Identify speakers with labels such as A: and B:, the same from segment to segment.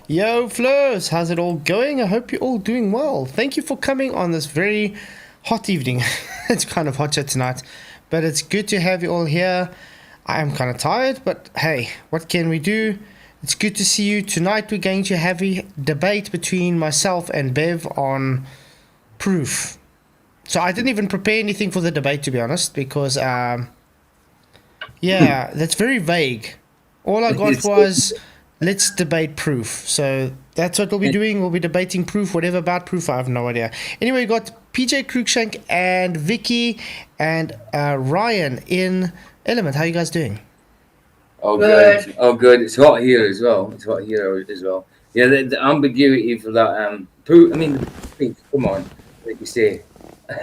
A: Yo, Flows, how's it all going? I hope you're all doing well. Thank you for coming on this very hot evening. It's kind of hot here tonight, but it's good to have you all here. I am kind of tired, but hey, what can we do? It's good to see you. Tonight we're going to have a debate between myself and Bev on proof. So I didn't even prepare anything for the debate, to be honest, because, yeah, that's very vague. All I got was, let's debate proof. So that's what we'll be doing. We'll be debating proof, whatever about proof, I have no idea. Anyway, we got PJ Cruikshank and Vicky and Ryan in Ellemnet. How are you guys doing?
B: Oh, good. Oh, good. It's hot here as well. It's hot here as well. Yeah, the ambiguity for that. I mean, come on, like you say,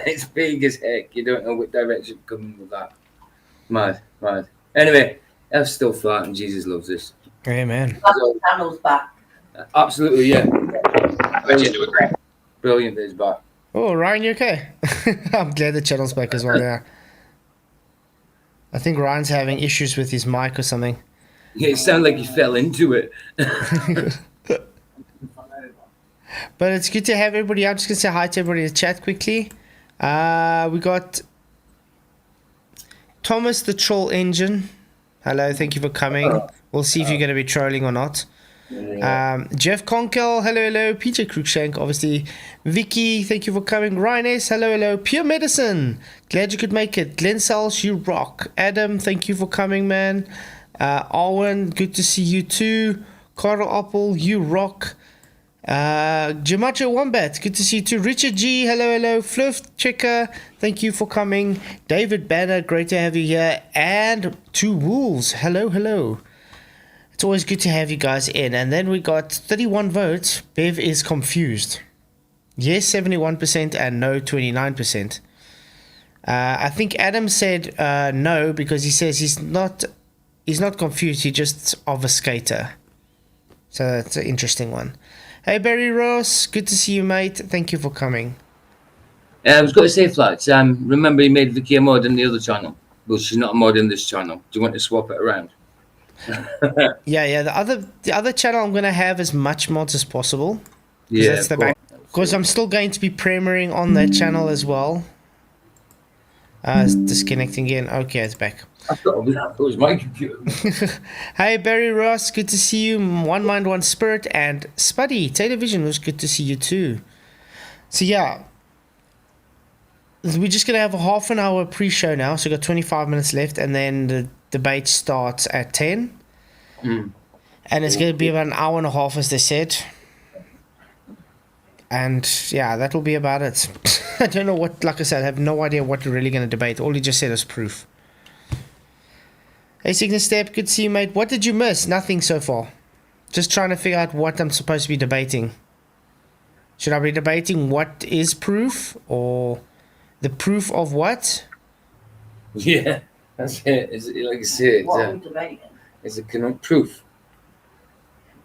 B: it's big as heck. You don't know what direction coming with that. Mad, mad. Anyway, F's still flat, and Jesus loves us.
A: Amen.
C: Channel's back.
B: Absolutely, yeah.
D: I tend to agree.
B: Brilliant that it's back.
A: Oh, Ryan, you okay? I'm glad the channel's back as well, yeah. I think Ryan's having issues with his mic or something.
B: Yeah, it sounded like he fell into it.
A: But it's good to have everybody. I'm just going to say hi to everybody in the chat quickly. We got Thomas the Troll Engine. Hello, thank you for coming. We'll see if you're going to be trolling or not. Jeff Conkel, hello. PJ Cruikshank, obviously. Vicky, thank you for coming. Ryan S, hello. Pure Medicine, glad you could make it. Glenn Sals, you rock. Adam, thank you for coming, man. Arwen, good to see you too. Carl Apple, you rock. Jamacho Wombat, good to see you too. Richard G, hello. Fluff Checker, thank you for coming. David Banner, great to have you here. And Two Wolves, hello. It's always good to have you guys in. And then we got 31 votes. Bev is confused. Yes, 71% and no, 29%. I think Adam said no because he says he's not confused. He's just of a skater. So that's an interesting one. Hey, Barry Ross. Good to see you, mate. Thank you for coming.
B: I was going to say, Flats, remember he made Vicky a mod in the other channel? Well, she's not a mod in this channel. Do you want to swap it around?
A: Yeah. The other channel I'm gonna have as much mods as possible.
B: Yeah,
A: that's the back. Because I'm still going to be premiering on that channel as well. It's disconnecting again. Okay, it's back.
B: I thought it was my computer.
A: Hey, Barry Ross, good to see you. One Mind, One Spirit, and Spuddy Television was good to see you too. So yeah, we're just gonna have a half an hour pre-show now. So we've got 25 minutes left, and then the debate starts at 10. And it's going to be about an hour and a half, as they said. And yeah, that'll be about it. I don't know what, like I said, I have no idea what we're really going to debate. All he just said is proof. Hey, Cygnus Step, good to see you, mate. What did you miss? Nothing so far. Just trying to figure out what I'm supposed to be debating. Should I be debating what is proof, or the proof of what?
B: Yeah, that's it. It's, like you said,
C: What are we debating?
B: it's a proof.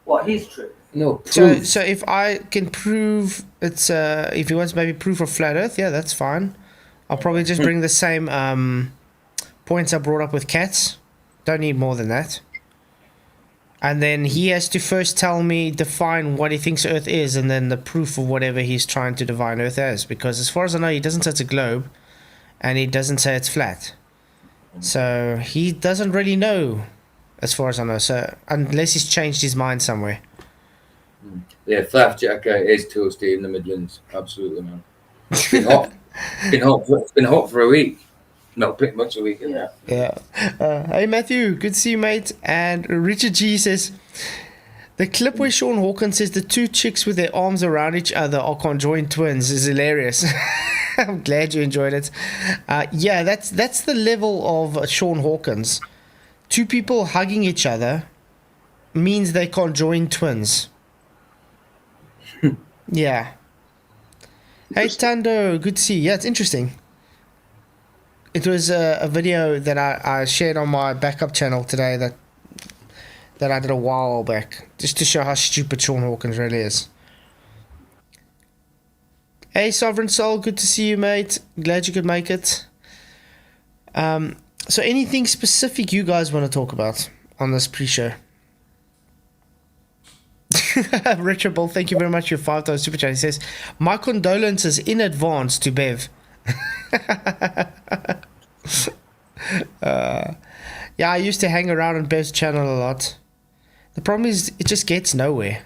C: What is true?
B: No, proof.
A: So if I can prove it's if he wants maybe proof of flat Earth, yeah, that's fine. I'll probably just bring the same points I brought up with cats. Don't need more than that. And then he has to first define what he thinks Earth is, and then the proof of whatever he's trying to define Earth as. Because as far as I know, he doesn't say it's a globe, and he doesn't say it's flat. So he doesn't really know, as far as I know. So unless he's changed his mind somewhere.
B: Yeah, Flatjacker is toasty in the Midlands. Absolutely, man. It's been hot. It's been hot for a week. No, pretty much a week.
A: Yeah. Hey, Matthew. Good to see you, mate. And Richard G says, the clip where Sean Hawkins says the two chicks with their arms around each other are conjoined twins is hilarious. I'm glad you enjoyed it. Yeah, that's the level of Sean Hawkins. Two people hugging each other means they conjoined twins. Yeah. Hey, Tando. Good to see you. Yeah, it's interesting. It was a video that I shared on my backup channel today that I did a while back, just to show how stupid Sean Hawkins really is. Hey, Sovereign Soul, good to see you, mate. Glad you could make it. So anything specific you guys want to talk about on this pre-show? Richard Bull, thank you very much for your $5 super chat. He says, my condolences in advance to Bev. Yeah, I used to hang around on Bev's channel a lot. The problem is it just gets nowhere.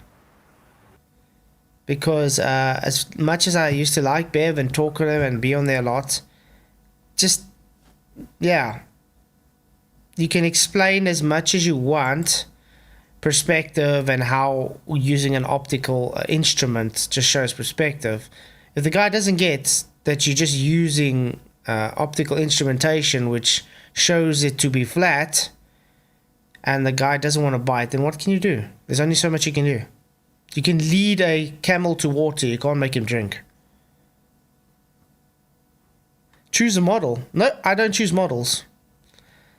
A: Because as much as I used to like Bev and talk with him and be on there a lot, just, yeah. You can explain as much as you want perspective and how using an optical instrument just shows perspective. If the guy doesn't get that you're just using optical instrumentation which shows it to be flat, and the guy doesn't want to buy it, then what can you do? There's only so much you can do. You can lead a camel to water, you can't make him drink. Choose a model. No, I don't choose models.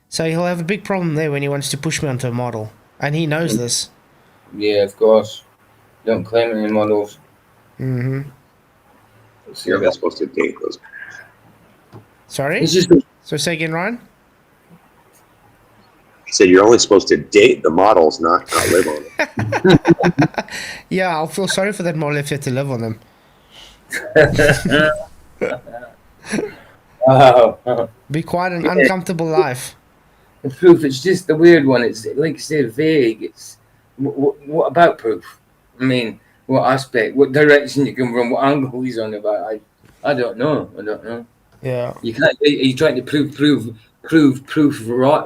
A: So he'll have a big problem there when he wants to push me onto a model. And he knows this.
B: Yeah, of course. Don't claim any models.
A: Mm-hmm.
E: So you're not supposed to date those.
A: Sorry?
B: It's just
A: So say again, Ryan?
E: He said you're only supposed to date the models, not live on them.
A: Yeah, I'll feel sorry for that model if you have to live on them.
B: wow.
A: Be quite an uncomfortable life.
B: The proof, it's just a weird one. It's like I said, vague. It's what about proof? I mean, what aspect, what direction you can run, what angle he's on about? I don't know. I don't know.
A: Yeah.
B: You can't. Are you trying to prove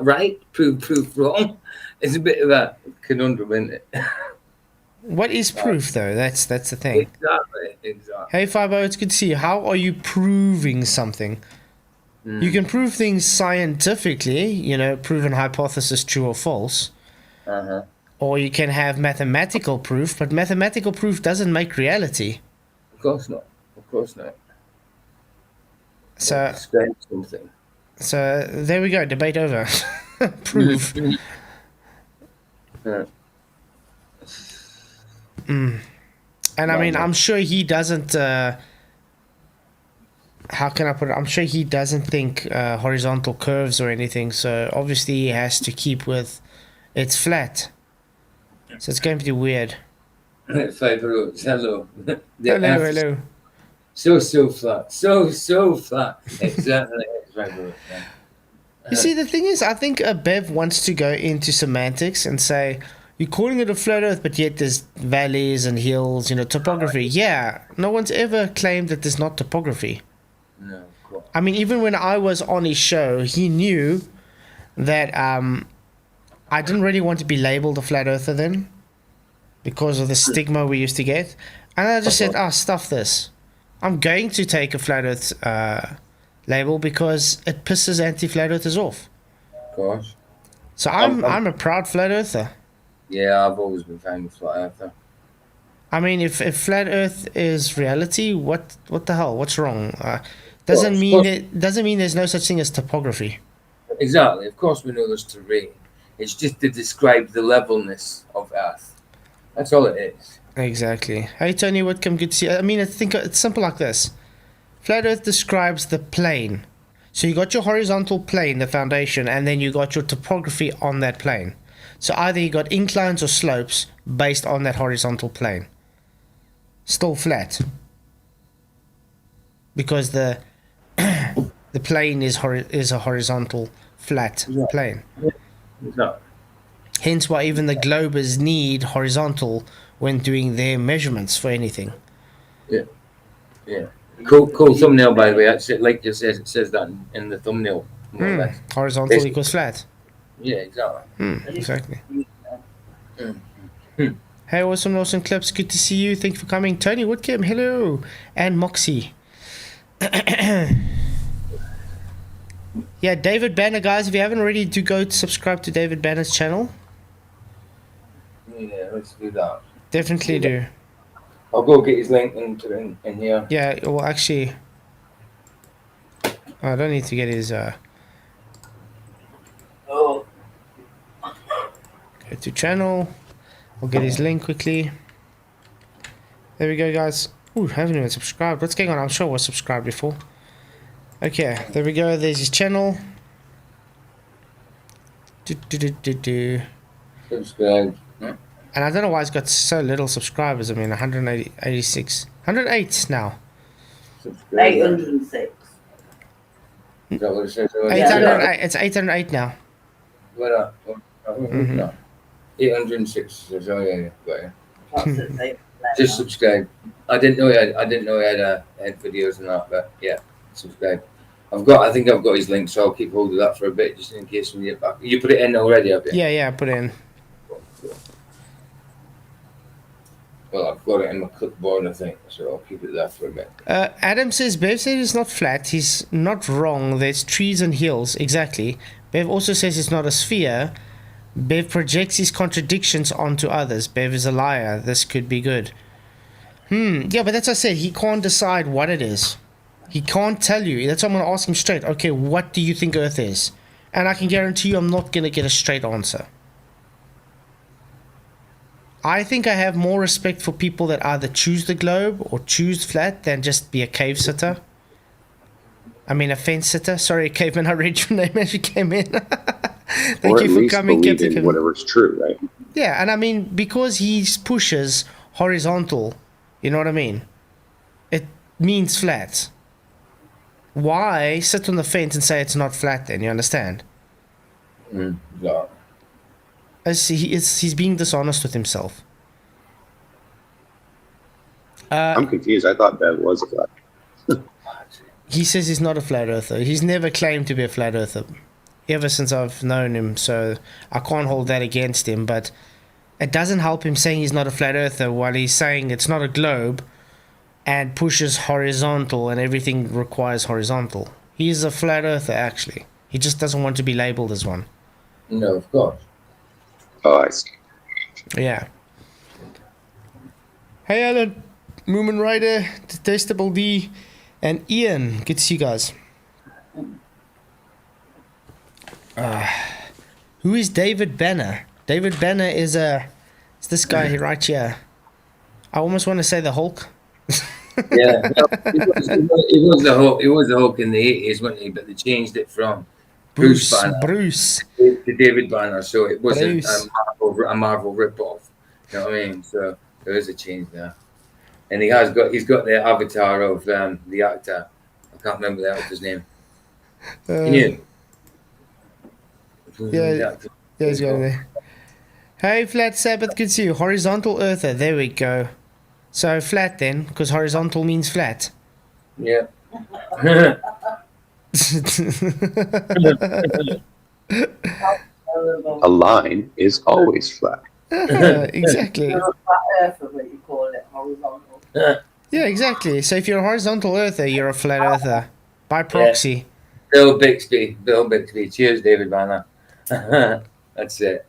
B: right? Prove wrong? It's a bit of a conundrum, isn't it?
A: What is proof, though? That's the thing.
B: Exactly.
A: Hey, Fibo, it's good to see you. How are you proving something? You can prove things scientifically, prove an hypothesis true or false.
B: Uh-huh.
A: Or you can have mathematical proof, but mathematical proof doesn't make reality.
B: Of course not. Of course not.
A: So,
B: Describe something.
A: so there we go. Debate over. Proof.
B: Yeah.
A: And I mean, I'm sure he doesn't. How can I put it? I'm sure he doesn't think horizontal curves or anything. So obviously he has to keep with it's flat. So it's going to be weird.
B: Hello.
A: Hello.
B: So flat. So flat. Exactly.
A: You see, the thing is, I think Bev wants to go into semantics and say, you're calling it a flat earth, but yet there's valleys and hills, topography. Yeah, no one's ever claimed that there's not topography.
B: No, of course.
A: I mean, even when I was on his show, he knew that I didn't really want to be labeled a flat earther then because of the stigma we used to get. And I just said, stuff this. I'm going to take a flat earth label because it pisses anti-flat earthers off.
B: Of course.
A: So I'm a proud flat earther.
B: Yeah, I've always been fine with flat earther.
A: I mean, if flat earth is reality, what the hell? What's wrong? Doesn't mean there's no such thing as topography.
B: Exactly. Of course we know there's terrain. It's just to describe the levelness of Earth. That's all it is.
A: Exactly. Hey, Tony Whitcomb, good to see you. I mean, I think it's simple like this. Flat earth describes the plane. So you got your horizontal plane, the foundation, and then you got your topography on that plane. So either you got inclines or slopes based on that horizontal plane. Still flat. Because the plane is a horizontal flat plane.
B: Exactly.
A: Hence why even the globers need horizontal when doing their measurements for anything.
B: Yeah. Cool thumbnail, by the way. That's it. Like you said, it says that in the thumbnail. More or less.
A: Horizontal
B: Basically.
A: equals flat.
B: Yeah, exactly.
A: Exactly. Hey, awesome clips. Good to see you. Thank you for coming. Tony Whitcomb, hello. And Moxie. Yeah, David Banner, guys. If you haven't already, do go to subscribe to David Banner's channel.
B: Yeah, let's do that.
A: Definitely do.
B: I'll go get his link in here.
A: Yeah, well, actually, I don't need to get his.
B: Oh.
A: Go to channel. I'll get his link quickly. There we go, guys. Ooh, I haven't even subscribed. What's going on? I'm sure I was subscribed before. Okay, there we go. There's his channel.
B: Subscribe.
A: And I don't know why it's got so little subscribers. I mean, 186, 108 now.
B: Subscribe.
C: 806.
B: Is that what it says? Oh,
A: 808. It's 808 now.
B: What? No. 806 says, oh yeah, got it.
C: That's it, they-
B: Just subscribe. I didn't know he had videos and that, but yeah, subscribe. I think I've got his link, so I'll keep hold of that for a bit, just in case we get back. You put it in already, have you?
A: Yeah, I put it in.
B: Well, I've got it in my clipboard, I think, so I'll keep it there for a bit.
A: Adam says, Bev said it's not flat. He's not wrong. There's trees and hills. Exactly. Bev also says it's not a sphere. Bev projects his contradictions onto others. Bev is a liar. This could be good. Yeah, but that's what I said. He can't decide what it is. He can't tell you. That's why I'm going to ask him straight. Okay, what do you think Earth is? And I can guarantee you I'm not going to get a straight answer. I think I have more respect for people that either choose the globe or choose flat than just be a cave sitter. I mean, a fence sitter. Sorry, caveman, I read your name as you came in. Thank
E: or
A: you
E: at
A: for
E: least
A: coming,
E: believe
A: Captain.
E: in whatever's true, right?
A: Yeah, and I mean, because he pushes horizontal, you know what I mean? It means flat. Why sit on the fence and say it's not flat then? You understand?
B: Yeah.
A: He's being dishonest with himself.
E: I'm confused. I thought Bev was a flat.
A: He says he's not a flat earther. He's never claimed to be a flat earther ever since I've known him, so I can't hold that against him, but it doesn't help him saying he's not a flat earther while he's saying it's not a globe and pushes horizontal and everything requires horizontal. He's a flat earther, actually. He just doesn't want to be labeled as one.
B: No, of course.
E: Oh, I see.
A: Yeah. Hey, Alan, Moomin Rider, Detestable D, and Ian. Good to see you guys. Who is David Banner? David Banner is it's this guy right here. I almost want to say the Hulk.
B: Yeah, it was the Hulk. It was the Hulk in the 80s, wasn't he? But they changed it from Bruce Banner
A: Bruce.
B: to David Banner, so it wasn't
A: Bruce.
B: a Marvel rip-off. You know what I mean? So there is a change there, and he's got the avatar of the actor. I can't remember the actor's name. Can you?
A: Yeah, he's got it there. Hey, Flat Sabbath, good to see you. Horizontal Earther, there we go. So flat then, because horizontal means flat.
B: Yeah.
E: A line is always flat.
A: Exactly.
C: You're a flat earther, but you call it horizontal.
A: Yeah, exactly. So if you're a horizontal earther, you're a flat earther. By proxy.
B: Bill Bixby. Cheers, David Banner. That's it.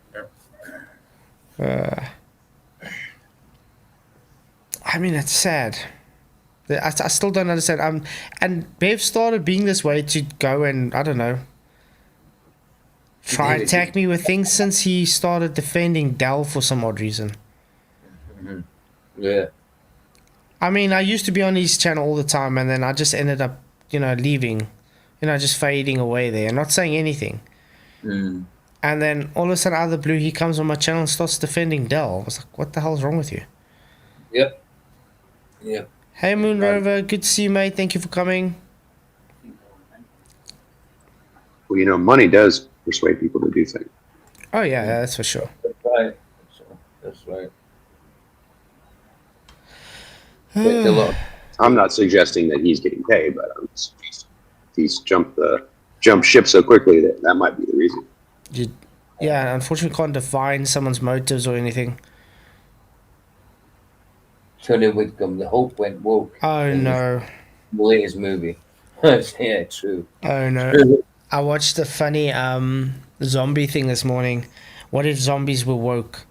A: I mean, it's sad. I still don't understand. And Bev started being this way to go and, I don't know, try and attack me with things since he started defending Dell for some odd reason.
B: Yeah.
A: I mean, I used to be on his channel all the time, and then I just ended up, leaving, just fading away there, not saying anything.
B: Mm.
A: And then all of a sudden, out of the blue, he comes on my channel and starts defending Dell. I was like, what the hell's wrong with you?
B: Yep.
A: Hey, Moon Rover, good to see you, mate. Thank you for coming.
E: Well, money does persuade people to do things.
A: Oh, yeah, that's for sure.
B: That's right. That's right.
E: I'm not suggesting that he's getting paid, but I'm suggesting if he's jumped ship so quickly that might be the reason.
A: Yeah, unfortunately, can't define someone's motives or anything.
B: Tony Whitcomb, the Hulk went woke.
A: Oh, no.
B: The latest movie. Yeah, true.
A: Oh, no. I watched a funny zombie thing this morning. What if zombies were woke?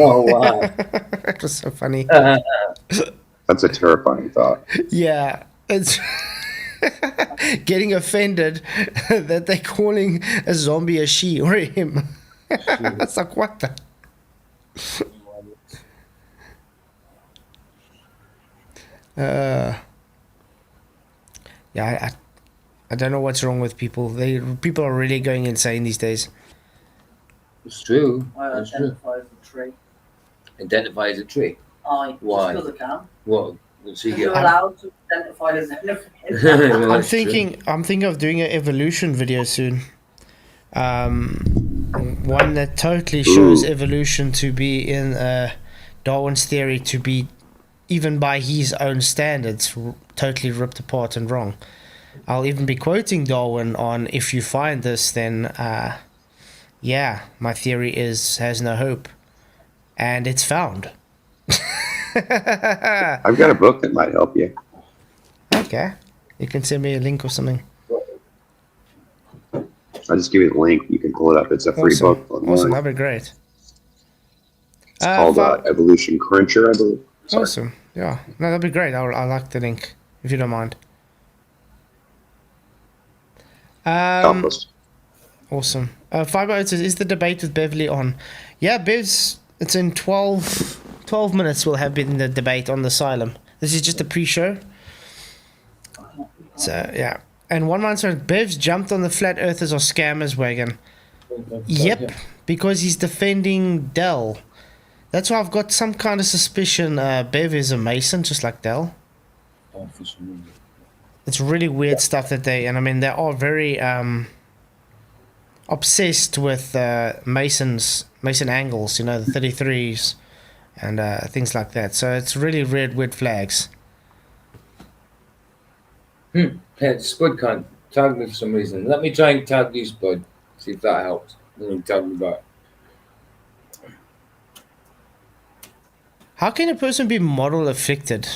B: Oh, wow.
A: It was so funny.
E: That's a terrifying thought.
A: Yeah, it's getting offended that they're calling a zombie a she or a him. It's like, what the? Yeah, I don't know what's wrong with people. People are really going insane these days.
B: It's true.
C: I
B: It's true.
C: identify as a tree.
B: identify as a tree?
C: I
B: Why?
C: just because I can.
B: What? So you
C: You're
B: get.
C: allowed to identify as anything.
B: Well,
A: I'm
B: that's true.
A: thinking of doing an evolution video soon. One that totally shows
E: Ooh.
A: evolution to be in Darwin's theory to be, even by his own standards, totally ripped apart and wrong. I'll even be quoting Darwin on, if you find this, then yeah, my theory has no hope, and it's found.
E: I've got a book that might help you.
A: Okay, you can send me a link or something.
E: I'll just give you the link. You can pull it up. It's a free
A: Awesome,
E: book online.
A: awesome, that'd be great.
E: It's called Evolution Cruncher, I believe. Sorry.
A: Awesome, yeah, no, that'd be great. I like the link if you don't mind.
E: Compost.
A: Awesome. Fiber Oats, is the debate with Beverly on? Yeah, Bev's, it's in 12 minutes we'll have been the debate on the asylum. This is just a pre-show. So, yeah. And one man said, Bev's jumped on the flat earthers or scammers wagon. Yep, because he's defending Dell. That's why I've got some kind of suspicion Bev is a Mason, just like Dell. It's really weird stuff that they are very obsessed with Mason angles, the 33s and things like that. So it's really weird flags.
B: Yeah, Spud can't tag me for some reason. Let me try and tag you, Spud. See if that helps. Then you can tag me back.
A: How can a person be model afflicted?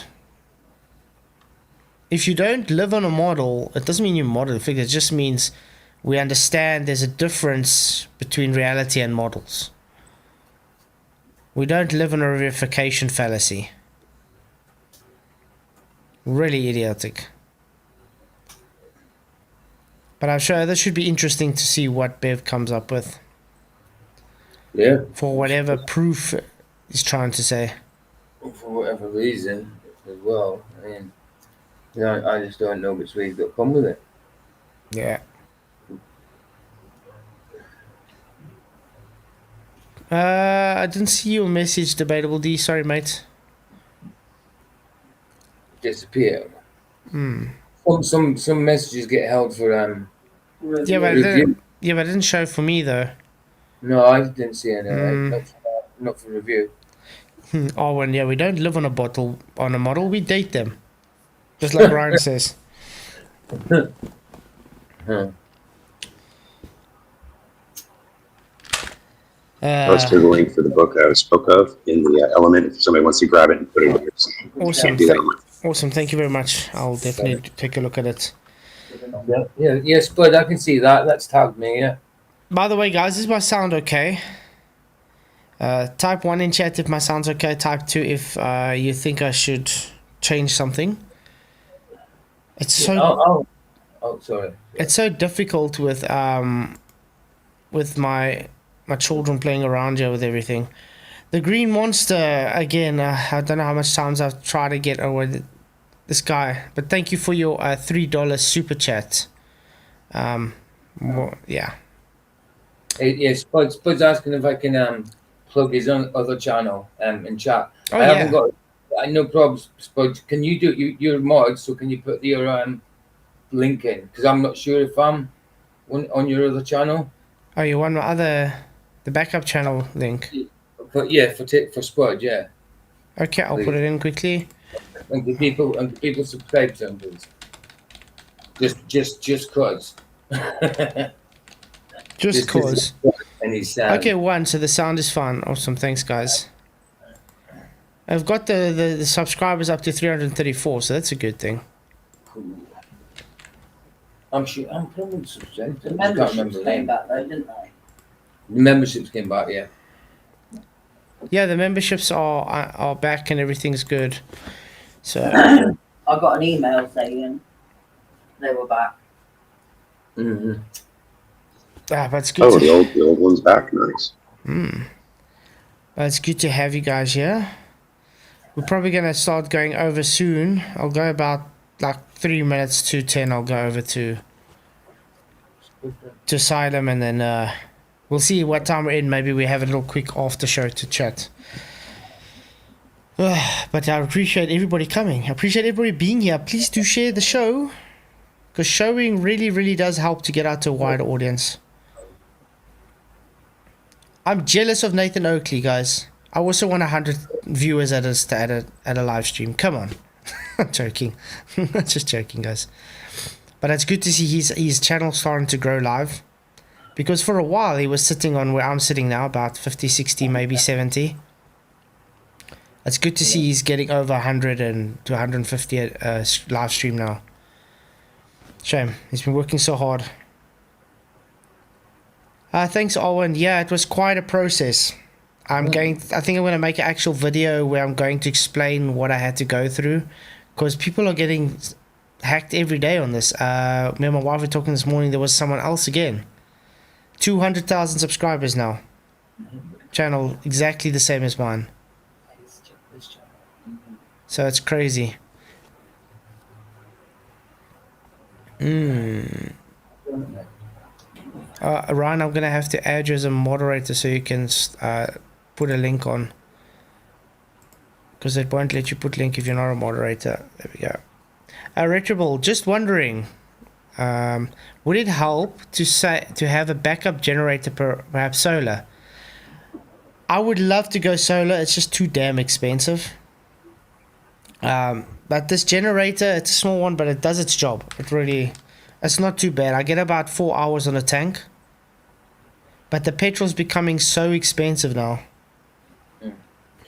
A: If you don't live on a model, it doesn't mean you're model afflicted. It just means we understand there's a difference between reality and models. We don't live in a reification fallacy. Really idiotic. But I'm sure this should be interesting to see what Bev comes up with.
B: Yeah.
A: For whatever proof he's trying to say.
B: For whatever reason, as well. I mean, I just don't know which way he's got to come with it.
A: Yeah. I didn't see your message, Debatable D. Sorry, mate.
B: Disappear. Some messages get held for
A: Yeah, but
B: review.
A: it didn't show for me though.
B: No, I didn't see any. Not for review.
A: Arwen, yeah, we don't live on a model, we date them. Just like Ryan says.
E: Post the link for the book I spoke of in the Ellemnet if somebody wants to grab it and put it in here.
A: Awesome.
E: Do that on my
A: Awesome, thank you very much. I'll definitely take a look at it.
B: Yeah, Spud, I can see that. That's tagged me, yeah.
A: By the way, guys, is my sound okay? Type 1 in chat if my sound's okay. Type 2 if you think I should change something. It's so
B: sorry.
A: It's so difficult with my children playing around here with everything. The green monster again. I don't know how much times I've tried to get over this guy, but thank you for your $3 super chat. Yeah.
B: Yeah, Spud's asking if I can plug his own other channel in chat.
A: Oh,
B: I haven't
A: yeah.
B: got no problems, Spud. Can you do your mod? So can you put your link in? Because I'm not sure if I'm on your other channel.
A: Oh, you want the backup channel link?
B: But yeah, for Spud, yeah.
A: Okay, I'll put it in quickly.
B: And the people subscribe to him, please. Just cause.
A: Just cause.
B: And he's sad.
A: Okay, so the sound is fine. Awesome, thanks guys. I've got the subscribers up to 334, so that's a good thing.
B: Cool. I'm probably subscribed.
C: The
B: I can't remember
C: memberships
B: the
C: came
B: name.
C: back though, didn't they?
B: The memberships came back, yeah.
A: Yeah, the memberships are back and everything's good. So
C: I got an email saying they were back.
B: Mm-hmm.
A: but it's good.
E: the old one's back. Nice.
A: It's good to have you guys here. We're probably gonna start going over soon. I'll go about like 3 minutes to 10. I'll go over to Asylum, and then we'll see what time we're in. Maybe we have a little quick after show to chat. But I appreciate everybody coming. I appreciate everybody being here. Please do share the show, because showing really does help to get out to a wider audience. I'm jealous of Nathan Oakley, guys. I also want 100 viewers at a live stream. Come on. I'm joking. Just joking, guys. But it's good to see his channel starting to grow live. Because for a while he was sitting on where I'm sitting now, about 50, 60, maybe 70. It's good to see he's getting over 100 to 150 live stream now. Shame. He's been working so hard. Thanks, Owen. Yeah, it was quite a process. I think I'm going to make an actual video where I'm going to explain what I had to go through, because people are getting hacked every day on this. Me and my wife were talking this morning, there was someone else again. 200,000 subscribers now. Channel exactly the same as mine. So it's crazy. Ryan, I'm going to have to add you as a moderator so you can put a link on. Because it won't let you put link if you're not a moderator. There we go. Retroball, just wondering, would it help to have a backup generator, perhaps solar? I would love to go solar. It's just too damn expensive. But this generator, it's a small one, but it does its job. It's not too bad. I get about 4 hours on a tank. But the petrol's becoming so expensive now.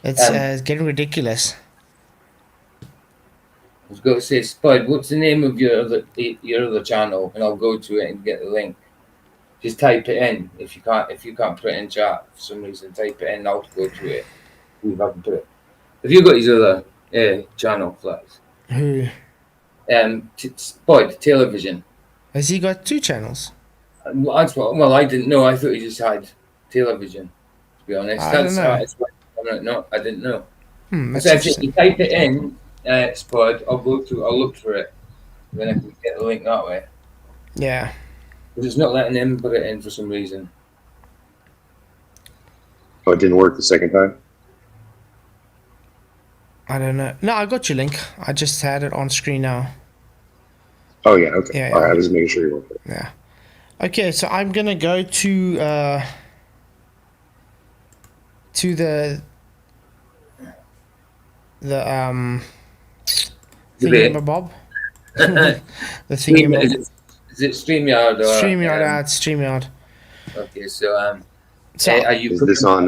A: It's getting ridiculous.
B: I was going to say, Spud, what's the name of your other channel? And I'll go to it and get the link. Just type it in. If you can't put it in chat for some reason, type it in. I'll go to it. See if I can put it. Have you got his other channel, Flax?
A: Who?
B: Spud Television.
A: Has he got 2 channels?
B: Well, I didn't know. I thought he just had television. To be honest,
A: I don't know.
B: No, I didn't know.
A: That's
B: So if
A: interesting.
B: you type it in, Spud, I'll look for it. Then I can get the link that way.
A: Yeah.
B: Because it's not letting him put it in for some reason.
E: Oh, it didn't work the second time?
A: I don't know. No, I got your link. I just had it on screen now.
E: Oh, yeah, okay.
A: Yeah,
E: All right,
A: yeah.
E: I was making sure you worked.
A: Yeah. Okay, so I'm gonna go to the thingamabob. The thingamabob.
B: Is it StreamYard or
A: StreamYard, it's StreamYard.
B: Okay, so
A: So
B: are you?
E: Is this on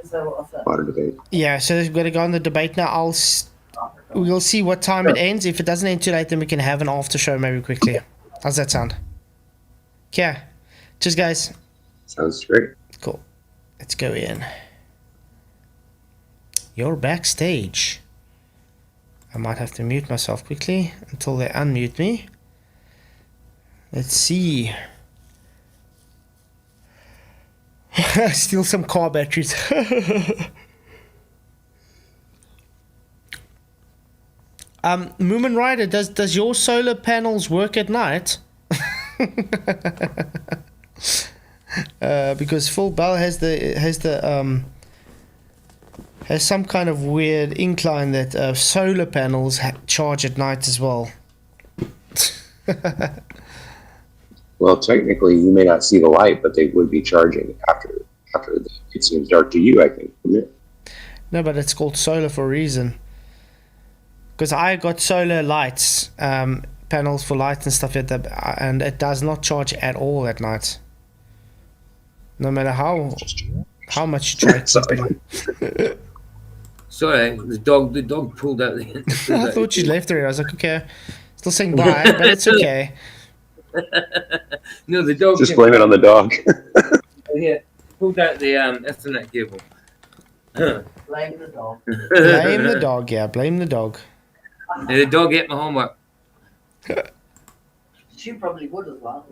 C: So what's that?
E: Modern Debate?
A: yeah, so we're gonna go on the debate now. We'll see what time it ends. If it doesn't end too late, then we can have an after show maybe quickly. How's that sound? Yeah. Cheers, guys.
E: Sounds great.
A: Cool. Let's go in. You're backstage. I might have to mute myself quickly until they unmute me. Let's see. Steal some car batteries. Moomin Rider, does your solar panels work at night? Because Full Bell has some kind of weird incline that solar panels charge at night as well.
E: Well, technically, you may not see the light, but they would be charging after it seems dark to you, I think, wouldn't it?
A: No, but it's called solar for a reason. Because I got solar lights, panels for lights and stuff like that, and it does not charge at all at night. No matter how much you try to keep it.
B: Sorry, the dog pulled out the.
A: I thought you left already. I was like, okay, still saying bye, but it's okay.
B: No, the dog.
E: Just blame it on the dog.
B: Yeah, pulled out the Ethernet cable.
C: Blame the dog.
A: Blame the dog, yeah, blame the dog.
B: Yeah, the dog ate my homework.
C: She probably would as well.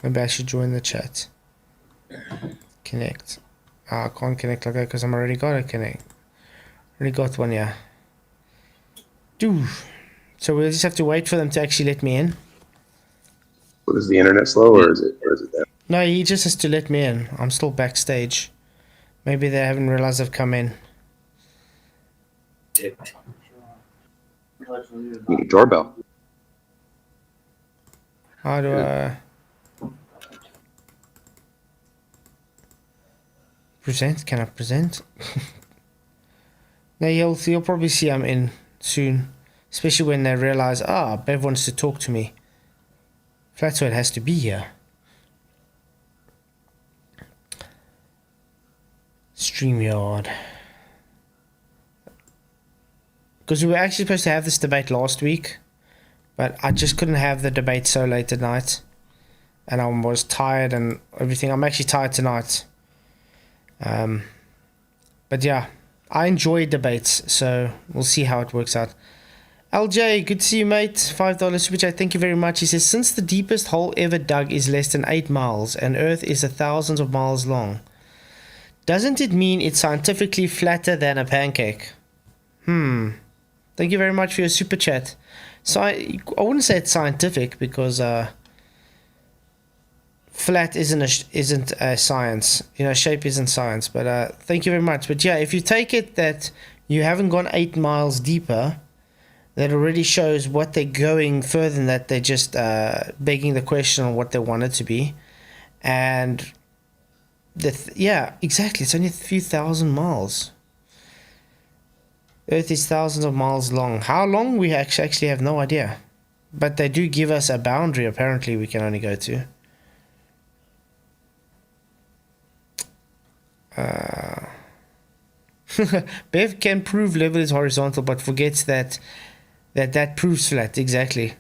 A: Maybe I should join the chat. Connect. I can't connect like that because I'm already got a connect. Already got one, yeah. Dude. So we'll just have to wait for them to actually let me in.
E: What is the internet slow, or is it that?
A: No, he just has to let me in. I'm still backstage. Maybe they haven't realized I've come in.
B: Shit.
E: Need a doorbell.
A: How do I present? Can I present? No, you'll probably see I'm in soon. Especially when they realize, Bev wants to talk to me. Flatzoid has to be here. StreamYard. Because we were actually supposed to have this debate last week, but I just couldn't have the debate so late at night. And I was tired and everything. I'm actually tired tonight. But yeah, I enjoy debates, so we'll see how it works out. LJ, good to see you, mate. $5 super chat, thank you very much. He says, since the deepest hole ever dug is less than 8 miles and Earth is thousands of miles long, doesn't it mean it's scientifically flatter than a pancake? Thank you very much for your super chat. So I wouldn't say it's scientific because flat isn't a science. You know, shape isn't science. But thank you very much. But yeah, if you take it that you haven't gone 8 miles deeper, that already shows what they're going further than that. They're just begging the question on what they want it to be. And yeah, exactly. It's only a few thousand miles. Earth is thousands of miles long. How long? We actually have no idea. But they do give us a boundary, apparently, we can only go to. Bev can prove level is horizontal, but forgets that proves flat. Exactly.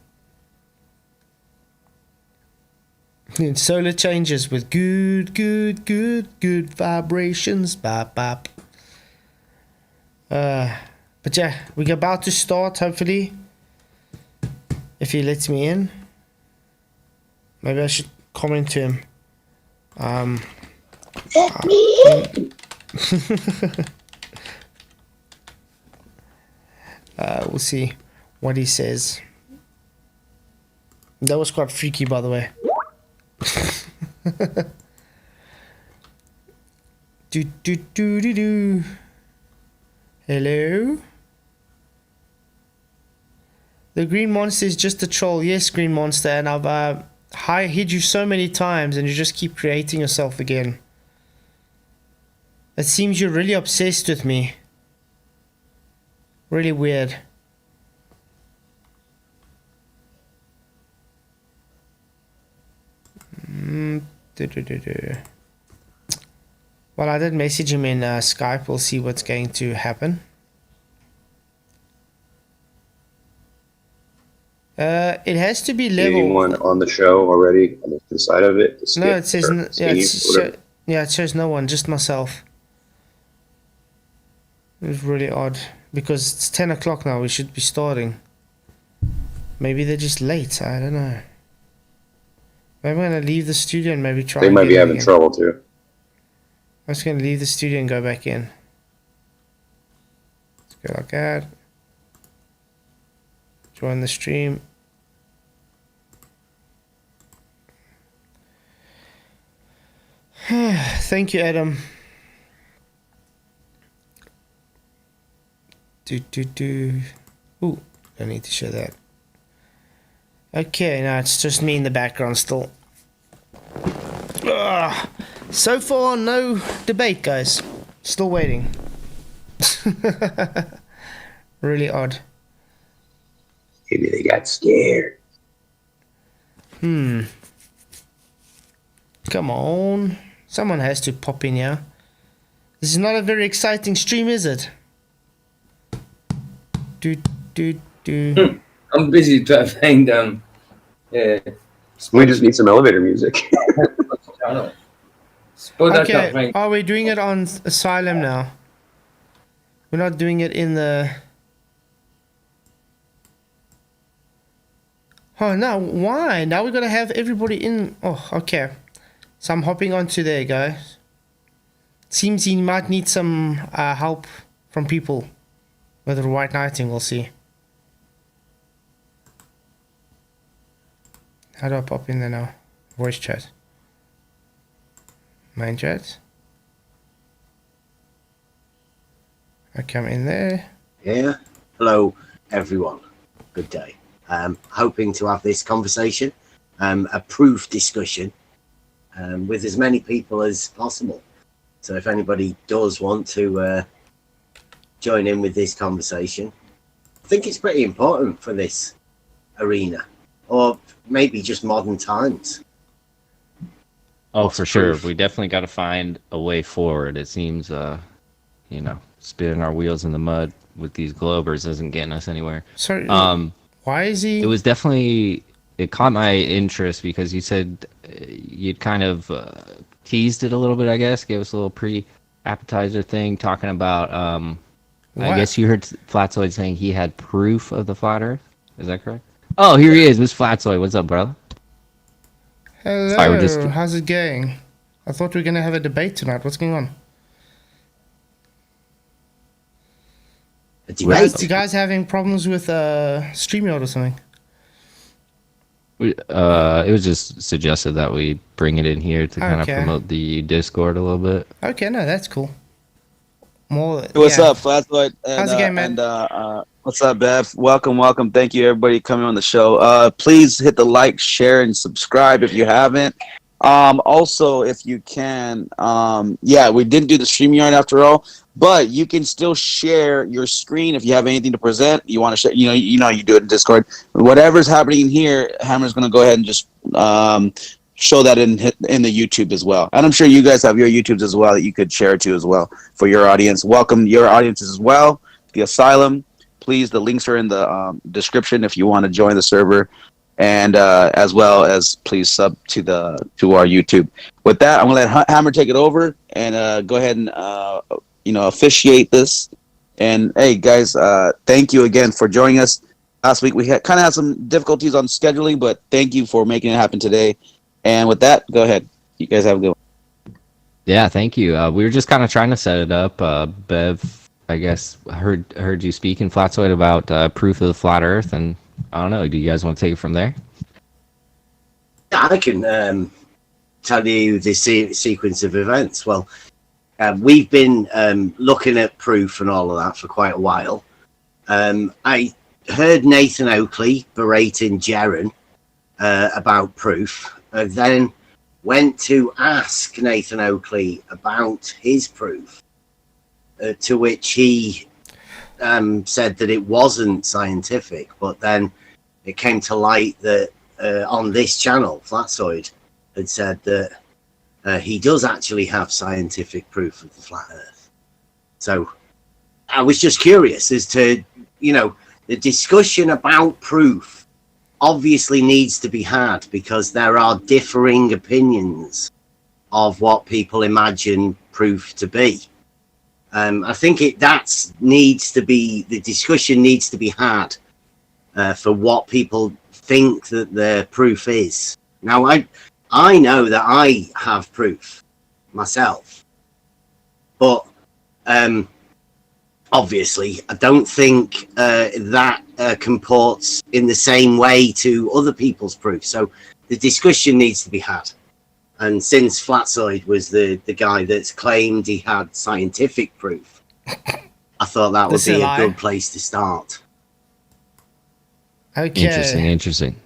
A: And solar changes with good vibrations. Bop, bop. But yeah, we're about to start, hopefully. If he lets me in. Maybe I should comment to him.
E: Let me in.
A: We'll see what he says. That was quite freaky, by the way. do. Hello? The green monster is just a troll. Yes, green monster, and I've hid you so many times and you just keep creating yourself again. It seems you're really obsessed with me. Really weird. Well, I did message him in Skype. We'll see what's going to happen. It has to be level.
E: Anyone on the show already on the side of it?
A: No, it says it shows no one, just myself. It was really odd because it's 10 o'clock now. We should be starting. Maybe they're just late. I don't know. Maybe I'm gonna leave the studio and maybe try.
E: They might be having trouble too.
A: I'm just gonna leave the studio and go back in. Let's go like that. Join the stream. Thank you, Adam. Ooh, I need to show that. Okay, now it's just me in the background still. Ugh. So far, no debate, guys. Still waiting. Really odd.
E: Maybe they got scared.
A: Come on. Someone has to pop in here. This is not a very exciting stream, is it?
B: I'm busy trying to find
E: We just need some elevator music.
A: Okay, are we doing it on Asylum now? We're not doing it in the... Oh, no, why? Now we're going to have everybody in... Oh, okay. So I'm hopping onto there, guys. Seems he might need some help from people. With the white knighting, we'll see. How do I pop in there now? Voice chat. Main chat. Okay, I'm in there.
F: Yeah. Hello, everyone. Good day. Hoping to have this conversation, a proof discussion, with as many people as possible. So if anybody does want to join in with this conversation, I think it's pretty important for this arena, or maybe just modern times.
G: Oh,
F: Lots
G: for
F: of
G: sure.
F: proof.
G: We definitely got to find a way forward. It seems, spinning our wheels in the mud with these globers isn't getting us anywhere.
A: Sorry,
G: Um,
A: why is he?
G: it caught my interest because you said you'd kind of teased it a little bit, I guess, gave us a little pre-appetizer thing talking about, I
A: What?
G: guess you heard Flatzoid saying he had proof of the flat Earth. Is that correct? Oh, here he is, Miss Flatzoid. What's up, brother?
A: Hello,
G: Sorry, we're just-
A: how's it going? I thought we were going to have a debate tonight. What's going on?
F: A
A: You guys,
F: debate.
A: you guys having problems with StreamYard or something?
G: It was just suggested that we bring it in here to kind of
A: Okay.
G: promote the Discord a little bit.
A: Okay, no, that's cool. More.
H: What's
A: yeah.
H: up, Flatzoid?
A: How's it going, man?
H: What's up, Bev? Welcome. Thank you, everybody, coming on the show. Please hit the like, share, and subscribe if you haven't. Also, if you can, we didn't do the StreamYard after all, but you can still share your screen if you have anything to present. You want to share, you do it in Discord. Whatever's happening in here, Hammer's going to go ahead and just show that in the YouTube as well. And I'm sure you guys have your YouTubes as well that you could share to as well for your audience. Welcome your audiences as well. The Asylum, please. The links are in the description if you want to join the server, and as well as please sub to our YouTube. With that, I'm gonna let Hammer take it over and go ahead and officiate this. And hey, guys, thank you again for joining us. Last week we had some difficulties on scheduling, but thank you for making it happen today. And with that, go ahead. You guys have a good one.
G: Yeah, thank you. We were just kind of trying to set it up. Bev, I guess, heard you speak in Flatzoid about proof of the flat Earth, and I don't know. Do you guys want to take it from there?
F: I can tell you the sequence of events. Well, we've been looking at proof and all of that for quite a while. I heard Nathan Oakley berating Jaren about proof, then went to ask Nathan Oakley about his proof, to which he said that it wasn't scientific, but then it came to light that on this channel, Flatzoid had said that he does actually have scientific proof of the flat Earth. So I was just curious as to, the discussion about proof obviously needs to be had because there are differing opinions of what people imagine proof to be. I think the discussion needs to be had for what people think that the proof is. Now, I know that I have proof myself, but obviously I don't think that comports in the same way to other people's proof. So the discussion needs to be had. And since Flatzoid was the guy that's claimed he had scientific proof, I thought that would be a good place to start.
A: Okay.
G: Interesting.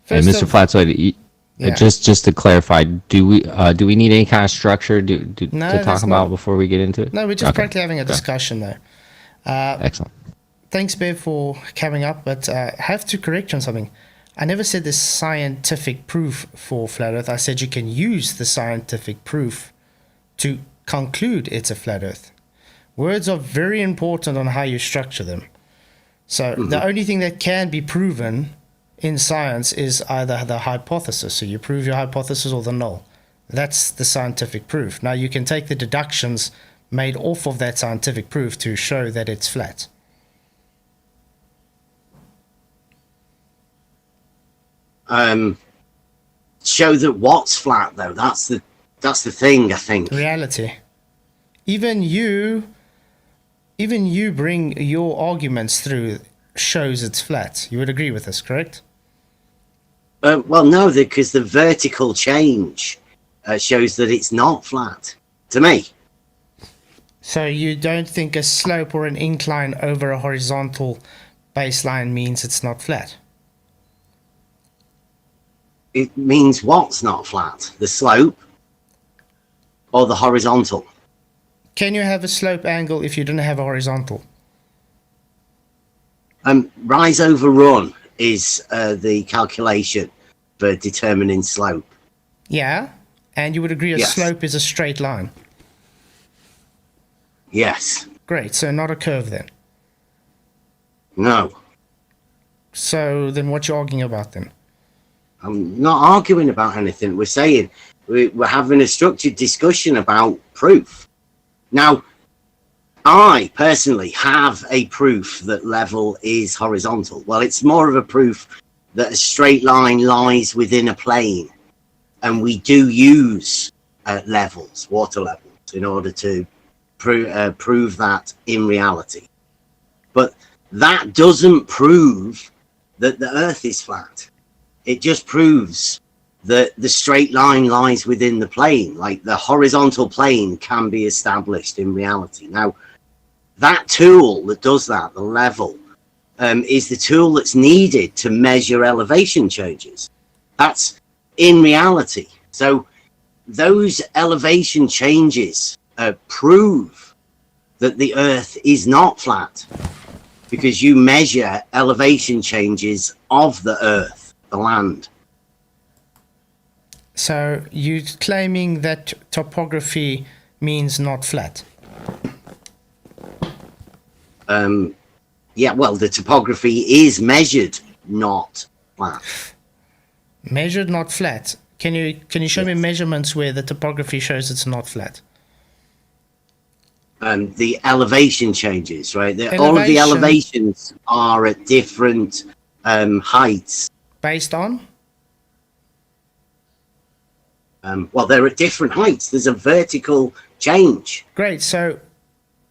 A: First
G: And Mr.
A: of-
G: Flatzoid,
A: Yeah.
G: just to clarify, do we need any kind of structure
A: No,
G: to
A: that's
G: talk about
A: not-
G: before we get into it?
A: No, we're just
G: Okay.
A: practically having a discussion, though.
G: Excellent.
A: Thanks, Bev, for coming up, but I have to correct you on something. I never said there's scientific proof for flat Earth. I said you can use the scientific proof to conclude it's a flat Earth. Words are very important on how you structure them. So the only thing that can be proven in science is either the hypothesis. So you prove your hypothesis or the null. That's the scientific proof. Now you can take the deductions made off of that scientific proof to show that it's flat.
F: Show that what's flat though. That's the thing, I think.
A: Reality. Even you bring your arguments through shows it's flat. You would agree with this, correct?
F: Well, no, because the vertical change shows that it's not flat to me.
A: So you don't think a slope or an incline over a horizontal baseline means it's not flat?
F: It means what's not flat? The slope or the horizontal?
A: Can you have a slope angle if you don't have a horizontal?
F: Rise over run is the calculation for determining slope.
A: Yeah, and you would agree a
F: Yes.
A: slope is a straight line.
F: Yes.
A: Great, so not a curve then.
F: No.
A: So then what you arguing about then?
F: I'm not arguing about anything. We're saying we're having a structured discussion about proof. Now, I personally have a proof that level is horizontal. Well, it's more of a proof that a straight line lies within a plane. And we do use levels, water levels, in order to prove that in reality. But that doesn't prove that the Earth is flat. It just proves that the straight line lies within the plane, like the horizontal plane can be established in reality. Now, that tool that does that, the level, is the tool that's needed to measure elevation changes. That's in reality. So those elevation changes prove that the Earth is not flat, because you measure elevation changes of the Earth, the land.
A: So you're claiming that topography means not flat?
F: Yeah, well, the topography is measured, not flat.
A: Measured not flat. Can you show me measurements where the topography shows it's not flat?
F: The elevation changes, right? All of the elevations are at different heights.
A: Based on?
F: Well, they're at different heights. There's a vertical change.
A: Great. So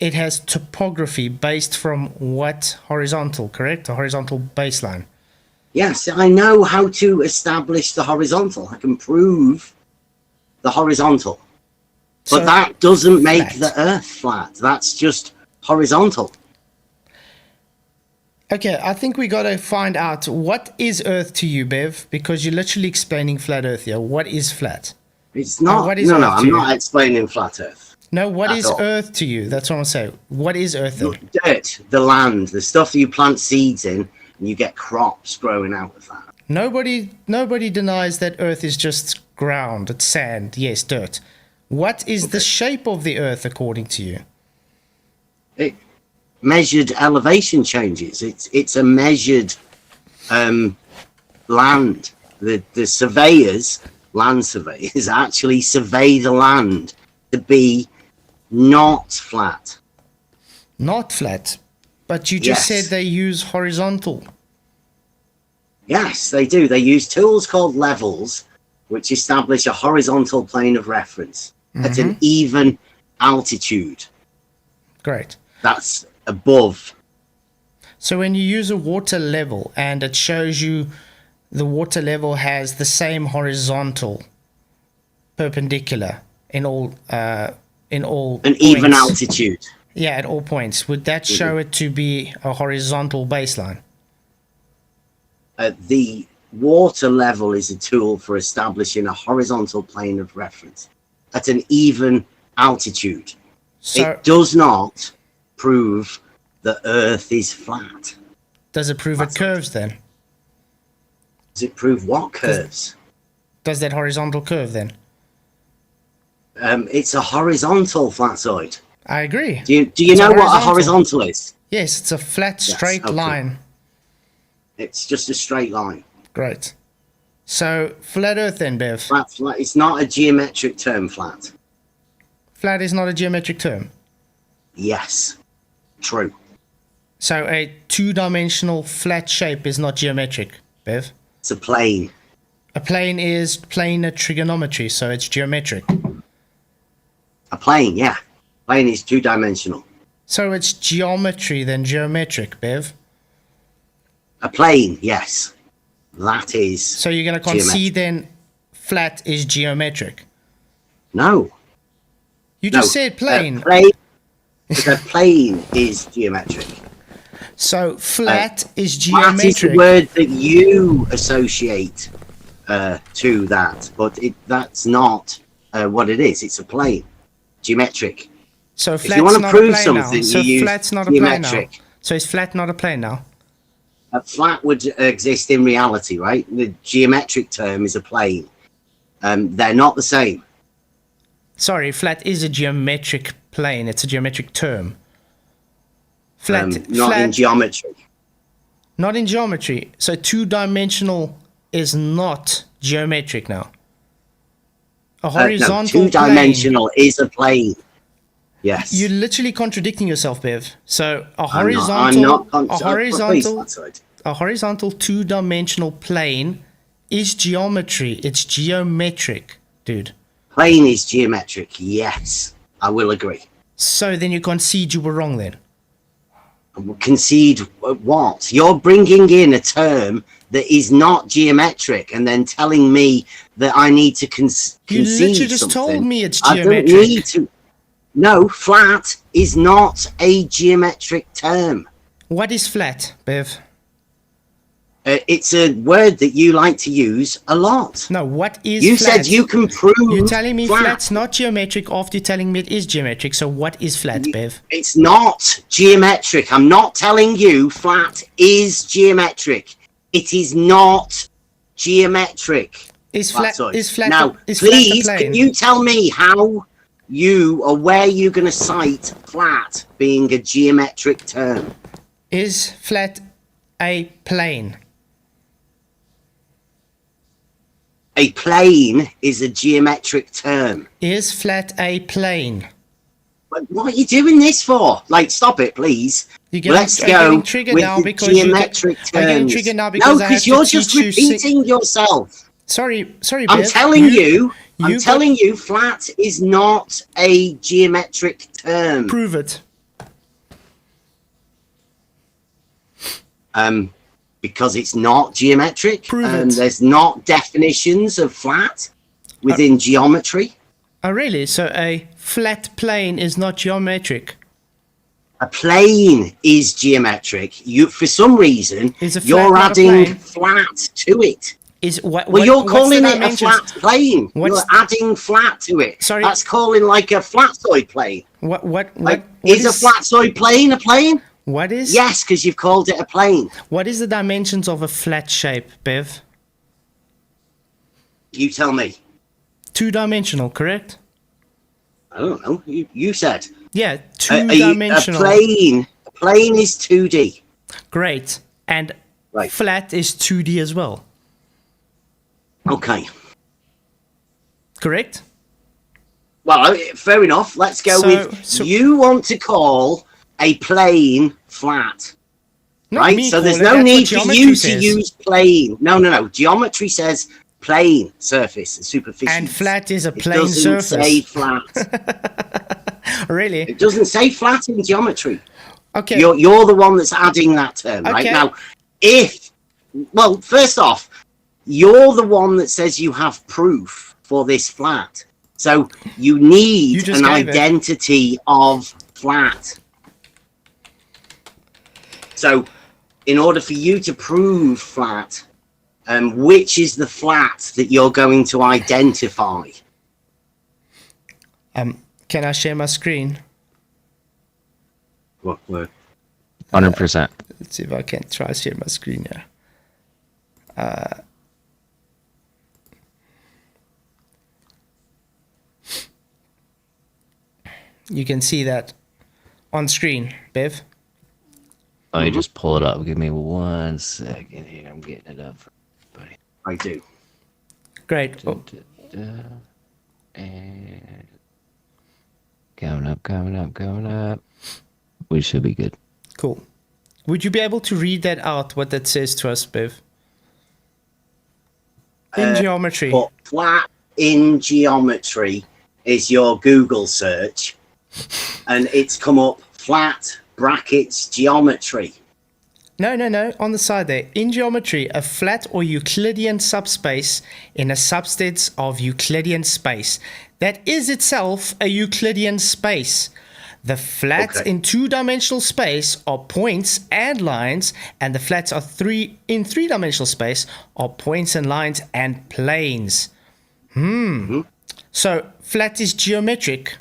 A: it has topography based from what horizontal, correct? A horizontal baseline.
F: Yes, I know how to establish the horizontal. I can prove the horizontal. But
A: So
F: that doesn't make
A: flat.
F: the Earth flat. That's just horizontal.
A: Okay, I think we got to find out what is Earth to you, Bev, because you're literally explaining flat Earth here. What is flat?
F: It's not.
A: what is
F: No,
A: Earth to
F: I'm
A: you?
F: not explaining flat Earth.
A: No, what
F: At
A: is
F: all.
A: Earth to you? That's what I'm saying. What is Earth then?
F: Dirt, the land, the stuff that you plant seeds in, and you get crops growing out of that.
A: Nobody denies that Earth is just ground, it's sand, yes, dirt. What is the shape of the Earth according to you?
F: It measured elevation changes. It's a measured land. The surveyors, land surveyors, actually survey the land to be not flat.
A: Not flat. But you just
F: Yes.
A: said they use horizontal.
F: Yes, they do. They use tools called levels, which establish a horizontal plane of reference at an even altitude.
A: Great.
F: That's above.
A: So when you use a water level and it shows you the water level has the same horizontal perpendicular in all
F: An
A: points.
F: even altitude.
A: Yeah, at all points. Would that show it to be a horizontal baseline?
F: The water level is a tool for establishing a horizontal plane of reference at an even altitude.
A: So
F: It does not prove the Earth is flat.
A: does it prove it curves then?
F: Does it prove what curves?
A: Does that horizontal curve then?
F: It's a horizontal flatzoid.
A: I agree.
F: Do you
A: It's
F: know what a
A: horizontal.
F: horizontal is?
A: Yes, it's a flat, straight
F: okay.
A: line.
F: It's just a straight line.
A: Great. So, flat Earth then, Bev.
F: Flat. It's not a geometric term, flat.
A: Flat is not a geometric term.
F: Yes, true.
A: So, a two-dimensional flat shape is not geometric, Bev.
F: It's a plane.
A: A plane is planar trigonometry, so it's geometric.
F: A plane, yeah. Plane is two-dimensional.
A: So, it's geometry than geometric, Bev.
F: A plane, yes. That is.
A: So, you're going to concede then flat is geometric.
F: No.
A: You just
F: No.
A: said plane.
F: Plane. The plane is geometric.
A: So flat is
F: Flat is the
A: geometric.
F: word that you associate to that, but that's not what it is. It's a plane, geometric.
A: So
F: If
A: flat's
F: you want to
A: not
F: prove
A: a plane now.
F: something,
A: So
F: you use
A: flat's not a plane now.
F: geometric.
A: So is flat not a plane now?
F: A flat would exist in reality, right? The geometric term is a plane. They're not the same.
A: Sorry, flat is a geometric plane. It's a geometric term. Flat,
F: Not in geometry.
A: not in geometry. So two-dimensional is not geometric now. A
F: No,
A: horizontal plane.
F: two-dimensional is a plane. Yes.
A: You're literally contradicting yourself, Bev. So a
F: I'm
A: horizontal,
F: not
A: a horizontal,
F: Please,
A: a horizontal two-dimensional plane is geometry. It's geometric, dude.
F: plane is geometric. Yes, I will agree.
A: So then you concede you were wrong then.
F: Concede what? You're bringing in a term that is not geometric and then telling me that I need to concede
A: You literally just
F: something.
A: told me it's
F: I don't
A: geometric.
F: need to. No, flat is not a geometric term.
A: What is flat, Bev?
F: It's a word that you like to use a lot.
A: No, what is
F: You
A: flat?
F: said you can prove.
A: You're telling me
F: flat.
A: flat's not geometric after you're telling me it is geometric. So what is flat, Bev?
F: It's not geometric. I'm not telling you flat is geometric. It is not geometric.
A: Is flat
F: Flatzoid.
A: is flat
F: Now,
A: is flat a
F: please,
A: plane?
F: can you tell me how you or where you're going to cite flat being a geometric term?
A: Is flat a plane?
F: A plane is a geometric term.
A: Is flat a plane?
F: But what are you doing this for? Like, stop it, please.
A: You're getting,
F: Let's
A: I'm
F: go
A: getting triggered
F: with
A: now
F: the
A: because you
F: geometric
A: I'm getting
F: terms.
A: triggered now
F: No,
A: because I have
F: because
A: to
F: you're just
A: teach you
F: repeating yourself.
A: Sorry,
F: I'm
A: Bev.
F: telling you,
A: you
F: telling you, flat is not a geometric term.
A: Prove it.
F: Because it's not geometric.
A: Prove it.
F: There's not definitions of flat within geometry.
A: Oh, really? So a flat plane is not geometric?
F: A plane is geometric. You, for some reason,
A: Is a flat
F: you're
A: not a
F: adding
A: plane?
F: flat to it.
A: Is what?
F: Well, you're
A: what's
F: calling
A: the
F: it a
A: dimensions?
F: flat plane.
A: What's-
F: You're adding flat to it.
A: Sorry.
F: That's calling like a flatzoid plane.
A: What
F: Like,
A: what
F: is a flatzoid plane a plane?
A: What is?
F: Yes, because you've called it a plane.
A: What is the dimensions of a flat shape, Bev?
F: You tell me.
A: Two-dimensional, correct?
F: I don't know. You said.
A: Yeah,
F: A
A: two-dimensional.
F: plane is 2D.
A: Great. And
F: Right.
A: flat is 2D as well,
F: Okay.
A: correct?
F: Well, fair enough. Let's go
A: So-
F: you want to call a plane flat.
A: Not
F: Right?
A: me
F: So there's
A: calling,
F: no
A: that's what
F: need for
A: geometry
F: you
A: says.
F: to use plane. No. Geometry says plane surface, superficie.
A: And flat is a
F: It
A: plane
F: doesn't
A: surface.
F: say flat.
A: Really?
F: It doesn't say flat in geometry.
A: Okay.
F: You're the one that's adding that term, right?
A: Okay.
F: Now, first off, you're the one that says you have proof for this flat. So you need
A: You just
F: an
A: gave it.
F: identity of flat. So in order for you to prove flat, which is the flat that you're going to identify?
A: Can I share my screen?
F: What word?
G: 100%.
A: Let's see if I can try to share my screen here. You can see that on screen, Bev.
G: Let me just pull it up. Give me 1 second here. I'm getting it up for everybody.
F: I do.
A: Great. Oh,
G: And going up. We should be good.
A: cool. Would you be able to read that out, what that says to us, Bev? In geometry.
F: But flat in geometry is your Google search, and it's come up flat brackets geometry.
A: No. On the side there. In geometry, a flat or Euclidean subspace in a subset of Euclidean space that is itself a Euclidean space. The flats
F: Okay.
A: in two-dimensional space are points and lines, and the flats are in three-dimensional space are points and lines and planes. So flat is geometric.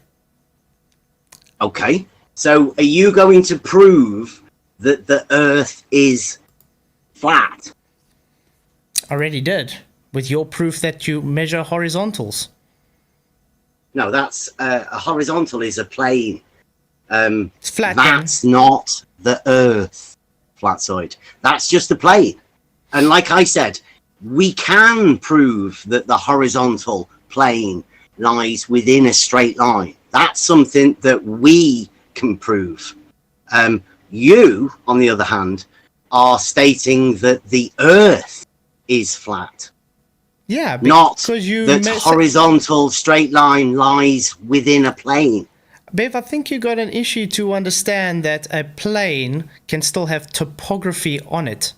F: Okay. So are you going to prove that the Earth is flat?
A: Already did, with your proof that you measure horizontals.
F: No, that's a horizontal is a plane.
A: It's flat then.
F: That's not the Earth, Flatzoid. That's just a plane. And like I said, we can prove that the horizontal plane lies within a straight line. That's something that we can prove. You, on the other hand, are stating that the Earth is flat.
A: Yeah,
F: Not
A: because you
F: that horizontal straight line lies within a plane.
A: Bev, I think you got an issue to understand that a plane can still have topography on it.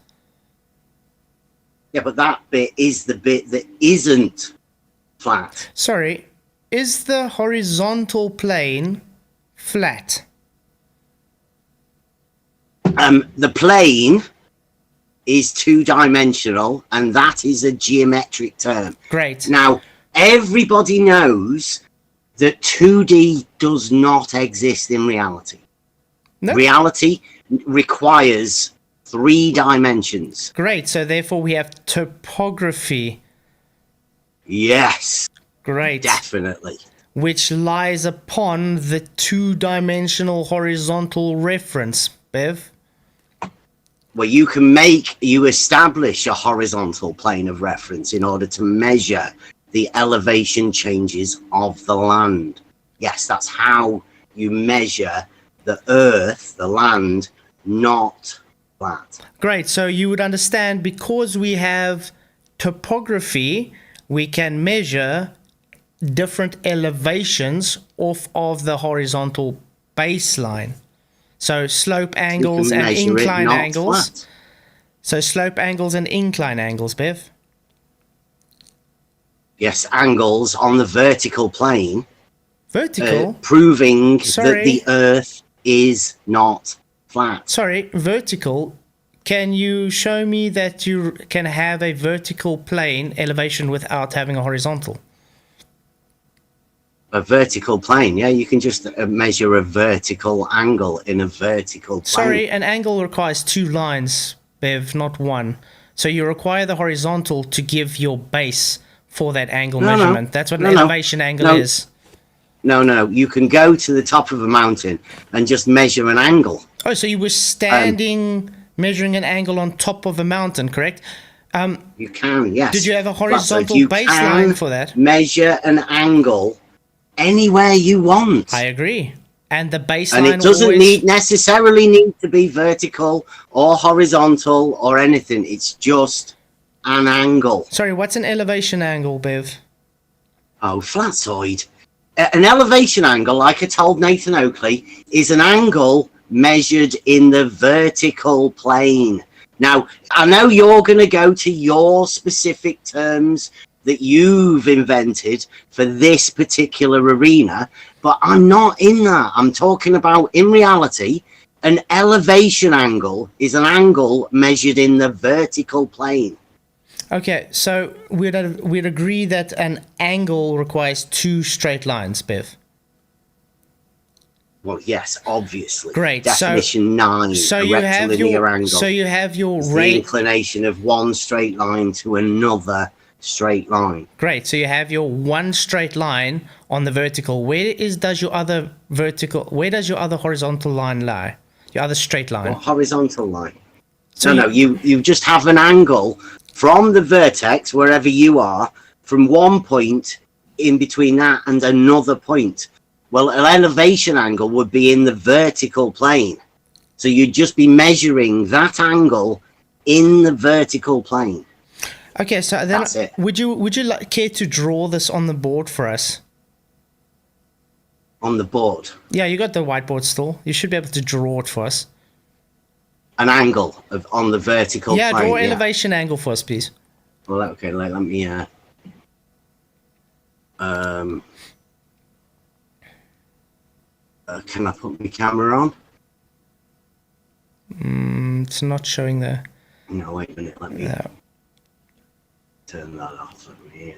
F: Yeah, but that bit is the bit that isn't flat.
A: Sorry, is the horizontal plane flat?
F: The plane is two-dimensional, and that is a geometric term.
A: Great.
F: Now, everybody knows that 2D does not exist in reality.
A: No?
F: Reality requires 3 dimensions.
A: Great, so therefore we have topography.
F: Yes,
A: Great.
F: definitely.
A: Which lies upon the two-dimensional horizontal reference, Bev.
F: Well, you establish a horizontal plane of reference in order to measure the elevation changes of the land. Yes, that's how you measure the earth, the land, not flat.
A: Great, so you would understand because we have topography, we can measure different elevations off of the horizontal baseline. So slope angles and incline angles.
F: Flat.
A: So slope angles and incline angles, Bev.
F: Yes, angles on the vertical plane,
A: Vertical?
F: proving
A: Sorry.
F: that the earth is not flat.
A: Sorry, vertical. Can you show me that you can have a vertical plane elevation without having a horizontal?
F: A vertical plane, yeah, you can just measure a vertical angle in a vertical plane.
A: Sorry, an angle requires 2 lines, Bev, not 1. So you require the horizontal to give your base for that angle measurement. That's what an elevation angle is.
F: No, you can go to the top of a mountain and just measure an angle.
A: Oh, so you were standing measuring an angle on top of a mountain, correct?
F: You can, yes.
A: Did you have a
F: But
A: horizontal
F: you
A: baseline
F: can
A: for that?
F: measure an angle anywhere you want.
A: I agree. And the baseline
F: And it doesn't
A: always...
F: necessarily need to be vertical or horizontal or anything. It's just an angle.
A: Sorry, what's an elevation angle, Bev?
F: Oh, Flatzoid. An elevation angle, like I told Nathan Oakley, is an angle measured in the vertical plane. Now, I know you're going to go to your specific terms that you've invented for this particular arena, but I'm not in that. I'm talking about, in reality, an elevation angle is an angle measured in the vertical plane.
A: Okay, so we'd agree that an angle requires 2 straight lines, Bev.
F: Well, yes, obviously.
A: Great.
F: Definition 9.
A: So
F: a
A: you have
F: rectilinear
A: your
F: angle.
A: so you have your
F: It's the
A: rate.
F: inclination of one straight line to another straight line.
A: Great. So you have your one straight line on the vertical. Where does your other horizontal line lie? Your other straight line.
F: What horizontal line?
A: So
F: No, you just have an angle from the vertex, wherever you are, from one point in between that and another point. Well, an elevation angle would be in the vertical plane. So you'd just be measuring that angle in the vertical plane.
A: Okay, so then
F: That's it.
A: would you care to draw this on the board for us?
F: On the board.
A: Yeah, you got the whiteboard still. You should be able to draw it for us.
F: An angle on the vertical
A: Yeah,
F: plane.
A: draw elevation angle for us, please.
F: Well, okay, let me Can I put my camera on?
A: It's not showing there.
F: No, wait a minute. Let me
A: No.
F: turn that off. Let me.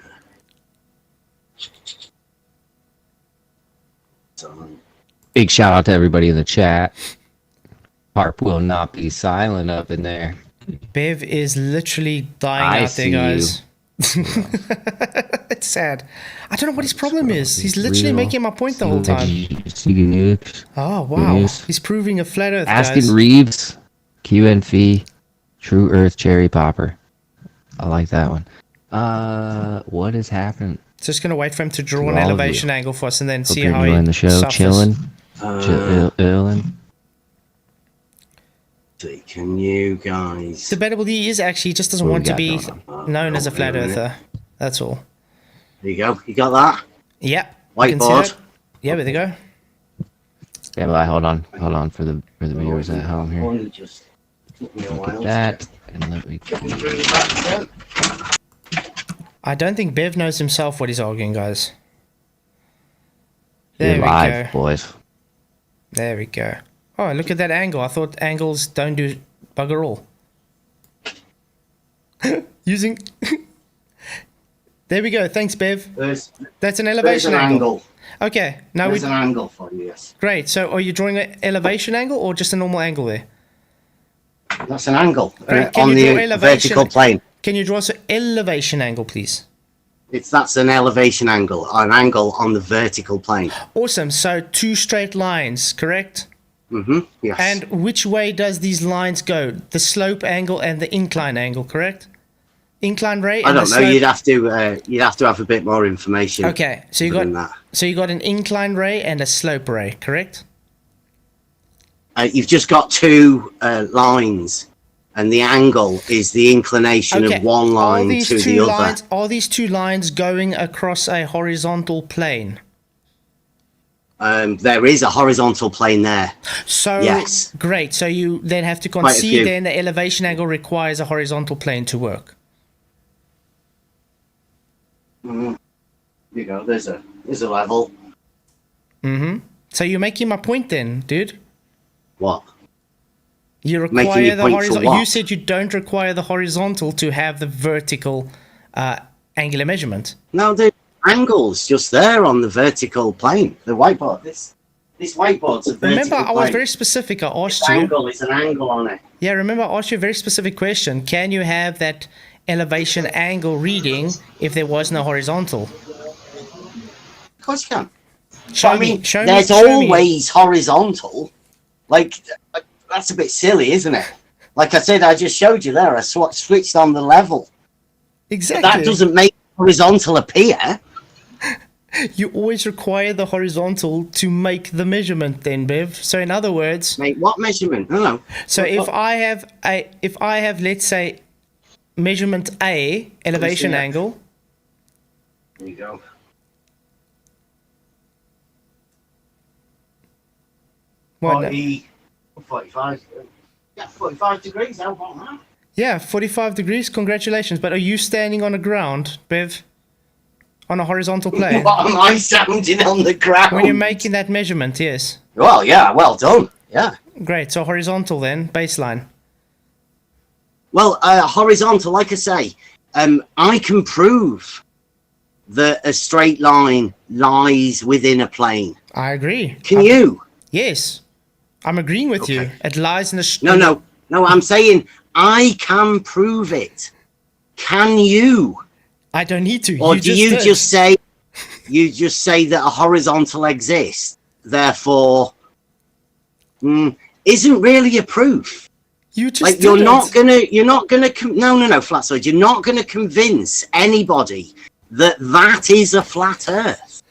G: Big shout out to everybody in the chat. Harp will not be silent up in there.
A: Bev is literally dying
G: I
A: out there,
G: see
A: guys. It's sad. I don't know what his problem is. He's literally making my point the whole time. Oh, wow.
G: Yes.
A: He's proving a flat earth,
G: Aston
A: guys.
G: Reeves, QNF, True Earth Cherry Popper. I like that one. What has happened?
A: Just going to wait for him to draw
G: To
A: an
G: all of
A: elevation
G: you.
A: angle for us and then
G: Hope
A: see
G: you're
A: how
G: enjoying
A: he
G: the show,
A: suffers.
G: chilling, chilling.
F: Can you guys?
A: Debatable he is actually, he just doesn't
G: What we
A: want to
G: got
A: be
G: going
A: known as a flat
F: wait a minute.
A: earther. That's all.
F: There you go. You got that?
A: Yep. I can see
F: Whiteboard.
A: that. Yeah, there they go.
G: Yeah, but hold on for the viewers at home here.
F: Only just took me a
G: Look
F: while
G: at
F: to
G: that, and let me.
F: get me through that again.
A: I don't think Bev knows himself what he's arguing, guys.
G: You're
A: There we
G: live,
A: go.
G: boys.
A: There we go. Oh, look at that angle. I thought angles don't do bugger all. Using... There we go. Thanks, Bev.
F: There's
A: That's an
F: there's
A: elevation
F: an
A: angle.
F: angle.
A: Okay, now
F: There's
A: we...
F: an angle for you. Yes.
A: Great. So are you drawing an elevation angle or just a normal angle there?
F: That's an angle
A: Can
F: on
A: you
F: the
A: draw elevation?
F: vertical plane.
A: Can you draw us an elevation angle, please?
F: That's an elevation angle, an angle on the vertical plane.
A: Awesome. So 2 straight lines, correct?
F: Mm-hmm. Yes.
A: And which way does these lines go? The slope angle and the incline angle, correct? Incline ray.
F: I
A: and
F: don't
A: the
F: know.
A: slope-
F: You'd have to have a bit more information.
A: Okay, so you
F: than
A: got
F: that.
A: an incline ray and a slope ray, correct?
F: You've just got 2 lines, and the angle is the inclination of one line to the other.
A: Are these 2 lines going across a horizontal plane?
F: There is a horizontal plane there.
A: So
F: Yes.
A: great. So you then have to
F: Quite a
A: concede
F: few.
A: then the elevation angle requires a horizontal plane to work.
F: You know, there's a level.
A: Mm-hmm. So you're making my point then, dude.
F: What?
A: You
F: Making
A: require
F: your
A: the
F: point for
A: horizontal.
F: what?
A: You said you don't require the horizontal to have the vertical angular measurement.
F: No, the angle's just there on the vertical plane. The whiteboard. This whiteboard's a vertical
A: Remember, I was
F: plane.
A: very specific. I asked
F: This
A: you.
F: angle is an angle on it.
A: Yeah, remember, I asked you a very specific question. Can you have that elevation angle reading if there was no horizontal?
F: Of course you can.
A: Show
F: I
A: me.
F: mean,
A: Show
F: there's
A: me. Show me.
F: always horizontal. Like, that's a bit silly, isn't it? Like I said, I just showed you there. I switched on the level.
A: Exactly.
F: That doesn't make horizontal appear.
A: You always require the horizontal to make the measurement then, Bev. So in other words,
F: Make what measurement? No.
A: so if I have, let's say, measurement A, elevation
F: that.
A: angle,
F: There you go.
A: what,
F: 45. Yeah, 45 degrees. How about that?
A: yeah, 45 degrees, congratulations. But are you standing on the ground, Bev? On a horizontal plane?
F: What am I standing on the ground?
A: When you're making that measurement, yes.
F: Well, yeah, well done. Yeah.
A: Great, so horizontal then, baseline.
F: Well, horizontal, like I say, I can prove that a straight line lies within a plane.
A: I agree.
F: Can you?
A: Yes. I'm agreeing with you.
F: Okay.
A: It lies in the...
F: No, I'm saying I can prove it. Can you?
A: I don't need to.
F: Or do you
A: did.
F: just say that a horizontal exists, therefore isn't really a proof?
A: You just
F: Like
A: did
F: you're
A: it.
F: not gonna no, Flatzoid, you're not gonna convince anybody that is a flat Earth.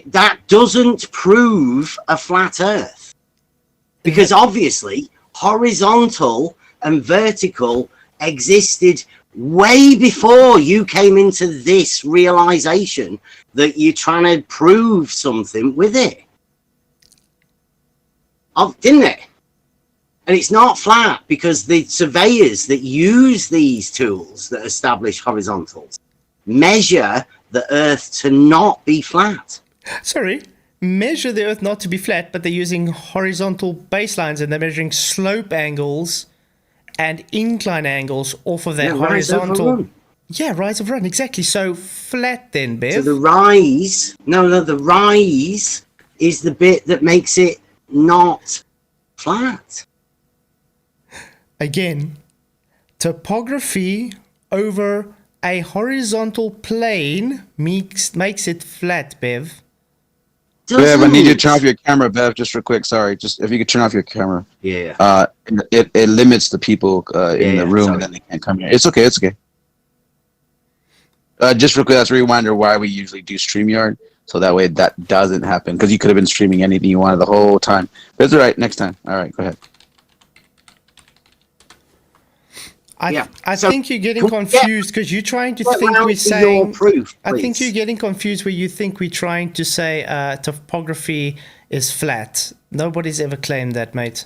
F: That doesn't prove a flat Earth, because obviously horizontal and vertical existed way before you came into this realization that you're trying to prove something with it. Didn't it? And it's not flat because the surveyors that use these tools that establish horizontals measure the Earth to not be flat.
A: Sorry. measure the Earth not to be flat, but they're using horizontal baselines and they're measuring slope angles and incline angles off of that
F: Yeah, rise over
A: horizontal.
F: run.
A: Yeah, rise of run, exactly. So flat then, Bev.
F: So the rise, the rise is the bit that makes it not flat.
A: Again, topography over a horizontal plane makes it flat, Bev.
H: Bev, I need you to turn
F: Doesn't-
H: off your camera, Bev, just real quick. Sorry, just if you could turn off your camera.
F: Yeah.
H: It limits the people in
F: Yeah,
H: the room,
F: sorry.
H: and then they can't come here. It's okay. It's okay. Just real quick, that's a reminder why we usually do StreamYard, so that way that doesn't happen. Because you could have been streaming anything you wanted the whole time. But it's all right. Next time. All right, go ahead.
A: I
F: So,
A: think you're getting
F: can we
A: confused because you're trying to
F: Get
A: think
F: round
A: we're
F: to your
A: saying.
F: proof,
A: I think
F: please.
A: you're getting confused where you think we're trying to say topography is flat. Nobody's ever claimed that, mate.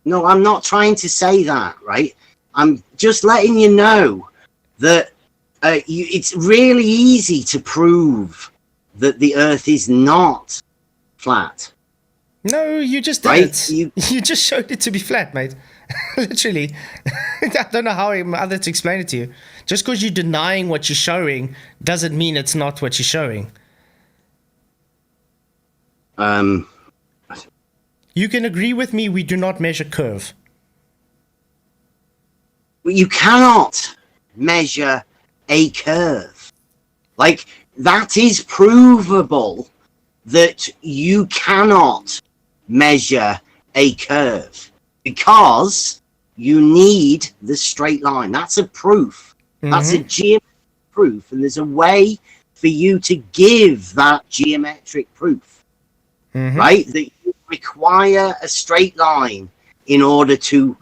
F: No, I'm not trying to say that, right? I'm just letting you know that it's really easy to prove that the Earth is not flat.
A: No, you just did
F: Right,
A: it.
F: you-
A: You just showed it to be flat, mate. Literally. I don't know how other to explain it to you. Just because you're denying what you're showing doesn't mean it's not what you're showing. You can agree with me, we do not measure curve.
F: You cannot measure a curve. Like, that is provable that you cannot measure a curve because you need the straight line. That's a proof. That's a geometric proof, and there's a way for you to give that geometric proof, right? That you require a straight line in order to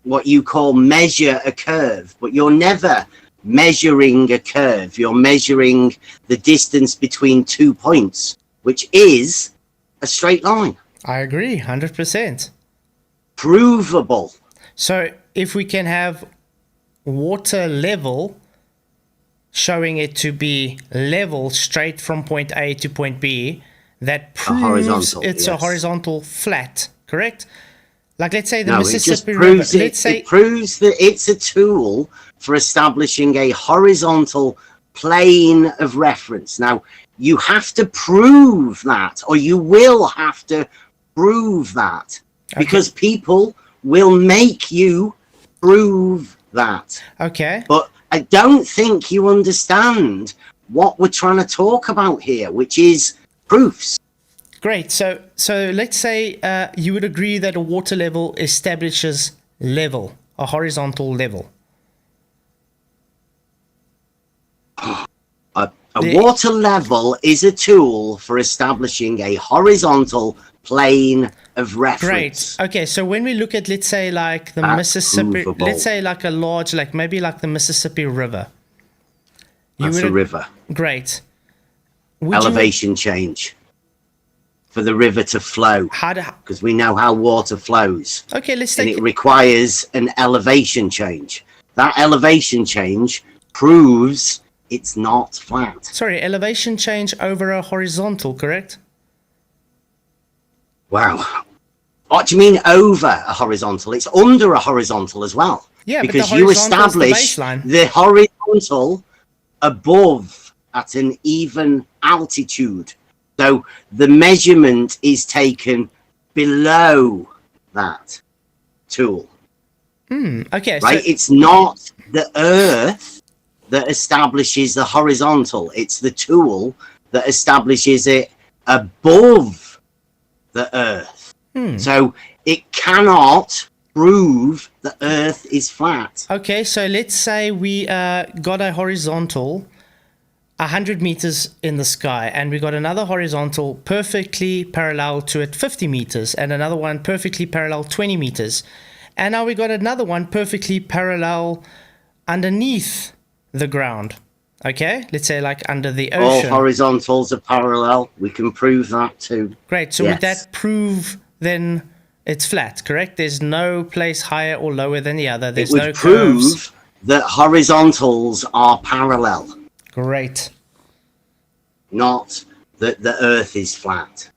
F: what you call measure a curve, but you're never measuring a curve. You're measuring the distance between 2 points, which is a straight line.
A: I agree, 100%.
F: Provable.
A: So if we can have water level showing it to be level straight from point A to point B, that proves
F: horizontal,
A: it's a
F: yes.
A: horizontal flat, correct? Like let's say the
F: No, it just
A: Mississippi
F: proves
A: River.
F: it,
A: Let's say
F: it proves that it's a tool for establishing a horizontal plane of reference. Now, you have to prove that, or you will have to prove that, because people will make you prove that.
A: okay.
F: But I don't think you understand what we're trying to talk about here, which is proofs.
A: Great. So let's say you would agree that a water level establishes level, a horizontal level.
F: A water level is a tool for establishing a horizontal plane of reference.
A: Great. Okay, so when we look at, let's say, like the
F: That's
A: Mississippi,
F: provable.
A: let's say like a large, like maybe like the Mississippi River.
F: That's a river.
A: Great. Would
F: Elevation change for the river to flow, because we know how water flows.
A: Okay, let's
F: And
A: take
F: it requires an elevation change. That elevation change proves it's not flat.
A: Sorry, elevation change over a horizontal, correct?
F: Wow. What do you mean over a horizontal? It's under a horizontal as well.
A: Yeah, but the
F: because you
A: horizontal's the
F: establish
A: baseline.
F: the horizontal above at an even altitude. So the measurement is taken below that tool.
A: Okay,
F: Right?
A: so
F: It's not the Earth that establishes the horizontal. It's the tool that establishes it above the Earth. So it cannot prove the Earth is flat.
A: okay, so let's say we got a horizontal 100 meters in the sky, and we got another horizontal perfectly parallel to it 50 meters, and another one perfectly parallel 20 meters. And now we got another one perfectly parallel underneath the ground. Okay, let's say like under the
F: All
A: ocean.
F: horizontals are parallel. We can prove that too.
A: Great, so would
F: Yes.
A: that prove then it's flat, correct? There's no place higher or lower than the other.
F: It
A: There's
F: would
A: no curves.
F: prove that horizontals are parallel,
A: Great.
F: not that the Earth is flat.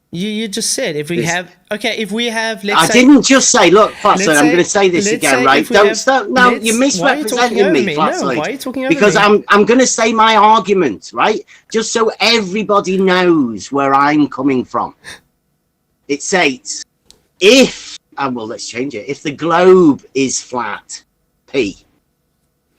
A: You just said if we
F: This-
A: have let's
F: I
A: say
F: didn't just say, look,
A: let's
F: Flatzoid, I'm
A: say-
F: going to say this
A: let's
F: again,
A: say
F: right?
A: if we
F: Don't
A: have-
F: stop. No,
A: let's-
F: you're
A: why are you talking
F: misrepresenting
A: over
F: me,
A: me? No,
F: Flatzoid.
A: why are you talking over
F: Because
A: me?
F: I'm going to say my argument, right? Just so everybody knows where I'm coming from. It says, let's change it. If the globe is flat, P.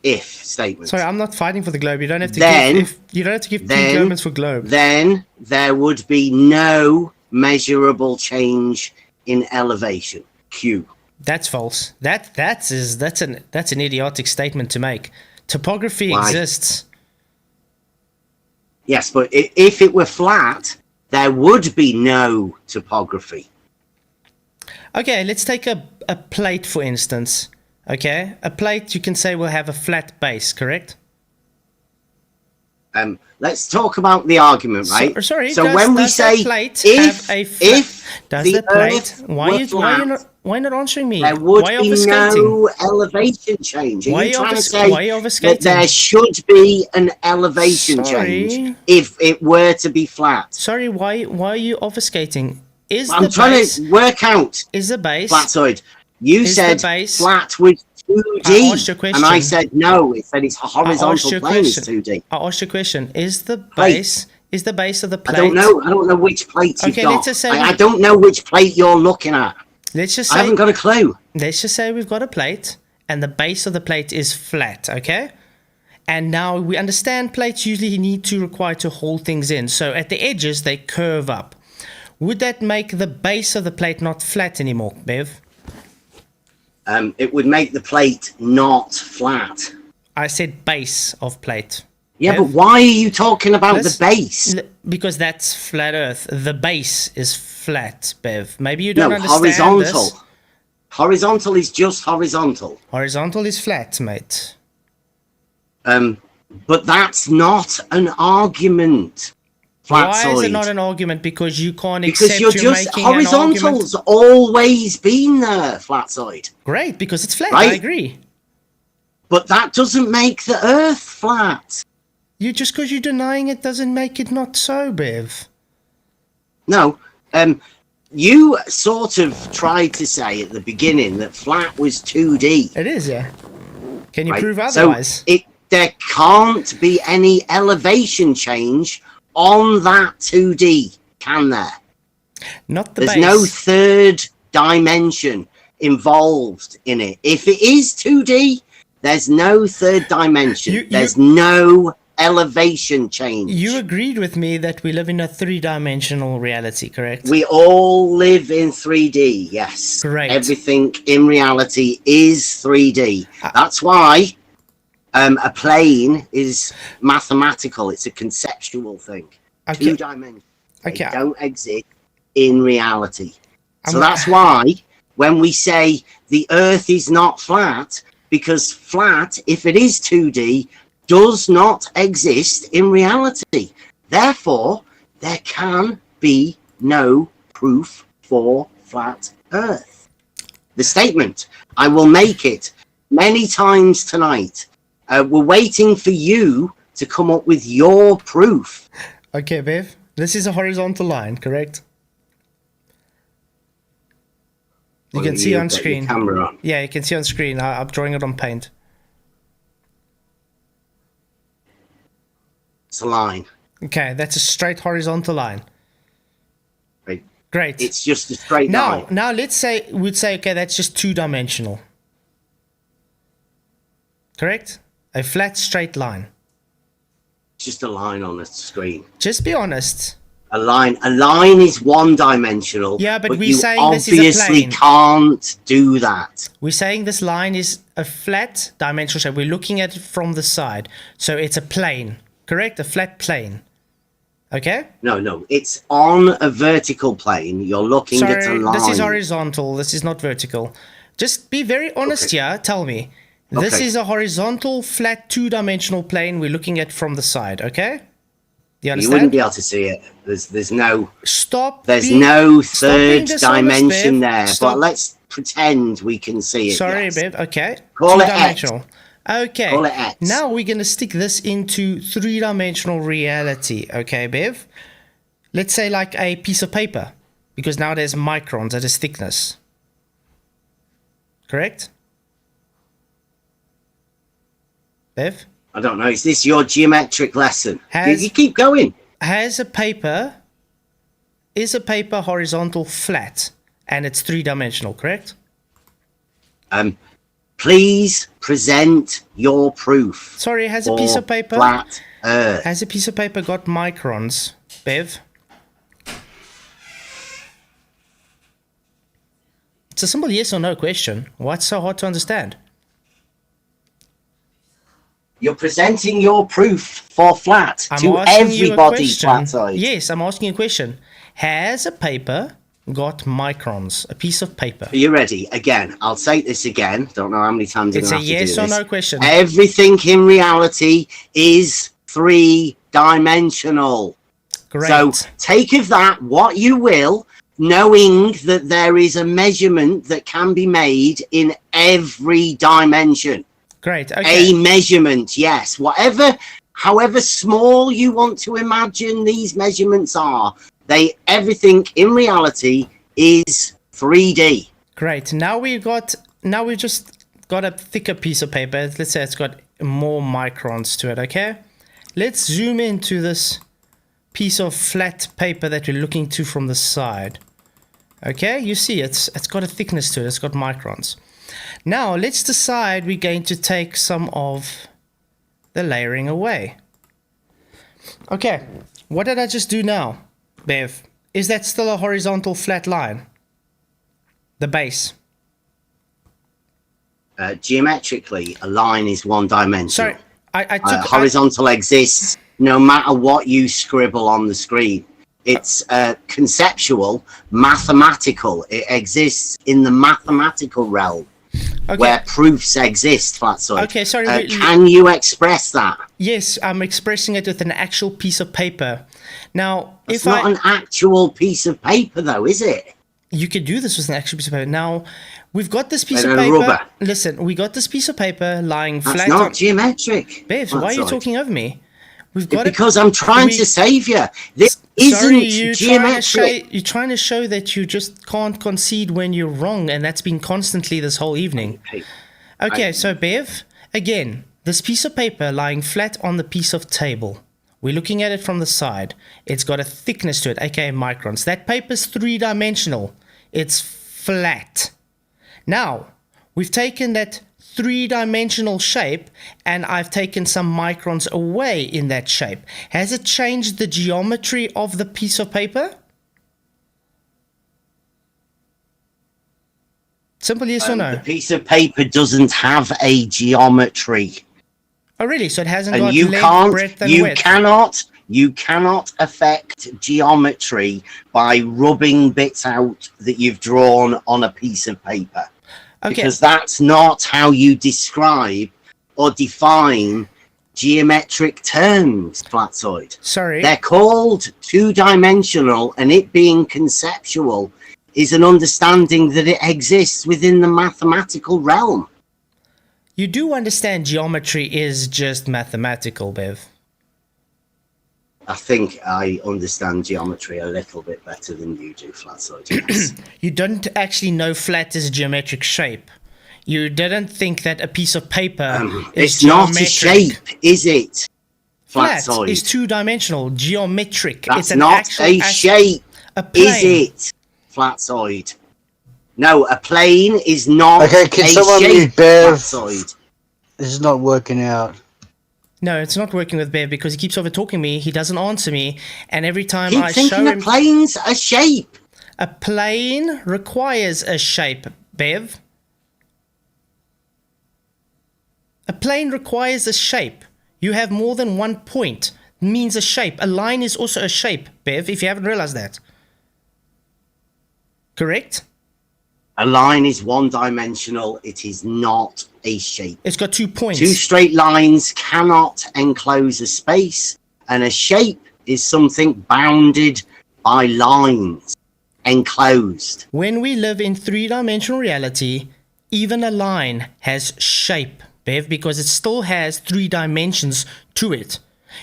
F: If statement.
A: Sorry, I'm not fighting for the globe. You don't have to
F: Then-
A: you don't have to give
F: then-
A: P moments for globe.
F: Then there would be no measurable change in elevation. Q.
A: That's false. That's an idiotic statement to make. Topography
F: Why?
A: exists.
F: Yes, but if it were flat, there would be no topography.
A: Okay, let's take a plate for instance. Okay, a plate you can say will have a flat base, correct?
F: Let's talk about the argument, right?
A: Sorry.
F: So
A: does,
F: when we
A: does
F: say
A: that plate
F: if
A: have a flat,
F: if
A: does
F: the
A: the plate?
F: Earth
A: Why
F: were
A: you
F: flat,
A: not answering me?
F: there would
A: Why
F: be
A: obfuscating?
F: no elevation change. Are
A: Why
F: you trying to
A: why
F: say
A: are you
F: that
A: obfuscating?
F: there should be an elevation
A: Sorry.
F: change if it were to be flat?
A: Sorry, why are you obfuscating? Is
F: I'm
A: the
F: trying
A: base
F: to work out,
A: is the base
F: Flatzoid. You
A: Is the
F: said
A: base-
F: flat was 2D,
A: I asked you a question.
F: and I said no. It said it's
A: I asked
F: horizontal
A: you a
F: plane is
A: question.
F: 2D.
A: I asked you a question. Is the
F: Plate.
A: base of the
F: I
A: plate?
F: don't know. I don't know which plate you've
A: Okay,
F: got.
A: let's just say
F: I
A: we-
F: don't know which plate you're looking at.
A: Let's just
F: I
A: say
F: haven't got a clue.
A: let's just say we've got a plate and the base of the plate is flat, okay? And now we understand plates usually need to require to hold things in. So at the edges they curve up. Would that make the base of the plate not flat anymore, Bev?
F: It would make the plate not flat.
A: I said base of plate.
F: Yeah,
A: Bev?
F: but why are you talking about
A: Let's-
F: the base?
A: Because that's flat Earth. The base is flat, Bev. Maybe you don't
F: No,
A: understand
F: horizontal.
A: this.
F: Horizontal is just horizontal.
A: Horizontal is flat, mate.
F: But that's not an argument.
A: Why is
F: Flatzoid.
A: it not an argument? Because you can't
F: Because
A: accept
F: you're
A: you're
F: just
A: making an argument.
F: horizontal's always been there, Flatzoid.
A: Great, because it's flat.
F: Right?
A: I agree.
F: But that doesn't make the Earth flat.
A: You just because you're denying it doesn't make it not so, Bev.
F: No. You sort of tried to say at the beginning that flat was 2D.
A: It is, yeah. Can you
F: right?
A: prove
F: So
A: otherwise?
F: there can't be any elevation change on that 2D, can there?
A: Not the
F: There's
A: base.
F: no third dimension involved in it. If it is 2D, there's no third dimension. There's no elevation change.
A: You agreed with me that we live in a three-dimensional reality, correct?
F: We all live in 3D, yes.
A: Great.
F: Everything in reality is 3D. That's why a plane is mathematical. It's a conceptual thing.
A: Okay.
F: 2 dimensions.
A: Okay.
F: They don't exist in reality. So
A: I'm-
F: that's why when we say the Earth is not flat, because flat, if it is 2D, does not exist in reality. Therefore, there can be no proof for flat Earth. The statement, I will make it many times tonight. We're waiting for you to come up with your proof.
A: Okay, Bev. This is a horizontal line, correct? You can see on
F: You've got your
A: screen.
F: camera on.
A: Yeah, you can see on screen. I'm drawing it on paint.
F: It's a line.
A: Okay, that's a straight horizontal line.
F: Right.
A: Great.
F: It's just a straight line.
A: Now let's say we'd say okay, that's just two-dimensional. Correct? A flat straight line.
F: It's just a line on the screen.
A: Just be honest.
F: A line is one dimensional.
A: Yeah, but we're
F: you
A: saying this is a
F: obviously
A: plane.
F: can't do that.
A: We're saying this line is a flat dimensional shape. We're looking at it from the side. So it's a plane. Correct? A flat plane. Okay?
F: No, it's on a vertical plane. You're looking at a
A: Sorry,
F: line.
A: this is horizontal. This is not vertical. Just be very honest here. Tell me. This
F: Okay.
A: is a horizontal, flat, two-dimensional plane we're looking at from the side. Okay? You
F: You
A: understand?
F: wouldn't be able to see it. There's no
A: Stop.
F: there's
A: being-
F: no
A: stop being
F: third
A: dishonest,
F: dimension
A: Bev.
F: there.
A: Stop.
F: But let's pretend we can see it.
A: Sorry,
F: yes.
A: babe. Okay.
F: Call it
A: Two-dimensional. Okay.
F: Call it X.
A: Now we're going to stick this into three-dimensional reality. Okay, Bev? Let's say like a piece of paper, because now there's microns at its thickness. Correct? Bev?
F: I don't know. Is this your geometric lesson?
A: Has-
F: You keep going.
A: Is a paper horizontal flat and it's three-dimensional, correct?
F: Please present your proof.
A: Sorry, has a piece
F: for
A: of paper
F: flat Earth.
A: has a piece of paper got microns, Bev? It's a simple yes or no question. What's so hard to understand?
F: You're presenting your proof for flat
A: I'm
F: to
A: asking you a
F: everybody,
A: question.
F: Flatzoid.
A: Yes, I'm asking you a question. Has a paper got microns? A piece of paper.
F: Are you ready? Again, I'll say this again. Don't know how many times I'm
A: It's
F: going
A: a
F: to have to
A: yes
F: do
A: or
F: this.
A: no question.
F: Everything in reality is three-dimensional.
A: Great.
F: So take of that what you will, knowing that there is a measurement that can be made in every dimension.
A: Great. Okay.
F: A measurement, yes. However small you want to imagine these measurements are, everything in reality is 3D.
A: Great. Now we've just got a thicker piece of paper. Let's say it's got more microns to it, okay? Let's zoom into this piece of flat paper that we're looking to from the side. Okay, you see it's got a thickness to it, it's got microns. Now let's decide we're going to take some of the layering away. Okay, what did I just do now, Bev? Is that still a horizontal flat line? The base.
F: Geometrically, a line is one-dimensional.
A: Sorry, I took
F: horizontal exists no matter what you scribble on the screen. It's conceptual, mathematical. It exists in the mathematical realm.
A: Okay.
F: Where proofs exist, Flatzoid.
A: Okay, sorry.
F: Can you express that?
A: Yes, I'm expressing it with an actual piece of paper. Now,
F: It's not an actual piece of paper, though, is it?
A: You could do this with an actual piece of paper. Now, we've got this piece
F: And
A: of
F: a
A: paper.
F: rubber.
A: Listen, we got this piece of paper lying
F: That's
A: flat
F: not
A: on.
F: geometric.
A: Bev, why are you
F: Flatzoid.
A: talking over me? We've got
F: Because I'm trying to save you. This isn't geometric.
A: You're trying to show that you just can't concede when you're wrong, and that's been constantly this whole evening. Okay, so Bev, again, this piece of paper lying flat on the piece of table. We're looking at it from the side. It's got a thickness to it, aka microns. That paper's three-dimensional. It's flat. Now, we've taken that three-dimensional shape and I've taken some microns away in that shape. Has it changed the geometry of the piece of paper? Simple yes or no?
F: The piece of paper doesn't have a geometry.
A: Oh really? So it hasn't
F: And
A: got
F: you
A: length, breadth and width?
F: You cannot affect geometry by rubbing bits out that you've drawn on a piece of paper.
A: Okay.
F: Because that's not how you describe or define geometric terms, Flatzoid.
A: Sorry.
F: They're called two-dimensional, and it being conceptual is an understanding that it exists within the mathematical realm.
A: You do understand geometry is just mathematical, Bev.
F: I think I understand geometry a little bit better than you do, Flatzoid, yes.
A: You don't actually know flat is a geometric shape. You didn't think that a piece of paper is
F: it's not a
A: geometric.
F: shape, is it?
A: Flat
F: Flatzoid.
A: is two-dimensional, geometric.
F: That's
A: it's an
F: not
A: actual
F: a shape,
A: a plane.
F: is it? Flatzoid. No, a plane is not
I: Okay, can
F: a
I: someone
F: shape,
I: mute Bev?
F: Flatzoid.
I: This is not working out.
A: No, it's not working with Bev because he keeps over-talking me. He doesn't answer me. And every time
F: Keep
A: I
F: thinking
A: show
F: a
A: him...
F: plane's a shape.
A: A plane requires a shape, Bev. A plane requires a shape. You have more than one point. Means a shape. A line is also a shape, Bev, if you haven't realized that. Correct?
F: A line is one-dimensional. It is not a shape.
A: It's got 2 points.
F: Two straight lines cannot enclose a space, and a shape is something bounded by lines, enclosed.
A: When we live in three-dimensional reality, even a line has shape, Bev, because it still has 3 dimensions to it.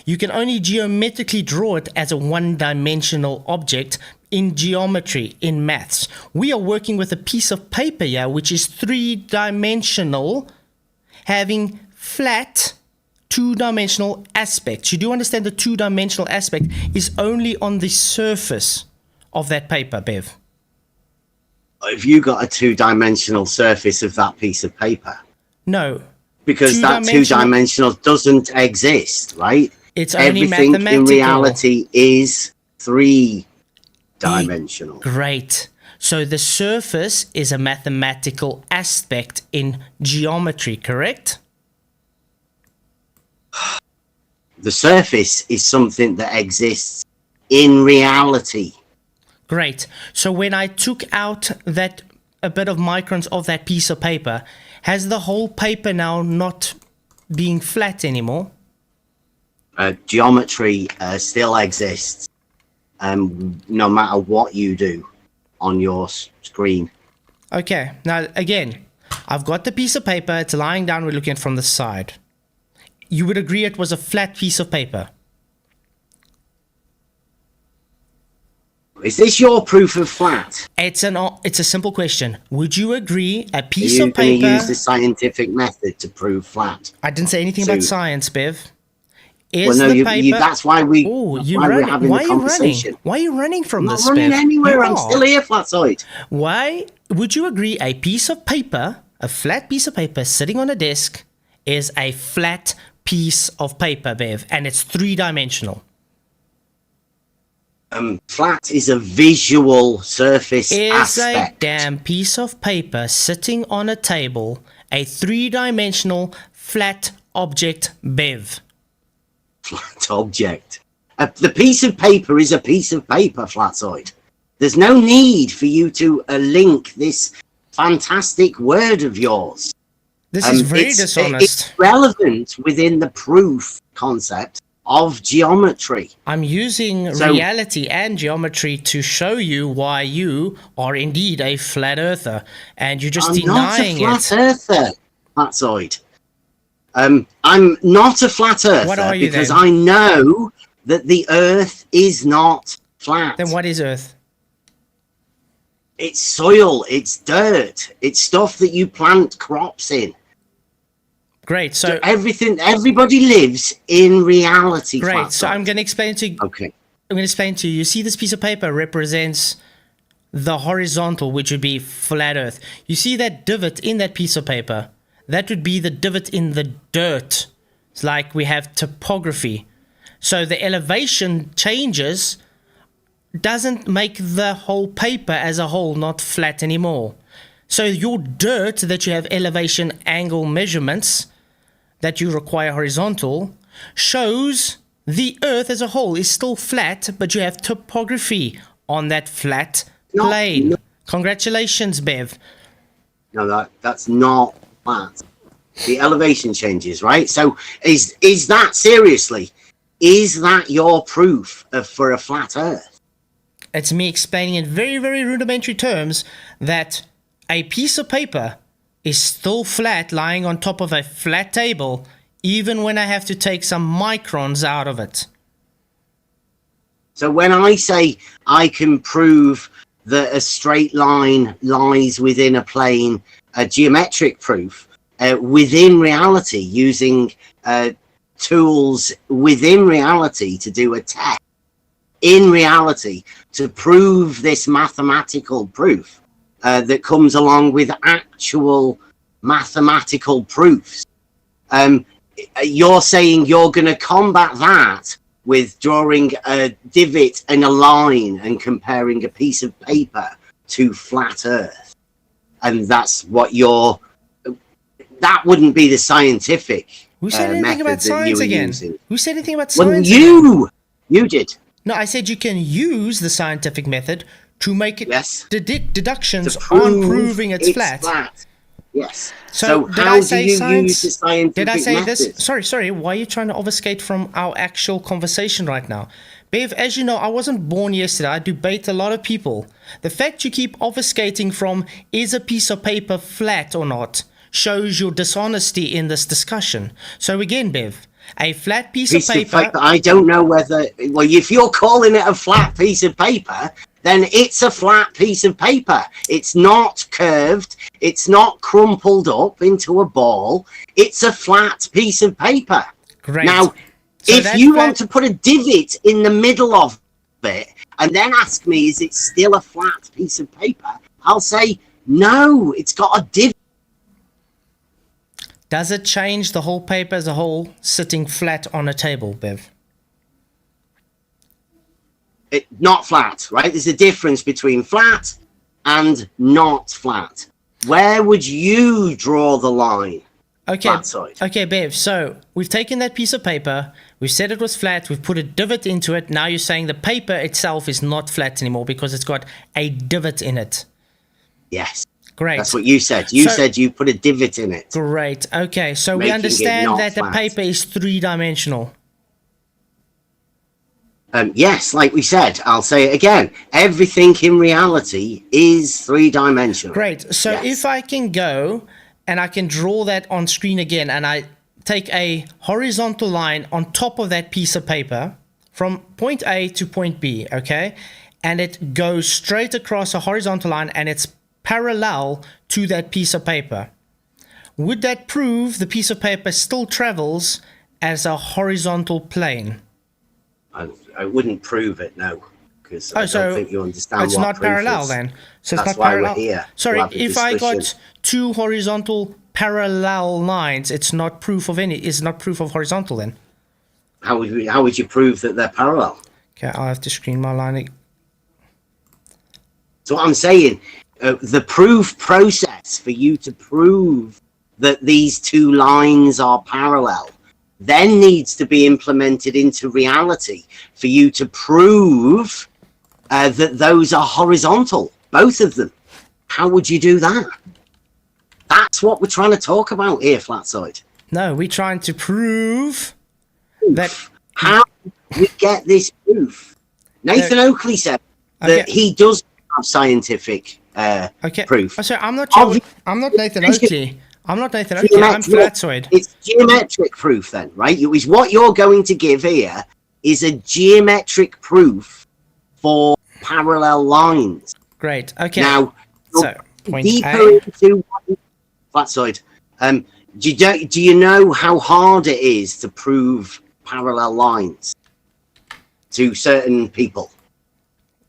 A: You can only geometrically draw it as a one-dimensional object in geometry, in maths. We are working with a piece of paper here, which is 3-dimensional, having flat 2-dimensional aspects. You do understand the 2-dimensional aspect is only on the surface of that paper, Bev.
F: Have you got a 2-dimensional surface of that piece of paper?
A: No.
F: Because that 2-dimensional doesn't exist, right?
A: It's only
F: everything
A: mathematical.
F: in reality is 3-dimensional.
A: Great. So the surface is a mathematical aspect in geometry, correct?
F: The surface is something that exists in reality.
A: Great. So when I took out that a bit of microns of that piece of paper, has the whole paper now not being flat anymore?
F: Geometry still exists, no matter what you do on your screen.
A: Okay. Now, again, I've got the piece of paper. It's lying down. We're looking at it from the side. You would agree it was a flat piece of paper?
F: Is this your proof of flat?
A: It's a simple question. Would you agree a piece
F: Are you
A: of paper...
F: going to use the scientific method to prove flat?
A: I didn't say anything about science, Bev.
F: Well, no, that's why we're having the conversation.
A: Why are you running from this,
F: I'm not running
A: Bev?
F: anywhere. I'm still here, Flatzoid.
A: Why would you agree a piece of paper, a flat piece of paper sitting on a desk, is a flat piece of paper, Bev, and it's 3-dimensional?
F: Flat is a visual surface aspect.
A: Is a damn piece of paper sitting on a table a 3-dimensional flat object, Bev?
F: Flat object. The piece of paper is a piece of paper, Flatzoid. There's no need for you to link this fantastic word of yours.
A: This is very dishonest.
F: It's relevant within the proof concept of geometry.
A: I'm using reality and geometry to show you why you are indeed a flat earther, and you're just denying it.
F: I'm not a flat earther, Flatzoid. I'm not a flat earther.
A: What are you
F: because
A: then?
F: I know that the earth is not flat.
A: Then what is earth?
F: It's soil, it's dirt, it's stuff that you plant crops in.
A: Great. So
F: everybody lives in reality.
A: Great. So I'm going to explain to you.
F: Okay.
A: I'm going to explain to you. You see, this piece of paper represents the horizontal, which would be flat Earth. You see that divot in that piece of paper? That would be the divot in the dirt. It's like we have topography. So the elevation changes doesn't make the whole paper as a whole not flat anymore. So your dirt that you have elevation angle measurements that you require horizontal shows the earth as a whole is still flat, but you have topography on that flat plane. No. Congratulations, Bev.
F: No, that's not flat. The elevation changes, right? So is that seriously? Is that your proof for a flat earth?
A: It's me explaining in very, very rudimentary terms that a piece of paper is still flat lying on top of a flat table, even when I have to take some microns out of it.
F: So when I say I can prove that a straight line lies within a plane, a geometric proof, within reality, using tools within reality to do a test, in reality, to prove this mathematical proof, that comes along with actual mathematical proofs. You're saying you're going to combat that with drawing a divot and a line and comparing a piece of paper to flat Earth. And that's what that wouldn't be the scientific
A: Who said anything about science again? Who said anything about
F: well,
A: science
F: you did.
A: No, I said you can use the scientific method to make it deductions
F: prove
A: on proving it's flat.
F: Yes.
A: So did
F: how
A: I say
F: do you
A: science?
F: use the scientific
A: Did I say
F: method?
A: this? Sorry. Why are you trying to obfuscate from our actual conversation right now? Bev, as you know, I wasn't born yesterday. I debate a lot of people. The fact you keep obfuscating from is a piece of paper flat or not shows your dishonesty in this discussion. So again, Bev, a flat piece of paper.
F: I don't know whether. Well, if you're calling it a flat piece of paper, then it's a flat piece of paper. It's not curved. It's not crumpled up into a ball. It's a flat piece of paper.
A: Great.
F: Now,
A: So
F: if you want to put a divot in the middle of it and then ask me, is it still a flat piece of paper? I'll say, no, it's got a divot.
A: Does it change the whole paper as a whole sitting flat on a table, Bev?
F: Not flat, right? There's a difference between flat and not flat. Where would you draw the line?
A: Okay,
F: Flatzoid.
A: okay, Bev. So we've taken that piece of paper, we've said it was flat, we've put a divot into it. Now you're saying the paper itself is not flat anymore because it's got a divot in it.
F: Yes.
A: Great.
F: That's what you said. You said you put a divot in it.
A: Great. Okay, so we
F: Making it
A: understand
F: not
A: that
F: flat.
A: the paper is three-dimensional.
F: Yes, like we said, I'll say it again. Everything in reality is three-dimensional.
A: Great. So
F: Yes.
A: if I can go and I can draw that on screen again and I take a horizontal line on top of that piece of paper from point A to point B, okay? And it goes straight across a horizontal line and it's parallel to that piece of paper. Would that prove the piece of paper still travels as a horizontal plane?
F: I wouldn't prove it, no. Because I don't think you understand
A: it's
F: what
A: not
F: proof
A: parallel
F: is.
A: then. So it's
F: That's
A: not
F: why
A: parallel.
F: we're here.
A: Sorry,
F: to have a
A: if I got
F: discussion.
A: two horizontal parallel lines, it's not proof of any. It's not proof of horizontal then.
F: How would you prove that they're parallel?
A: Okay, I'll have to screen my line.
F: So what I'm saying, the proof process for you to prove that these two lines are parallel then needs to be implemented into reality for you to prove that those are horizontal, both of them. How would you do that? That's what we're trying to talk about here, Flatzoid.
A: No, we're trying to prove that.
F: How do we get this proof? Nathan Oakley said that he does have scientific proof.
A: Oh, sorry, I'm not sure. I'm not Nathan Oakley. I'm not Nathan Oakley. I'm Flatzoid.
F: It's geometric proof then, right? Is what you're going to give here is a geometric proof for parallel lines.
A: Great. Okay.
F: Now,
A: so point
F: deeper
A: A.
F: into Flatzoid. Do you know how hard it is to prove parallel lines to certain people?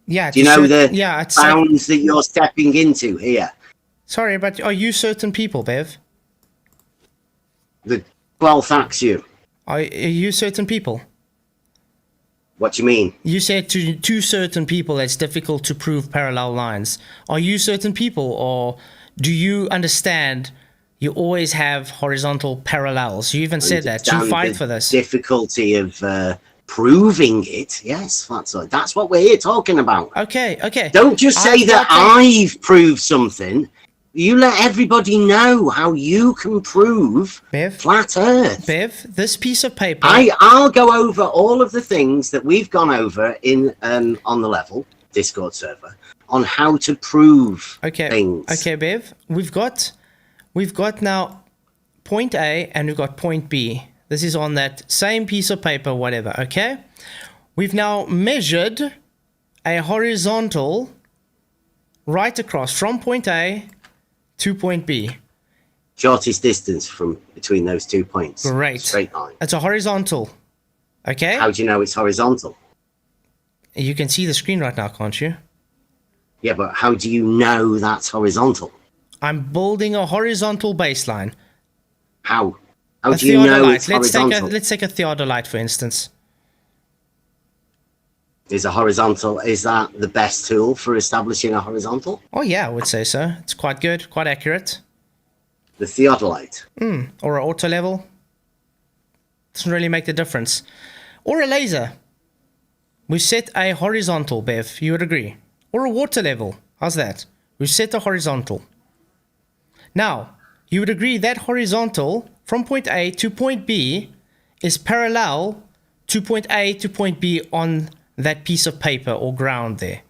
A: Yeah.
F: Do you know the
A: it's
F: bounds that you're stepping into here?
A: Sorry, but are you certain people, Bev?
F: The 12th axiom.
A: Are you certain people?
F: What do you mean?
A: You said to certain people it's difficult to prove parallel lines. Are you certain people, or do you understand you always have horizontal parallels? You even said that. You fight for this.
F: Difficulty of proving it. Yes, that's what we're here talking about.
A: Okay.
F: Don't just say that I've proved something. You let everybody know how you can prove flat Earth.
A: Bev, this piece of paper.
F: I'll go over all of the things that we've gone over in on the level Discord server on how to prove things.
A: Okay, Bev. We've got now point A and we've got point B. This is on that same piece of paper, whatever. Okay. We've now measured a horizontal right across from point A to point B.
F: Shortest distance from between those 2 points.
A: Great.
F: Straight line.
A: It's a horizontal. Okay.
F: How do you know it's horizontal?
A: You can see the screen right now, can't you?
F: Yeah, but how do you know that's horizontal?
A: I'm building a horizontal baseline.
F: How? How do you know it's horizontal?
A: Let's take a theodolite, for instance.
F: Is that the best tool for establishing a horizontal?
A: Oh yeah, I would say so. It's quite good, quite accurate.
F: The theodolite.
A: Or an auto level. Doesn't really make the difference. Or a laser. We set a horizontal, Bev, you would agree. Or a water level. How's that? We set a horizontal. Now, you would agree that horizontal from point A to point B is parallel to point A to point B on that piece of paper or ground there.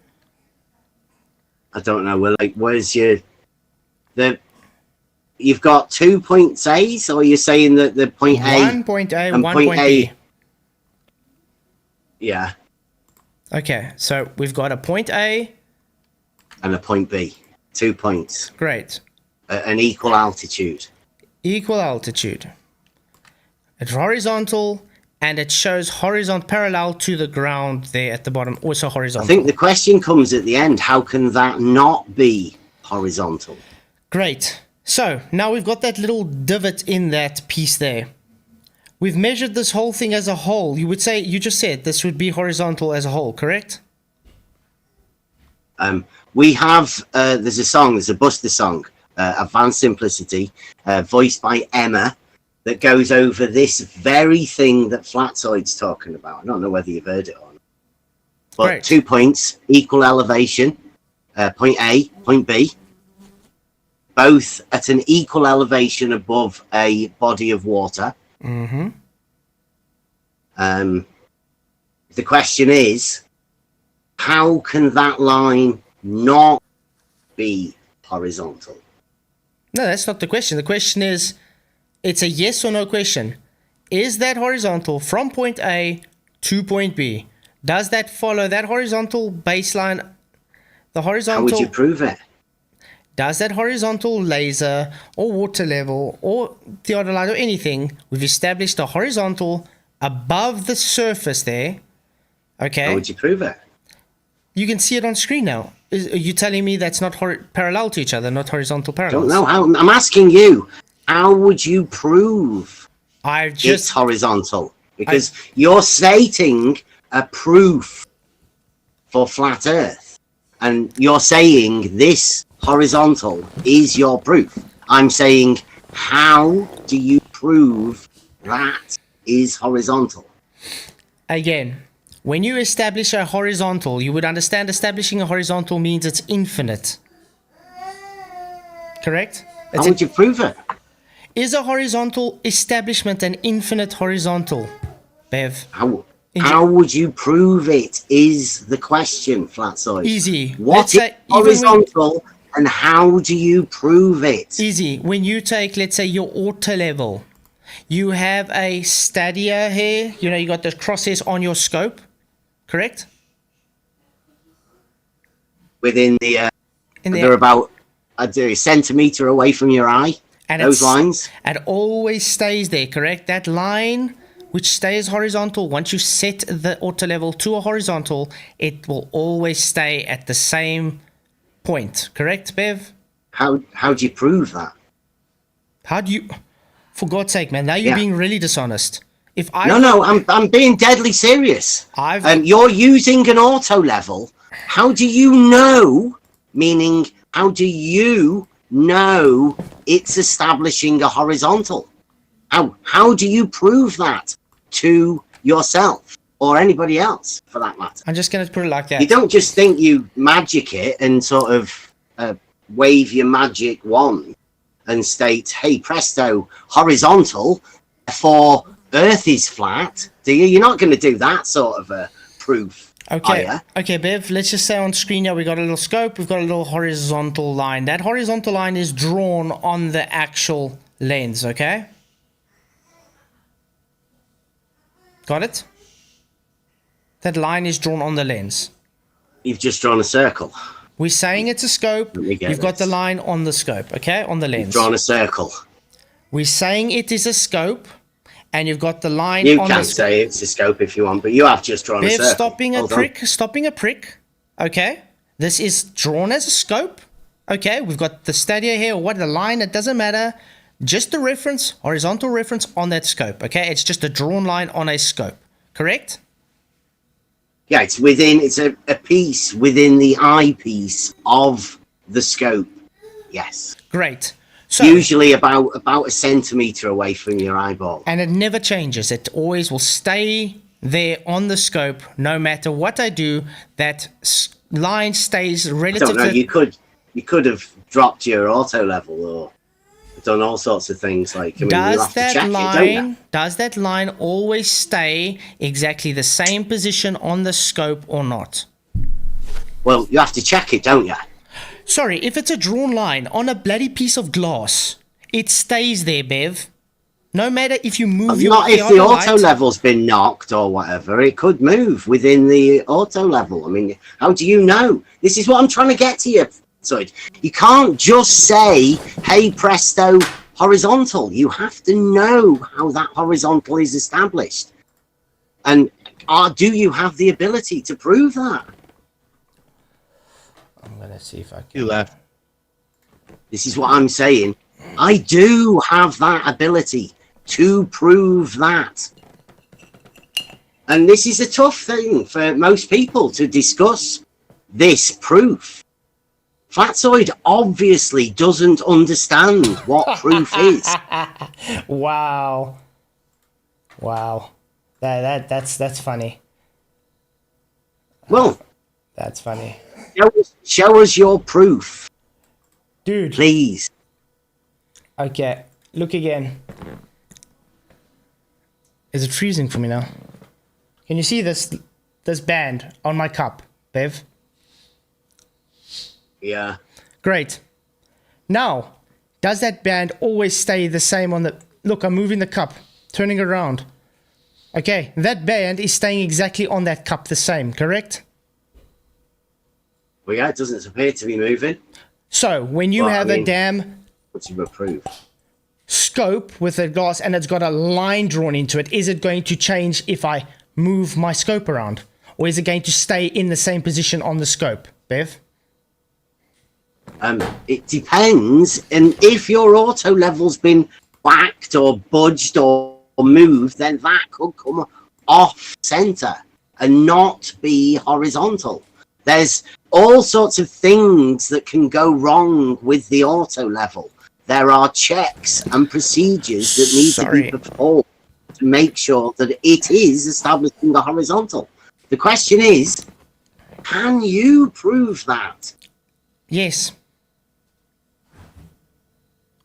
F: I don't know. Well, like, where's your you've got 2 points A, so you're saying that the point A,
A: 1 point A,
F: and
A: 1
F: point
A: point
F: A-
A: B.
F: yeah,
A: Okay, so we've got a point A.
F: and a point B, 2 points,
A: Great.
F: an equal altitude.
A: Equal altitude. It's horizontal, and it shows horizontal parallel to the ground there at the bottom, also
F: I
A: horizontal.
F: think the question comes at the end, how can that not be horizontal?
A: Great. So now we've got that little divot in that piece there. We've measured this whole thing as a whole. You would say, you just said this would be horizontal as a whole, correct?
F: We have, there's a Buster song, Advanced Simplicity, voiced by Emma, that goes over this very thing that Flatzoid's talking about. I don't know whether you've heard it or not. But
A: Great.
F: 2 points, equal elevation, point A, point B, both at an equal elevation above a body of water.
A: Mm-hmm.
F: The question is, how can that line not be horizontal?
A: No, that's not the question. The question is, it's a yes or no question. Is that horizontal from point A to point B? Does that follow that horizontal baseline? The
F: How would
A: horizontal,
F: you prove it?
A: does that horizontal laser or water level or theodolite or anything, we've established a horizontal above the surface there.
F: How
A: Okay.
F: would you prove it?
A: You can see it on screen now. Are you telling me that's not parallel to each other, not horizontal
F: I
A: parallels?
F: don't know how. I'm asking you, how would you prove
A: I've
F: it's
A: just
F: horizontal? Because you're stating a proof for flat Earth, and you're saying this horizontal is your proof. I'm saying, how do you prove that is horizontal?
A: again, when you establish a horizontal, you would understand establishing a horizontal means it's infinite. Correct?
F: How would you prove it?
A: Is a horizontal establishment an infinite horizontal, Bev?
F: How would you prove it is the question, Flatzoid.
A: Easy.
F: What
A: Let's
F: is
A: say even
F: horizontal and how do you prove it?
A: Easy. When you take, let's say, your auto level, you have a stadia here. You know, you got the crosshairs on your scope, correct?
F: Within the,
A: In the-
F: they're about a centimeter away from your eye.
A: And
F: Those lines.
A: It always stays there, correct? That line which stays horizontal, once you set the auto level to a horizontal, it will always stay at the same point, correct, Bev?
F: How do you prove that?
A: How do you, for God's sake, man, now you're
F: Yeah.
A: being really dishonest. If I
F: No, I'm being deadly serious. You're using an auto level. How do you know? Meaning, how do you know it's establishing a horizontal? How do you prove that to yourself or anybody else, for that matter?
A: I'm just going to put it like that.
F: You don't just think you magic it and sort of wave your magic wand and state, hey, presto, horizontal, for Earth is flat, do you? You're not going to do that sort of a proof.
A: Okay,
F: are ya?
A: okay, Bev, let's just say on screen now we got a little scope, we've got a little horizontal line. That horizontal line is drawn on the actual lens, okay? Got it? That line is drawn on the lens.
F: You've just drawn a circle.
A: We're saying it's a scope.
F: Let me get
A: You've got the
F: this.
A: line on the scope, okay? On the lens.
F: Drawn a circle.
A: We're saying it is a scope, and you've got the line
F: You
A: on
F: can
A: the scope.
F: say it's a scope if you want, but you have just drawn a
A: Bev,
F: circle.
A: stopping a
F: Hold on.
A: prick, okay? This is drawn as a scope, okay? We've got the stadia here, or what, the line, it doesn't matter. Just the reference, horizontal reference on that scope, okay? It's just a drawn line on a scope, correct?
F: Yeah, it's a piece within the eyepiece of the scope. Yes.
A: Great. So,
F: Usually about a centimeter away from your eyeball.
A: and it never changes. It always will stay there on the scope, no matter what I do. That line stays
F: I
A: relative
F: don't know.
A: to...
F: You could have dropped your auto level or done all sorts of things. Like, I mean, you
A: Does
F: have to
A: that
F: check it, don't you?
A: line always stay exactly the same position on the scope or not?
F: Well, you have to check it, don't you?
A: Sorry, if it's a drawn line on a bloody piece of glass, it stays there, Bev. No matter if you move your
F: Not if the auto
A: theodolite.
F: level's been knocked or whatever. It could move within the auto level. I mean, how do you know? This is what I'm trying to get to you. So you can't just say, hey, presto, horizontal. You have to know how that horizontal is established. And do you have the ability to prove that?
A: I'm going to see if I can.
G: You left.
F: This is what I'm saying. I do have that ability to prove that. And this is a tough thing for most people to discuss, this proof. Flatzoid obviously doesn't understand what proof is.
A: Wow. Wow. That's funny.
F: Well,
A: That's funny.
F: show us your proof,
A: Dude.
F: please.
A: Okay. Look again. Is it freezing for me now? Can you see this band on my cup, Bev?
F: Yeah.
A: Great. Now, does that band always stay the same on the... Look, I'm moving the cup, turning around. Okay, that band is staying exactly on that cup the same, correct?
F: Well, yeah, it doesn't appear to be moving.
A: So, when you
F: Well,
A: have
F: I
A: a
F: mean-
A: damn
F: What's your proof?
A: scope with a glass and it's got a line drawn into it, is it going to change if I move my scope around? Or is it going to stay in the same position on the scope, Bev?
F: It depends, and if your auto level's been whacked or budged or moved, then that could come off center and not be horizontal. There's all sorts of things that can go wrong with the auto level. There are checks and procedures that need to be performed to make sure that it is establishing the horizontal. The question is, can you prove that?
A: Yes.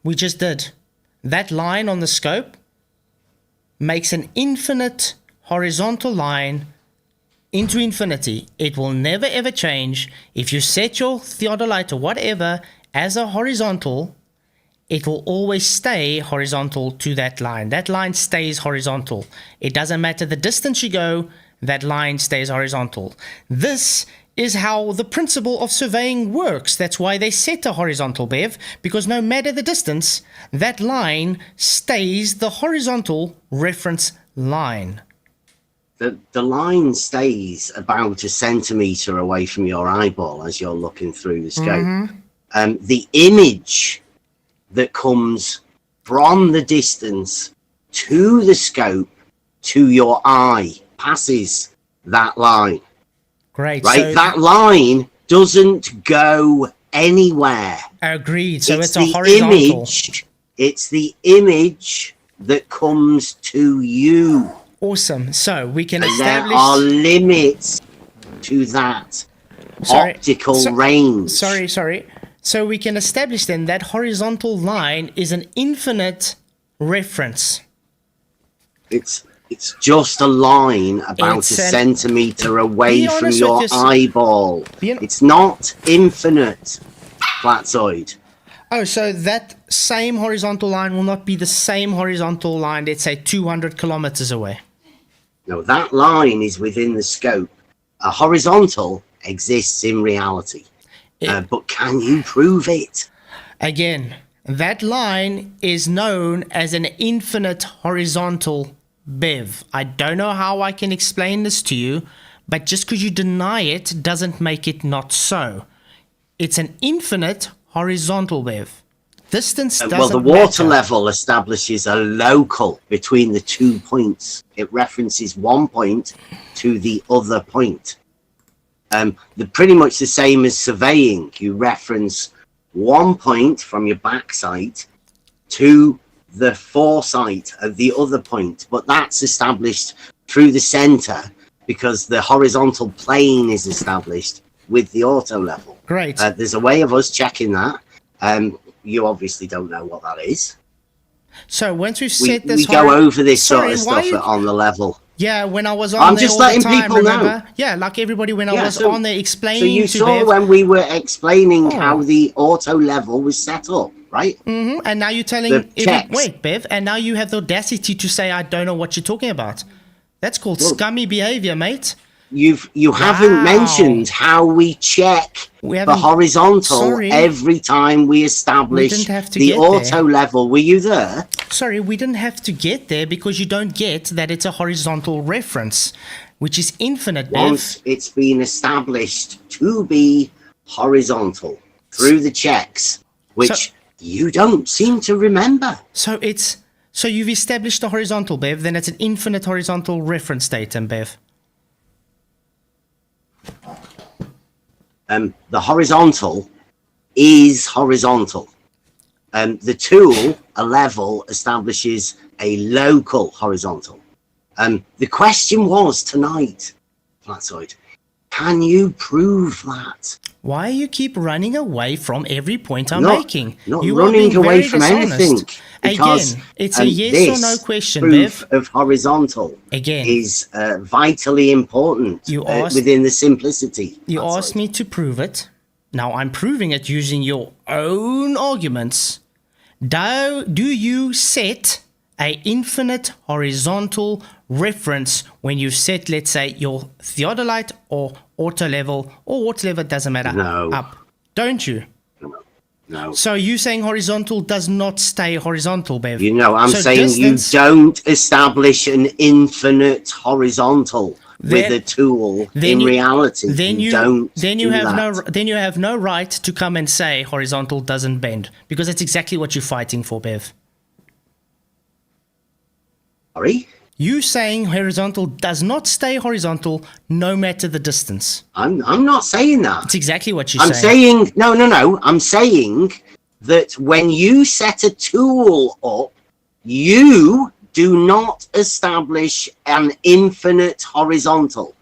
A: We just did. That line on the scope makes an infinite horizontal line into infinity. It will never ever change. If you set your theodolite or whatever as a horizontal, it will always stay horizontal to that line. That line stays horizontal. It doesn't matter the distance you go, that line stays horizontal. This is how the principle of surveying works. That's why they set a horizontal, Bev, because no matter the distance, that line stays the horizontal reference line.
F: The line stays about a centimetre away from your eyeball as you're looking through the scope. The image that comes from the distance to the scope to your eye passes that line.
A: Great.
F: Right?
A: So,
F: that line doesn't go anywhere.
A: agreed. So it's a horizontal.
F: It's the image that comes to you.
A: Awesome. So we can
F: And there
A: establish...
F: are limits to that optical range.
A: Sorry. So we can establish then that horizontal line is an infinite reference.
F: It's just a line about
A: It's
F: a
A: an-
F: centimetre away
A: Be
F: from
A: honest
F: your
A: with yourself.
F: eyeball.
A: Be-
F: It's not infinite, Flatzoid.
A: Oh, so that same horizontal line will not be the same horizontal line, let's say 200 kilometers away.
F: No, that line is within the scope. A horizontal exists in reality. But can you prove it?
A: Again, that line is known as an infinite horizontal, Bev. I don't know how I can explain this to you, but just because you deny it doesn't make it not so. It's an infinite horizontal, Bev. Distance doesn't
F: Well, the water
A: matter.
F: level establishes a local between the 2 points. It references one point to the other point. They're pretty much the same as surveying. You reference one point from your backside to the foresight of the other point, but that's established through the center because the horizontal plane is established with the auto level.
A: Great.
F: There's a way of us checking that. You obviously don't know what that is.
A: So once we've
F: We
A: set this...
F: go over this
A: Sorry,
F: sort of
A: why
F: stuff on the level.
A: Yeah, when I was on
F: I'm
A: there
F: just
A: all the
F: letting
A: time,
F: people know.
A: remember? Yeah, like everybody when I
F: Yeah,
A: was
F: so-
A: on there
F: So
A: explaining
F: you
A: to
F: saw
A: Bev.
F: when we were explaining
A: Oh.
F: how the auto level was set up. right?
A: And now you're telling
F: The checks.
A: wait, Bev, and now you have the audacity to say I don't know what you're talking about. That's called scummy behavior, mate.
F: You haven't mentioned how we check the horizontal every time we establish the auto level. Were you there?
A: Sorry, we didn't have to get there because you don't get that it's a horizontal reference, which is infinite, Bev.
F: Once it's been established to be horizontal through the checks, which you don't seem to remember.
A: So you've established a horizontal, Bev, then it's an infinite horizontal reference datum, Bev.
F: The horizontal is horizontal. The tool, a level, establishes a local horizontal. The question was tonight, Flatzoid, can you prove that?
A: Why you keep running away from every point I'm making?
F: Not
A: you
F: running away from anything. Because
A: again, it's a yes or no question, Bev.
F: Of horizontal
A: again
F: is vitally important within the simplicity.
A: You asked me to prove it. Now I'm proving it using your own arguments. Do you set a infinite horizontal reference when you set, let's say, your theodolite or auto level, or auto level, doesn't matter, up? Don't you?
F: No.
A: So you saying horizontal does not stay horizontal, Bev?
F: You know, I'm saying you don't establish an infinite horizontal with a tool. In reality,
A: then you
F: have
A: no right to come and say horizontal doesn't bend, because that's exactly what you're fighting for, Bev.
F: Sorry?
A: You saying horizontal does not stay horizontal no matter the distance.
F: I'm not saying that.
A: It's exactly what you're
F: saying. No. I'm saying that when you set a tool up, you do not establish an infinite horizontal.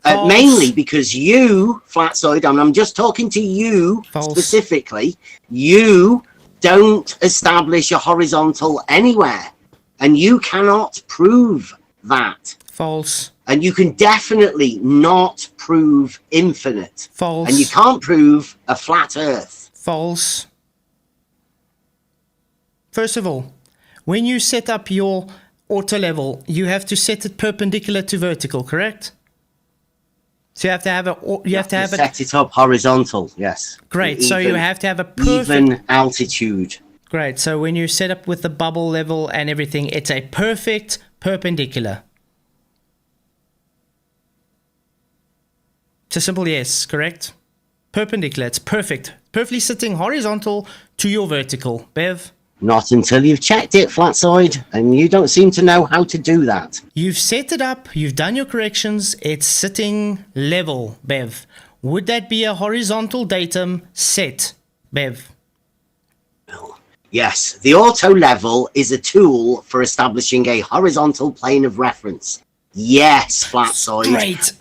F: Mainly because you, Flatzoid, and I'm just talking to you specifically, you don't establish a horizontal anywhere. And you cannot prove that.
A: False.
F: And you can definitely not prove infinite.
A: False.
F: And you can't prove a flat earth.
A: False. First of all, when you set up your auto level, you have to set it perpendicular to vertical, correct? So you have to have
F: set it up horizontal, yes.
A: Great. So you have to have a perfect
F: even altitude.
A: Great. So when you set up with the bubble level and everything, it's a perfect perpendicular. It's a simple yes, correct? Perpendicular. It's perfect. Perfectly sitting horizontal to your vertical. Bev?
F: Not until you've checked it, Flatzoid, and you don't seem to know how to do that.
A: You've set it up. You've done your corrections. It's sitting level, Bev. Would that be a horizontal datum set, Bev?
F: Yes, the auto level is a tool for establishing a horizontal plane of reference. Yes, Flatzoid.
A: Great.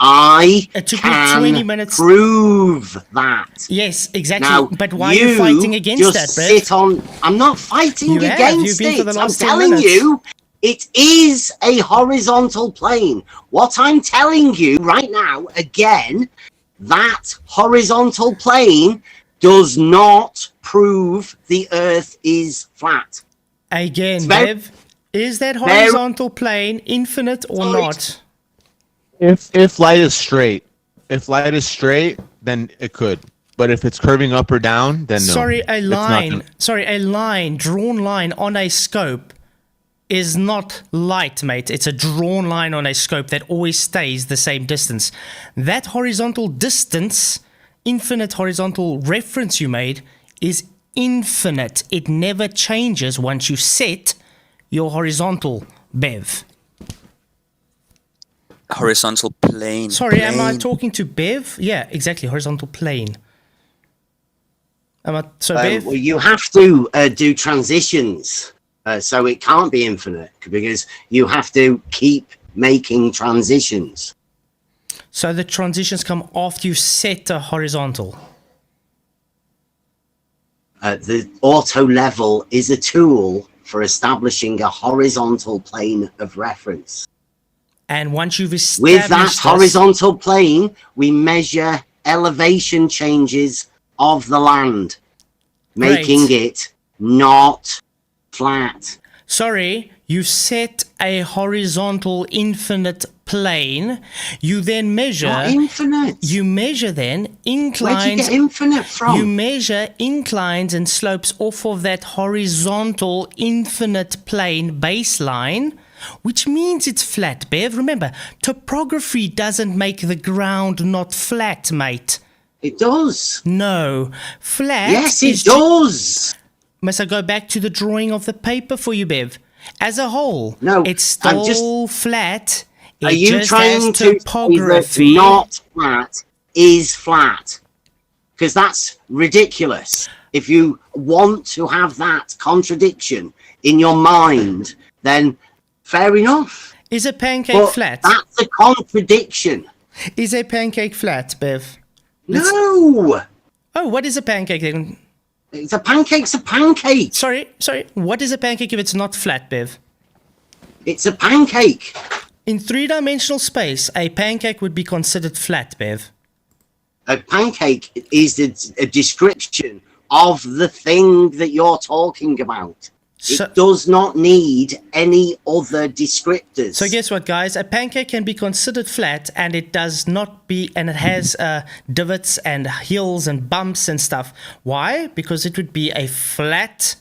F: It
A: took me 20 minutes.
F: Prove that.
A: Yes, exactly.
F: Now,
A: but why are you fighting against that, Bev?
F: I'm not fighting against it. I'm telling
A: minutes.
F: you, it is a horizontal plane. What I'm telling you right now, again, that horizontal plane does not prove the Earth is flat.
A: Again, Bev, is that horizontal plane infinite or not?
J: If light is straight, then it could. But if it's curving up or down, then no.
A: A drawn line on a scope is not light, mate. It's a drawn line on a scope that always stays the same distance. That horizontal distance, infinite horizontal reference you made, is infinite. It never changes once you set your horizontal, Bev.
D: Horizontal plane.
A: Sorry, am I talking to Bev? Yeah, exactly, horizontal plane. Bev?
F: Well, you have to do transitions, so it can't be infinite, because you have to keep making transitions.
A: So the transitions come after you set a horizontal?
F: The auto level is a tool for establishing a horizontal plane of reference.
A: And once you've established
F: with that horizontal plane, we measure elevation changes of the land, making it not flat.
A: Sorry, you set a horizontal infinite plane. You then measure.
F: Not infinite.
A: You measure then
F: Where'd you
A: inclines.
F: get infinite from?
A: You measure inclines and slopes off of that horizontal infinite plane baseline, which means it's flat, Bev. Remember, topography doesn't make the ground not flat, mate.
F: It does.
A: No. Flat.
F: Yes, it
A: is
F: does.
A: Must I go back to the drawing of the paper for you, Bev? As a whole,
F: No,
A: it's
F: I'm
A: still flat.
F: Are
A: It
F: you
A: just
F: trying
A: has
F: to say that
A: topography?
F: not flat is flat? Because that's ridiculous. If you want to have that contradiction in your mind, then fair enough.
A: Is a pancake
F: But
A: flat?
F: that's a contradiction.
A: Is a pancake flat, Bev?
F: No!
A: Oh, what is a pancake then?
F: It's a pancake's a pancake.
A: Sorry. What is a pancake if it's not flat, Bev?
F: It's a pancake.
A: In three-dimensional space, a pancake would be considered flat, Bev.
F: A pancake is a description of the thing that you're talking about.
A: So,
F: It does not need any other descriptors.
A: so guess what, guys? A pancake can be considered flat, and it does not be, and it has divots and hills and bumps and stuff. Why? Because it would be a flat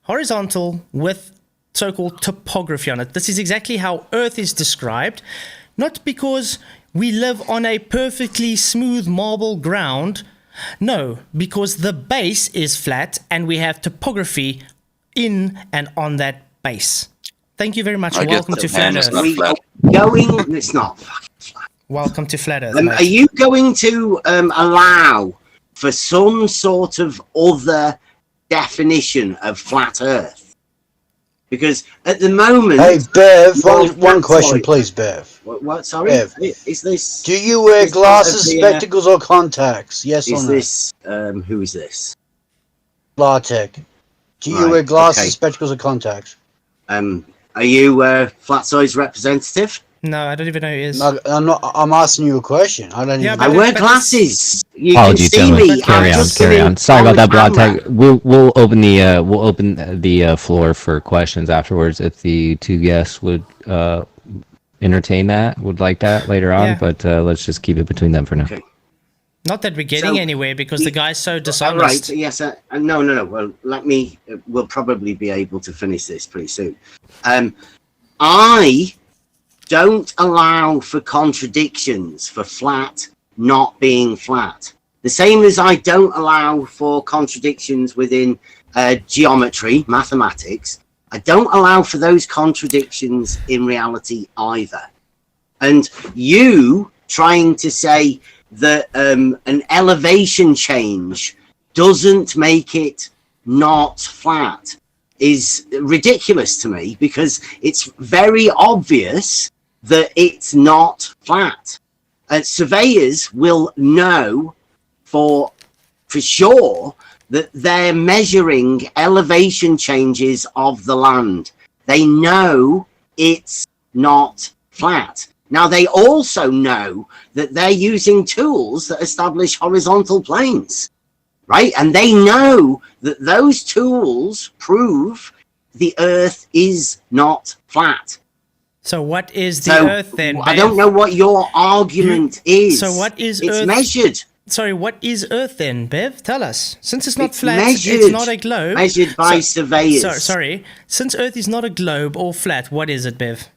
A: horizontal with so-called topography on it. This is exactly how Earth is described, not because we live on a perfectly smooth marble ground. No, because the base is flat and we have topography in and on that base. Thank you very much.
D: I guess
A: Welcome to
D: the man
A: Flat
D: is
A: Earth.
D: not
F: we
D: flat.
F: are going. It's not fucking flat.
A: Welcome to Flat Earth.
F: Are
A: mate.
F: you going to allow for some sort of other definition of flat Earth? Because at the moment,
I: Hey, Bev,
F: Well,
I: one question,
F: Flatzoid.
I: please, Bev.
F: what? Sorry,
I: Bev.
F: is this?
I: Do you wear
F: Is this
I: glasses,
F: the,
I: spectacles, or contacts? Yes or
F: Is
I: no?
F: this? Who is this?
I: Lartech. Do you
F: Right,
I: wear glasses,
F: okay.
I: spectacles, or contacts?
F: Are you Flatzoid's representative?
A: No, I don't even know who he is.
I: No, I'm not. I'm asking you a question. I don't
A: Yeah,
I: even.
F: I
A: but-
F: wear
A: but-
F: glasses. You
G: Apologies,
F: can see
G: gentlemen.
F: me.
G: Carry
F: I'm
G: on,
F: just
G: carry
F: sitting
G: on. Sorry about
F: on
G: that,
F: the camera.
G: Blotech. We'll open the floor for questions afterwards if the two guests would entertain that, would like that later on.
A: Yeah.
G: But let's just keep it between them for now.
F: Okay.
A: Not that we're getting
F: So,
A: anywhere because the guy's so
F: All right.
A: dishonest.
F: Yes. No. Well, let me. We'll probably be able to finish this pretty soon. I don't allow for contradictions for flat not being flat. The same as I don't allow for contradictions within geometry, mathematics. I don't allow for those contradictions in reality either. And you trying to say that an elevation change doesn't make it not flat is ridiculous to me, because it's very obvious that it's not flat. Surveyors will know for sure that they're measuring elevation changes of the land. They know it's not flat. Now, they also know that they're using tools that establish horizontal planes, right? And they know that those tools prove the Earth is not flat.
A: So what is the
F: So
A: Earth then?
F: I don't
A: Bev?
F: know what your argument is.
A: So what is
F: It's
A: Earth?
F: measured.
A: Sorry, what is Earth then, Bev? Tell us. Since it's not
F: It's
A: flat,
F: measured.
A: it's not a globe.
F: Measured by surveyors.
A: Sorry. Since Earth is not a globe or flat, what is it, Bev?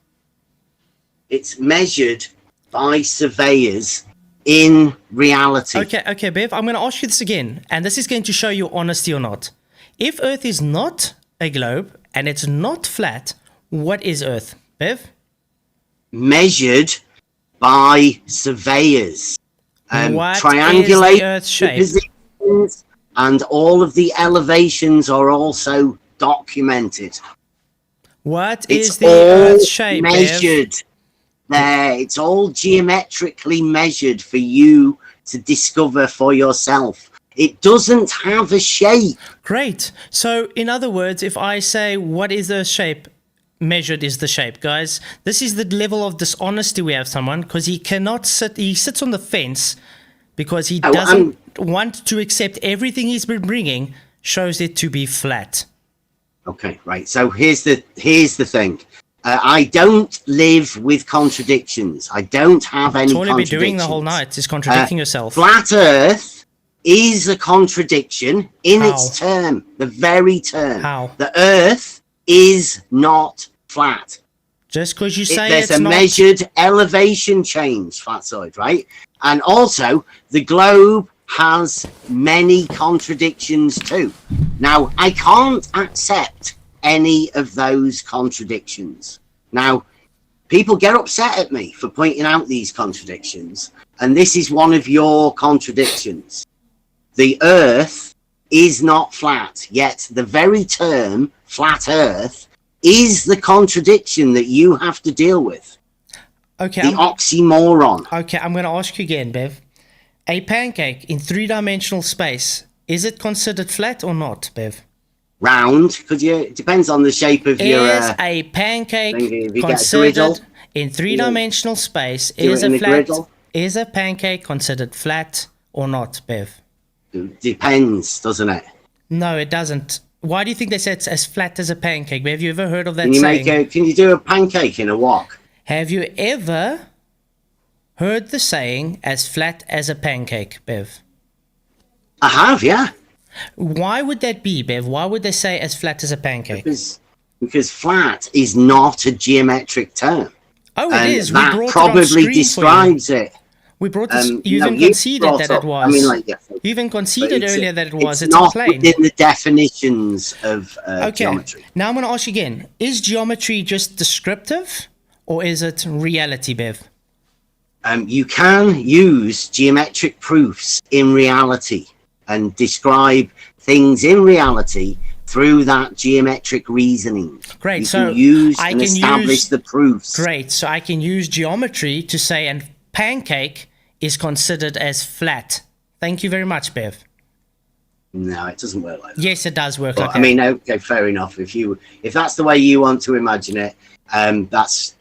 F: It's measured by surveyors in reality.
A: Okay, Bev, I'm going to ask you this again, and this is going to show you honesty or not. If Earth is not a globe and it's not flat, what is Earth, Bev?
F: Measured by surveyors.
A: What is
F: Triangulate
A: the Earth's shape?
F: positions, and all of the elevations are also documented.
A: What
F: It's
A: is the
F: all
A: Earth's shape, Bev?
F: measured there. It's all geometrically measured for you to discover for yourself. It doesn't have a shape.
A: Great. So, in other words, if I say, what is the shape? Measured is the shape, guys. This is the level of dishonesty we have someone, because he cannot sit, he sits on the fence because he
F: Oh,
A: doesn't want to accept everything he's been bringing shows it to be flat.
F: Okay, right. So here's the thing. I don't live with contradictions. I don't have any
A: That's all you've been
F: contradictions.
A: doing the whole night is contradicting yourself.
F: Flat Earth is a contradiction in
A: How?
F: its term, the very term.
A: How?
F: The Earth is not flat.
A: Just because you say
F: There's
A: it's
F: a
A: not...
F: measured elevation change, Flatzoid, right? And also, the globe has many contradictions too. Now, I can't accept any of those contradictions. Now, people get upset at me for pointing out these contradictions, and this is one of your contradictions. The Earth is not flat, yet the very term flat Earth is the contradiction that you have to deal with.
A: Okay,
F: The oxymoron.
A: Okay, I'm going to ask you again, Bev. A pancake in three-dimensional space, is it considered flat or not, Bev?
F: Round, it depends on the shape of your...
A: Is a pancake
F: if you get a
A: considered
F: griddle,
A: in three-dimensional space,
F: do
A: is
F: it in
A: a
F: a
A: flat...
F: griddle.
A: Is a pancake considered flat or not, Bev?
F: Depends, doesn't it?
A: No, it doesn't. Why do you think they say it's as flat as a pancake? Have you ever heard of that
F: Can you
A: saying?
F: can you do a pancake in a wok?
A: Have you ever heard the saying as flat as a pancake, Bev?
F: I have, yeah.
A: Why would that be, Bev? Why would they say as flat as a pancake?
F: Because flat is not a geometric term.
A: Oh,
F: and
A: it is.
F: That
A: we brought
F: probably
A: it on screen
F: describes
A: for you.
F: it.
A: We brought this. You
F: no,
A: even
F: you
A: conceded
F: brought
A: that
F: up-
A: it was.
F: I mean, like, yeah,
A: You even conceded
F: it's-
A: earlier that it was. It's
F: not
A: plain.
F: within the definitions of
A: Okay.
F: geometry.
A: Now I'm going to ask you again. Is geometry just descriptive or is it reality, Bev?
F: You can use geometric proofs in reality and describe things in reality through that geometric reasoning.
A: Great.
F: You
A: So
F: can use
A: I
F: and
A: can
F: establish
A: use
F: the proofs.
A: Great. So I can use geometry to say a pancake is considered as flat. Thank you very much, Bev.
F: No, it doesn't work like that.
A: Yes, it does work
F: But,
A: like
F: I
A: that.
F: mean, okay, fair enough. If that's the way you want to imagine it, that's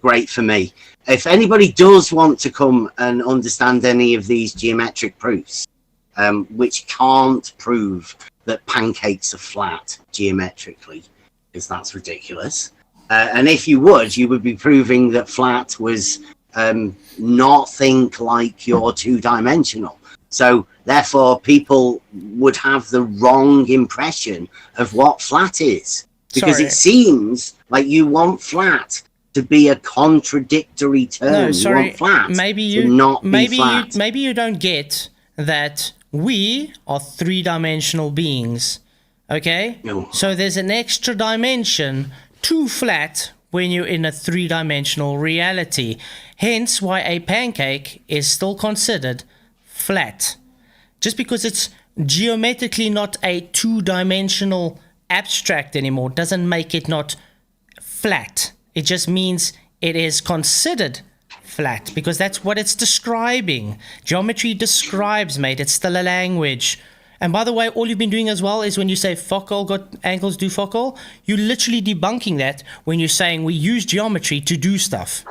F: great for me. If anybody does want to come and understand any of these geometric proofs, which can't prove that pancakes are flat geometrically, because that's ridiculous. And if you would be proving that flat was nothing like your two-dimensional. So therefore, people would have the wrong impression of what flat is, because
A: Sorry.
F: it seems like you want flat to be a contradictory term.
A: No,
F: You
A: sorry.
F: want flat
A: Maybe
F: to
A: you
F: not be
A: maybe
F: flat.
A: maybe you don't get that we are three-dimensional beings. Okay?
F: No.
A: So there's an extra dimension to flat when you're in a three-dimensional reality. Hence why a pancake is still considered flat. Just because it's geometrically not a two-dimensional abstract anymore doesn't make it not flat. It just means it is considered flat because that's what it's describing. Geometry describes, mate. It's still a language. And by the way, all you've been doing as well is when you say fuck all got angles do fuck all, you're literally debunking that when you're saying we use geometry to do stuff.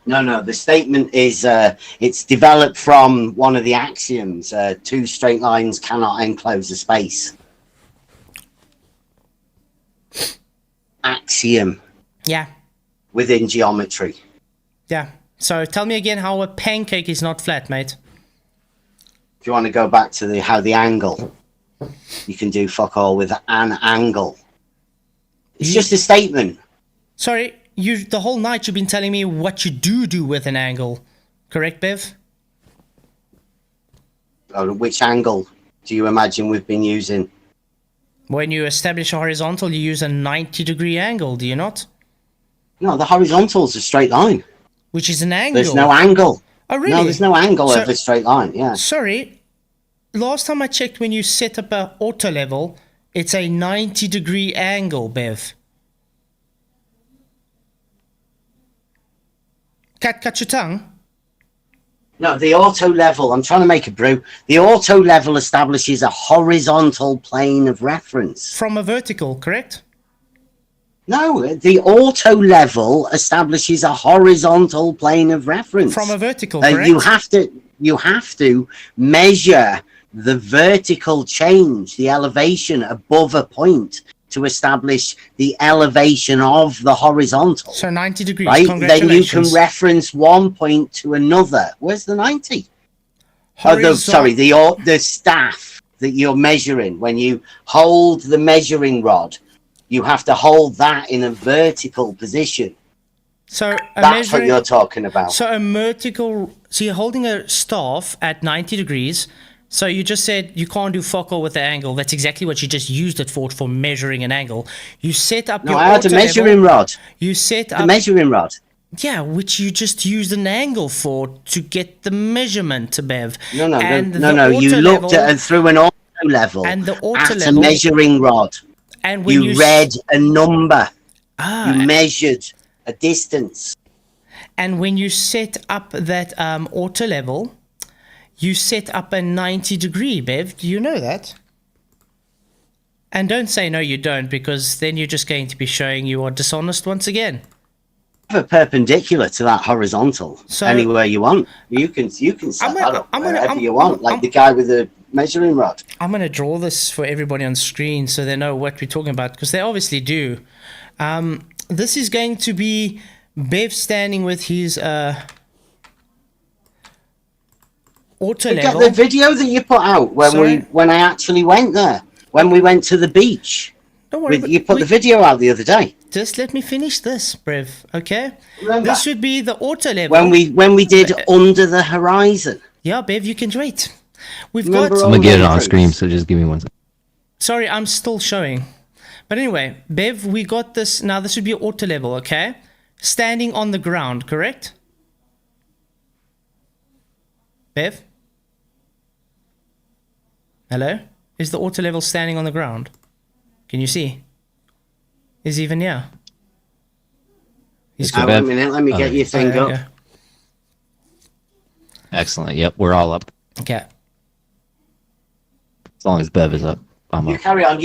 F: No, the statement is it's developed from one of the axioms. Two straight lines cannot enclose a space. Axiom
A: Yeah.
F: within geometry.
A: Yeah. So tell me again how a pancake is not flat, mate.
F: If you want to go back to how the angle, you can do fuck all with an angle. It's just a statement.
A: Sorry, the whole night you've been telling me what you do with an angle. Correct, Bev?
F: Which angle do you imagine we've been using?
A: When you establish a horizontal, you use a 90-degree angle, do you not?
F: No, the horizontal's a straight line.
A: Which is an angle.
F: There's no angle.
A: Oh, really?
F: No, there's no angle of a straight line, yeah.
A: Sorry, last time I checked, when you set up a auto level, it's a 90-degree angle, Bev. Cut your tongue?
F: No, the auto level, I'm trying to make a brew. The auto level establishes a horizontal plane of reference.
A: From a vertical, correct?
F: No, the auto level establishes a horizontal plane of reference.
A: From a vertical, correct?
F: You have to measure the vertical change, the elevation above a point to establish the elevation of the horizontal.
A: So 90 degrees.
F: Right? Then you can
A: Congratulations.
F: reference one point to another. Where's the 90?
A: Horizon-
F: The staff that you're measuring. When you hold the measuring rod, you have to hold that in a vertical position.
A: So
F: That's what you're talking about.
A: So a vertical. So you're holding a staff at 90 degrees. So you just said you can't do fuck all with the angle. That's exactly what you just used it for measuring an angle. You set up
F: No,
A: your
F: I had a
A: auto
F: measuring
A: level.
F: rod.
A: You set
F: The
A: up
F: measuring rod.
A: Yeah, which you just used an angle for to get the measurement, Bev.
F: No.
A: And
F: You
A: the auto
F: looked
A: level-
F: at it through an auto level
A: And the auto
F: at
A: level-
F: a measuring rod.
A: And when
F: You read a number.
A: Ah,
F: You measured a distance.
A: and when you set up that auto level, you set up a 90 degree, Bev. Do you know that? And don't say no, you don't, because then you're just going to be showing you are dishonest once again.
F: A perpendicular to that horizontal.
A: So-
F: Anywhere you want. You can set
A: I'm
F: that
A: gonna-
F: up
A: I'm gonna-
F: wherever
A: I'm-
F: you want. Like
A: I'm-
F: the guy with the measuring rod.
A: I'm going to draw this for everybody on screen so they know what we're talking about, because they obviously do. This is going to be Bev standing with his auto
F: Look at
A: level.
F: the video that you put out
A: Sorry?
F: when I actually went there. When we went to the beach.
A: Don't worry,
F: You put the video out the other day.
A: just let me finish this, Bev, okay?
F: Remember?
A: This should be the auto level.
F: When we did Under the Horizon.
A: Yeah, Bev, you can wait. We've
F: Remember
A: got...
F: all
G: I'm gonna get it
F: the
G: on
F: difference?
G: screen, so just give me one second.
A: Sorry, I'm still showing. But anyway, Bev, we got this. Now, this would be auto level, okay? Standing on the ground, correct? Bev? Hello? Is the auto level standing on the ground? Can you see? Is he even here? He's
G: It's good,
F: Wait a
G: Bev.
F: minute, let me
G: Oh,
F: get your thing
A: there we
F: up.
A: go.
G: Excellent. Yep, we're all up.
A: Okay.
G: As long as Bev is up, I'm
F: You
G: up.
F: carry on.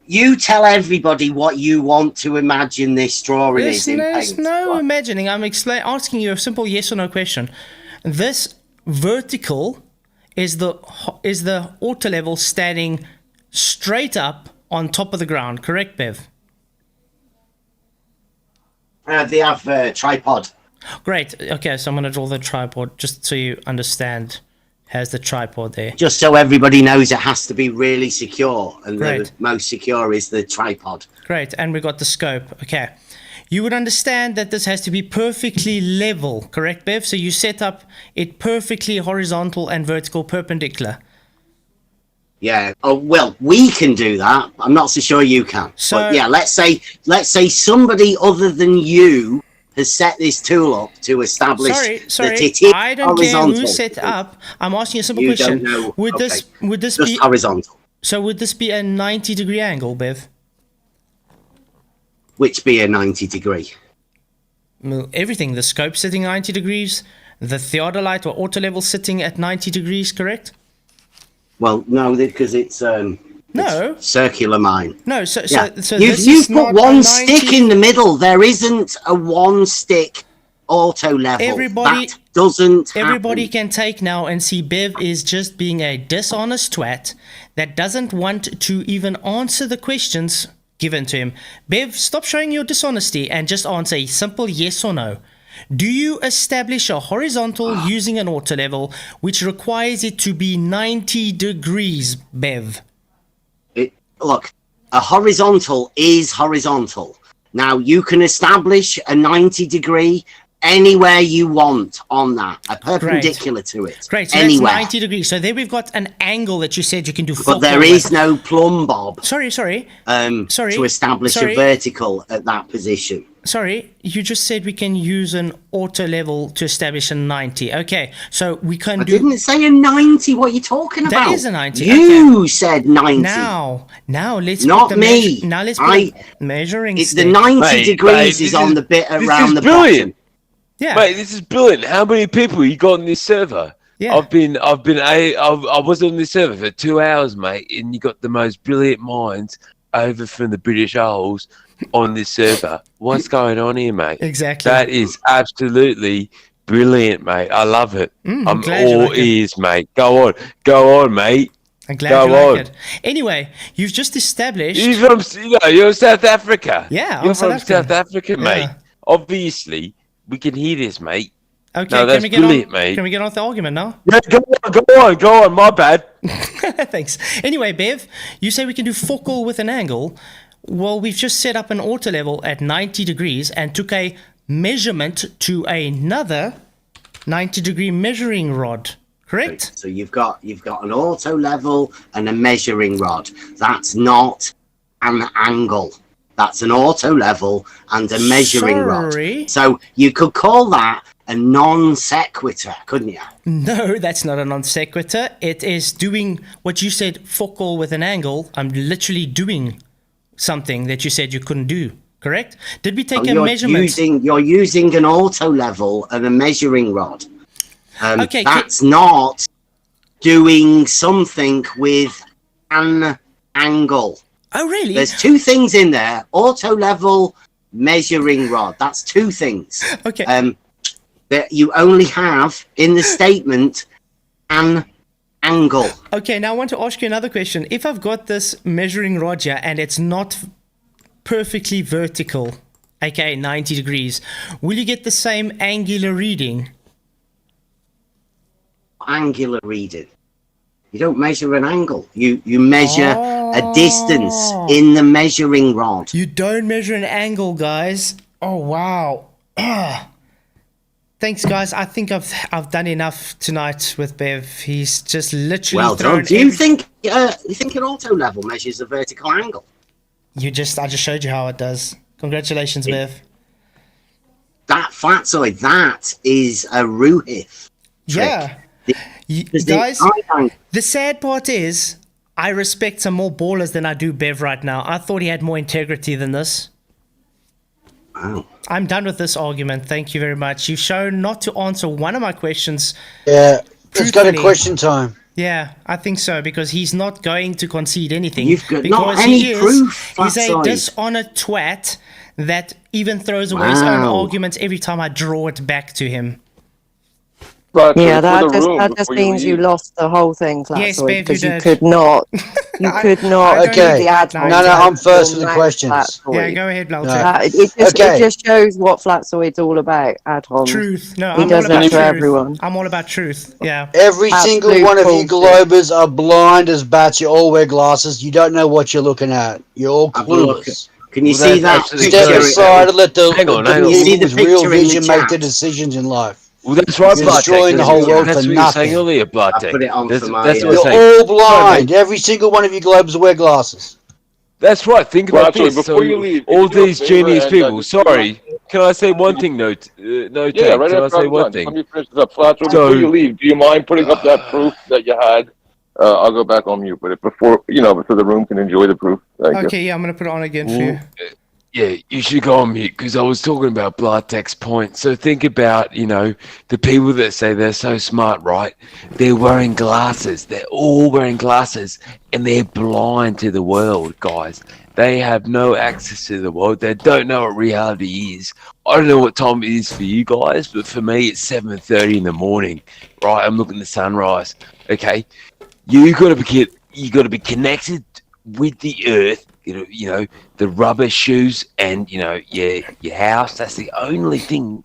F: You tell everybody what you want to imagine this drawing is in
A: There's
F: paint.
A: no
F: Right.
A: imagining. I'm asking you a simple yes or no question. This vertical is the auto level standing straight up on top of the ground, correct, Bev?
F: They have a tripod.
A: Great. Okay, so I'm going to draw the tripod just so you understand. Has the tripod there.
F: Just so everybody knows it has to be really secure. And the
A: Right.
F: most secure is the tripod.
A: Great, and we got the scope. Okay. You would understand that this has to be perfectly level, correct, Bev? So you set up it perfectly horizontal and vertical perpendicular.
F: Yeah. Oh well, we can do that. I'm not so sure you can.
A: So-
F: But yeah, let's say somebody other than you has set this tool up to establish
A: Sorry,
F: that it is
A: I don't care
F: horizontal.
A: who set up. I'm asking a simple
F: You
A: question.
F: don't know.
A: Would
F: Okay.
A: this
F: Just
A: be
F: horizontal.
A: so? Would this be a 90-degree angle, Bev?
F: Which be a 90 degree.
A: Well, everything. The scope sitting 90 degrees. The theodolite or auto level sitting at 90 degrees, correct?
F: Well, no, because it's
A: No.
F: circular mine.
A: No. So
F: Yeah.
A: so
F: you've
A: this is
F: put
A: not
F: one
A: a
F: stick
A: 90
F: in the middle. There isn't a one stick auto level.
A: Everybody-
F: that doesn't
A: Everybody
F: happen.
A: can take now and see Bev is just being a dishonest twat that doesn't want to even answer the questions given to him. Bev, stop showing your dishonesty and just answer a simple yes or no. Do you establish a horizontal using an auto level which requires it to be 90 degrees, Bev?
F: Look, a horizontal is horizontal. Now you can establish a 90 degree anywhere you want on that, a perpendicular to it.
A: Great, so
F: anywhere.
A: that's 90 degrees. So there we've got an angle that you said you can do.
F: But there is no plumb bob
A: Sorry.
F: to
A: Sorry.
F: establish
A: Sorry.
F: a vertical at that position.
A: Sorry, you just said we can use an auto level to establish a 90. Okay, so we can
F: I
A: do...
F: didn't say a 90. What are you talking
A: That
F: about?
A: is a 90,
F: You said 90.
A: Now let's
F: Not
A: put the
F: me.
A: now let's put
F: I-
A: a measuring
F: The
A: stick.
F: 90
H: Mate,
F: degrees
H: mate,
F: is
H: this
F: on
H: is-
F: the bit
H: this
F: around
H: is
F: the
H: brilliant.
F: bottom.
A: Yeah,
H: Mate, this is brilliant. How many people you got on this server?
A: yeah.
H: I was on this server for 2 hours, mate, and you got the most brilliant minds over from the British Isles on this server. What's going on here, mate?
A: Exactly.
H: That is absolutely brilliant, mate. I love it. I'm
A: glad you
H: all
A: like it.
H: ears, mate. Go on, mate.
A: I'm glad
K: Go
A: you like
K: on.
A: it. Anyway, you've just established.
K: You're South Africa.
A: Yeah,
K: you're
A: I'm
K: from
A: South
K: South
A: African.
K: Africa, mate.
A: Yeah.
K: Obviously, we can hear this, mate.
A: Okay,
K: No, that's brilliant, mate.
A: Can we get on with the argument now?
K: Yeah, go on. My bad.
A: Thanks. Anyway, Bev, you say we can do fuck all with an angle. Well, we've just set up an auto level at 90 degrees and took a measurement to another 90-degree measuring rod. Correct?
F: So you've got an auto level and a measuring rod. That's not an angle. That's an auto level and a measuring rod. So you could call that a non sequitur, couldn't you?
A: No, that's not a non sequitur. It is doing what you said, fuck all with an angle. I'm literally doing something that you said you couldn't do. Correct? Did we take a measurement?
F: You're using an auto level and a measuring rod.
A: Okay,
F: that's not doing something with an angle.
A: Oh, really?
F: There's two things in there: auto level, measuring rod. That's two things.
A: Okay.
F: That you only have in the statement an angle.
A: Okay, now I want to ask you another question. If I've got this measuring rod here and it's not perfectly vertical, aka 90 degrees, will you get the same angular reading?
F: Angular reading. You don't measure an angle. You measure a distance in the measuring rod.
A: You don't measure an angle, guys. Oh wow. Thanks, guys. I think I've done enough tonight with Bev. He's just literally
F: Well done. Do you think an auto level measures a vertical angle?
A: I just showed you how it does. Congratulations, Bev.
F: That Flatzoid, that is a Ruhith.
A: Yeah. Guys, the sad part is I respect some more ballers than I do Bev right now. I thought he had more integrity than this.
F: Wow.
A: I'm done with this argument. Thank you very much. You've shown not to answer one of my questions.
I: Yeah, let's go to question time.
A: Yeah, I think so, because he's not going to concede anything.
F: You've got
A: because
F: not any proof.
A: He's a
F: Flatzoid.
A: dishonored twat that even throws away his own arguments every time I draw it back to him.
L: But that just means you lost the whole thing,
A: Yes,
L: Flatzoid,
A: Bev,
L: because
A: you
L: you
A: did.
L: could not. You could not.
I: Okay.
L: do the ad
I: No, I'm first with the questions.
A: Yeah, go ahead, Blautek.
L: It just shows what Flatzoid's all about, ad hoc.
A: Truth. No,
L: he
A: I'm
L: does
A: all about
L: that for
A: truth.
L: everyone.
A: I'm all about truth. Yeah.
I: Every single
L: Absolute
I: one of you
L: bullshit.
I: Globers are blind as bats. You all wear glasses. You don't know what you're looking at. You're all clueless.
F: Can you see that?
I: Step aside and let the
K: Hang on.
I: people with real
F: picture in the
I: vision make the
F: chat?
I: decisions in life.
K: Well, that's right,
I: You're
K: Bartek.
I: destroying the whole world
K: That's
I: for
K: what you were saying
I: nothing.
K: earlier, Bartek.
F: I put it on
K: That's
F: for my,
K: what I was
I: You're
K: saying.
I: all blind. Every single one of you Globers wear glasses.
K: That's right. Think about
M: Well,
K: this.
M: actually,
K: So
M: before you leave,
K: all
M: can you do
K: these
M: a favor
K: genius
M: and,
K: people.
M: just-
K: Sorry, can I say one thing? No,
M: Yeah,
K: take.
M: right
K: Can I
M: after
K: say
M: I'm
K: one
M: done.
K: thing?
M: Let me finish this up. Flatzoid,
K: So-
M: before you leave, do you mind putting up that proof that you had? I'll go back on mute, but before, so the room can enjoy the proof. Thank you.
A: Okay, yeah, I'm going to put it on again for you.
K: Yeah, you should go on mute because I was talking about Blartek's point. So think about, the people that say they're so smart, right? They're wearing glasses. They're all wearing glasses and they're blind to the world, guys. They have no access to the world. They don't know what reality is. I don't know what time it is for you guys, but for me, it's 7:30 in the morning, right? I'm looking at the sunrise. Okay, you got to be connected with the earth. The rubber shoes and your house. That's the only thing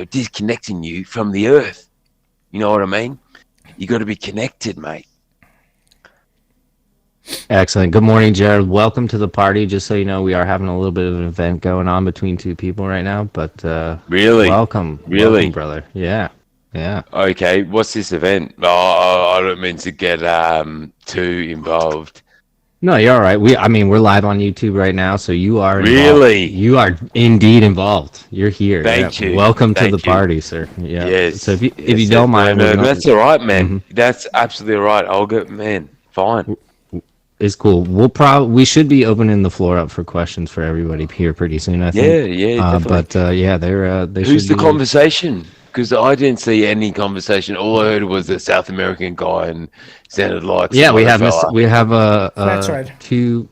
K: disconnecting you from the earth. You know what I mean? You got to be connected, mate.
G: Excellent. Good morning, Jared. Welcome to the party. Just so you know, we are having a little bit of an event going on between two people right now. But
K: Really?
G: welcome, brother. Yeah.
K: Okay, what's this event? Oh, I don't mean to get too involved.
G: No, you're all right. We're live on YouTube right now, so you are involved.
K: Really?
G: You are indeed involved. You're here.
K: Thank you.
G: Welcome to
K: Thank
G: the
K: you.
G: party, sir. Yeah.
K: Yes.
G: So if you don't mind,
K: no,
G: we're gonna-
K: that's all right, man.
G: Mhm.
K: That's absolutely all right. I'll go, man. Fine.
G: It's cool. We should be opening the floor up for questions for everybody here pretty soon. I think.
K: Yeah, definitely.
G: They
K: Who's
G: should
K: the
G: be-
K: conversation? Because I didn't see any conversation. All I heard was the South American guy and sounded like
G: Yeah,
K: some
G: we
K: other
G: have
K: fella.
A: That's right.
G: two.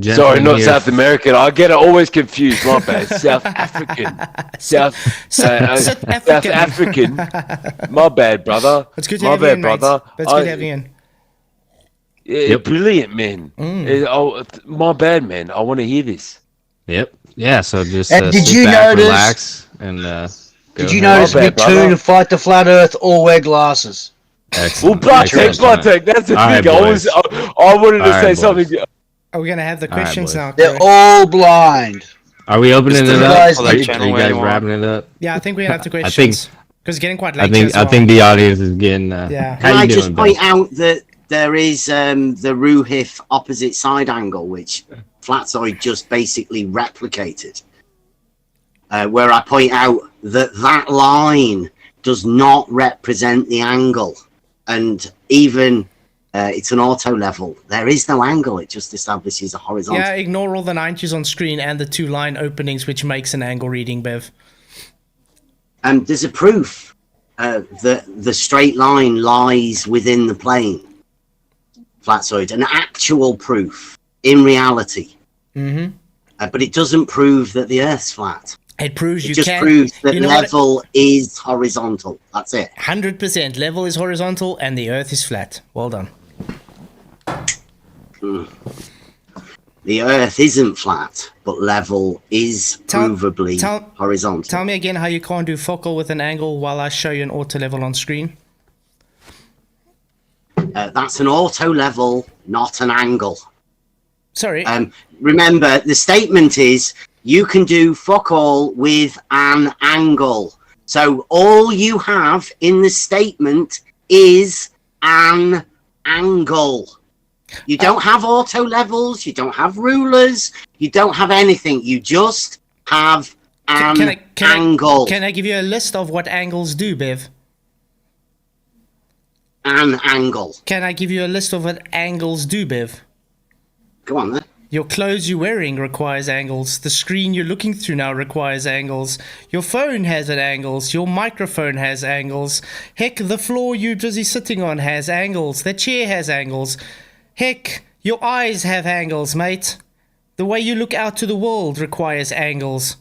K: Sorry,
G: gentlemen
K: not
G: here.
K: South American. I get it always confused. My bad. South African. South African. My bad, brother.
A: It's good to
K: My
A: have you
K: bad,
A: in, mate.
K: brother.
A: It's good to have you in.
G: Yep.
K: Brilliant, man. My bad, man. I want to hear this.
G: Yep. Yeah. So just
I: And did
G: sit
I: you
G: back,
I: notice?
G: relax, and
I: Did
G: go
I: you
G: ahead.
I: notice
K: My
I: me
K: bad, brother.
I: to fight the flat Earth or wear glasses?
G: Excellent.
K: Well,
G: Excellent.
K: Blatek, that's the
G: All right,
K: thing.
G: boys.
K: I wanted to
G: All
K: say
G: right,
K: something.
G: boys.
A: Are we gonna have the
G: All right,
A: questions
G: boys.
A: now?
I: They're
A: Chris?
I: all blind.
G: Are we opening
I: You
G: it
I: guys
G: up?
I: need
G: Are
I: to-
G: you guys wrapping it up?
A: Yeah, I think we have the
G: I think
A: questions because it's getting quite late. as
G: I
A: well.
G: think the audience is getting.
A: Yeah.
F: Can
G: How
F: I
G: you
F: just
G: doing,
F: point
G: Ben?
F: out that there is the Ruhif opposite side angle, which Flatzoid just basically replicated. Where I point out that that line does not represent the angle. And even it's an auto level. There is no angle. It just establishes a horizontal.
A: Yeah, ignore all the 90s on screen and the 2 line openings, which makes an angle reading, Bev.
F: There's a proof that the straight line lies within the plane. Flatzoid, an actual proof in reality.
A: Mm-hmm.
F: But it doesn't prove that the Earth's flat.
A: It proves
F: It just proves that level is horizontal. That's it.
A: 100%. Level is horizontal and the Earth is flat. Well done.
F: The Earth isn't flat, but level is provably horizontal.
A: Tell me again how you can't do focal with an angle while I show you an auto level on screen.
F: That's an auto level, not an angle.
A: Sorry.
F: Remember, the statement is you can do fuck all with an angle. So all you have in the statement is an angle. You don't have auto levels, you don't have rulers, you don't have anything. You just have an angle.
A: Can I give you a list of what angles do, Bev?
F: An angle.
A: Can I give you a list of what angles do, Bev?
F: Go on then.
A: Your clothes you're wearing requires angles. The screen you're looking through now requires angles. Your phone has angles. Your microphone has angles. Heck, the floor you're busy sitting on has angles. The chair has angles. Heck, your eyes have angles, mate. The way you look out to the world requires angles.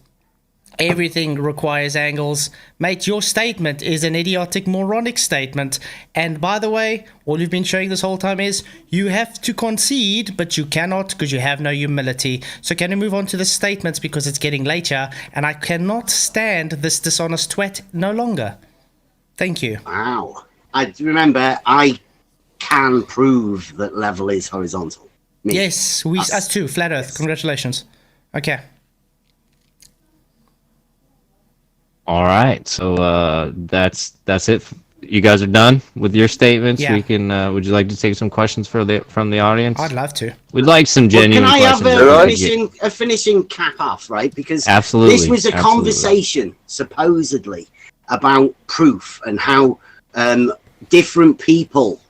A: Everything requires angles. Mate, your statement is an idiotic, moronic statement. And by the way, all you've been showing this whole time is you have to concede, but you cannot because you have no humility. So can we move on to the statements because it's getting later and I cannot stand this dishonest twat no longer. Thank you.
F: Wow. I remember I can prove that level is horizontal. Me.
A: Yes, us too. Flat Earth. Congratulations. Okay.
G: All right, so that's it. You guys are done with your statements.
A: Yeah.
G: We can. Would you like to take some questions from the audience?
A: I'd love to.
G: We'd like some genuine
F: Can I have
G: questions.
F: a finishing cap off, right? Because
G: Absolutely,
F: this was a conversation, supposedly, about proof and how different people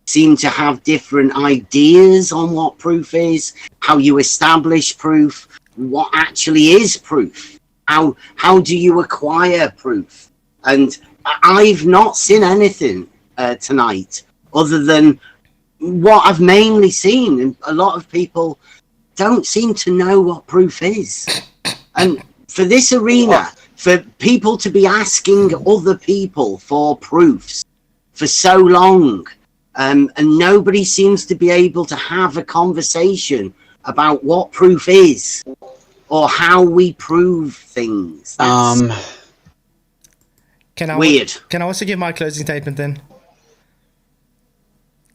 F: seem to have different ideas on what proof is, how you establish proof, what actually is proof. How do you acquire proof? And I've not seen anything tonight other than what I've mainly seen. And a lot of people don't seem to know what proof is. And for this arena, for people to be asking other people for proofs for so long, and nobody seems to be able to have a conversation about what proof is or how we prove things. That's weird.
A: Can I also give my closing statement then?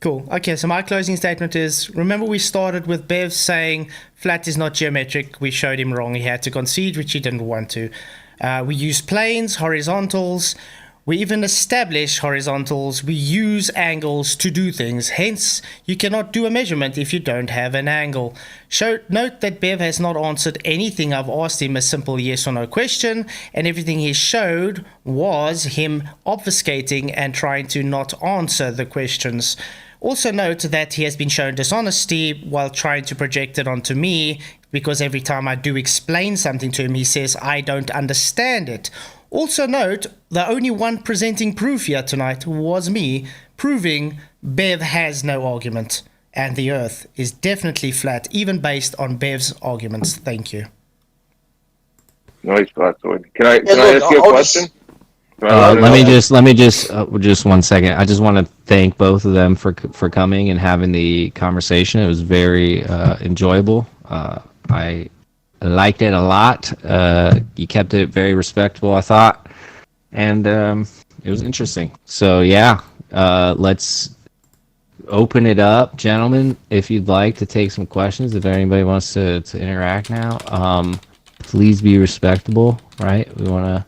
A: Cool. Okay, so my closing statement is, remember we started with Bev saying flat is not geometric. We showed him wrong. He had to concede, which he didn't want to. We use planes, horizontals. We even establish horizontals. We use angles to do things. Hence, you cannot do a measurement if you don't have an angle. Note that Bev has not answered anything. I've asked him a simple yes or no question, and everything he showed was him obfuscating and trying to not answer the questions. Also note that he has been shown dishonesty while trying to project it onto me, because every time I do explain something to him, he says, I don't understand it. Also note, the only one presenting proof here tonight was me, proving Bev has no argument, and the Earth is definitely flat, even based on Bev's arguments. Thank you.
M: Nice, Flatzoid. Can I ask you a question?
G: Let me just 1 second. I just want to thank both of them for coming and having the conversation. It was very enjoyable. I liked it a lot. You kept it very respectable, I thought, and it was interesting. So yeah, let's open it up, gentlemen, if you'd like to take some questions. If anybody wants to interact now, please be respectable. Right? We want to.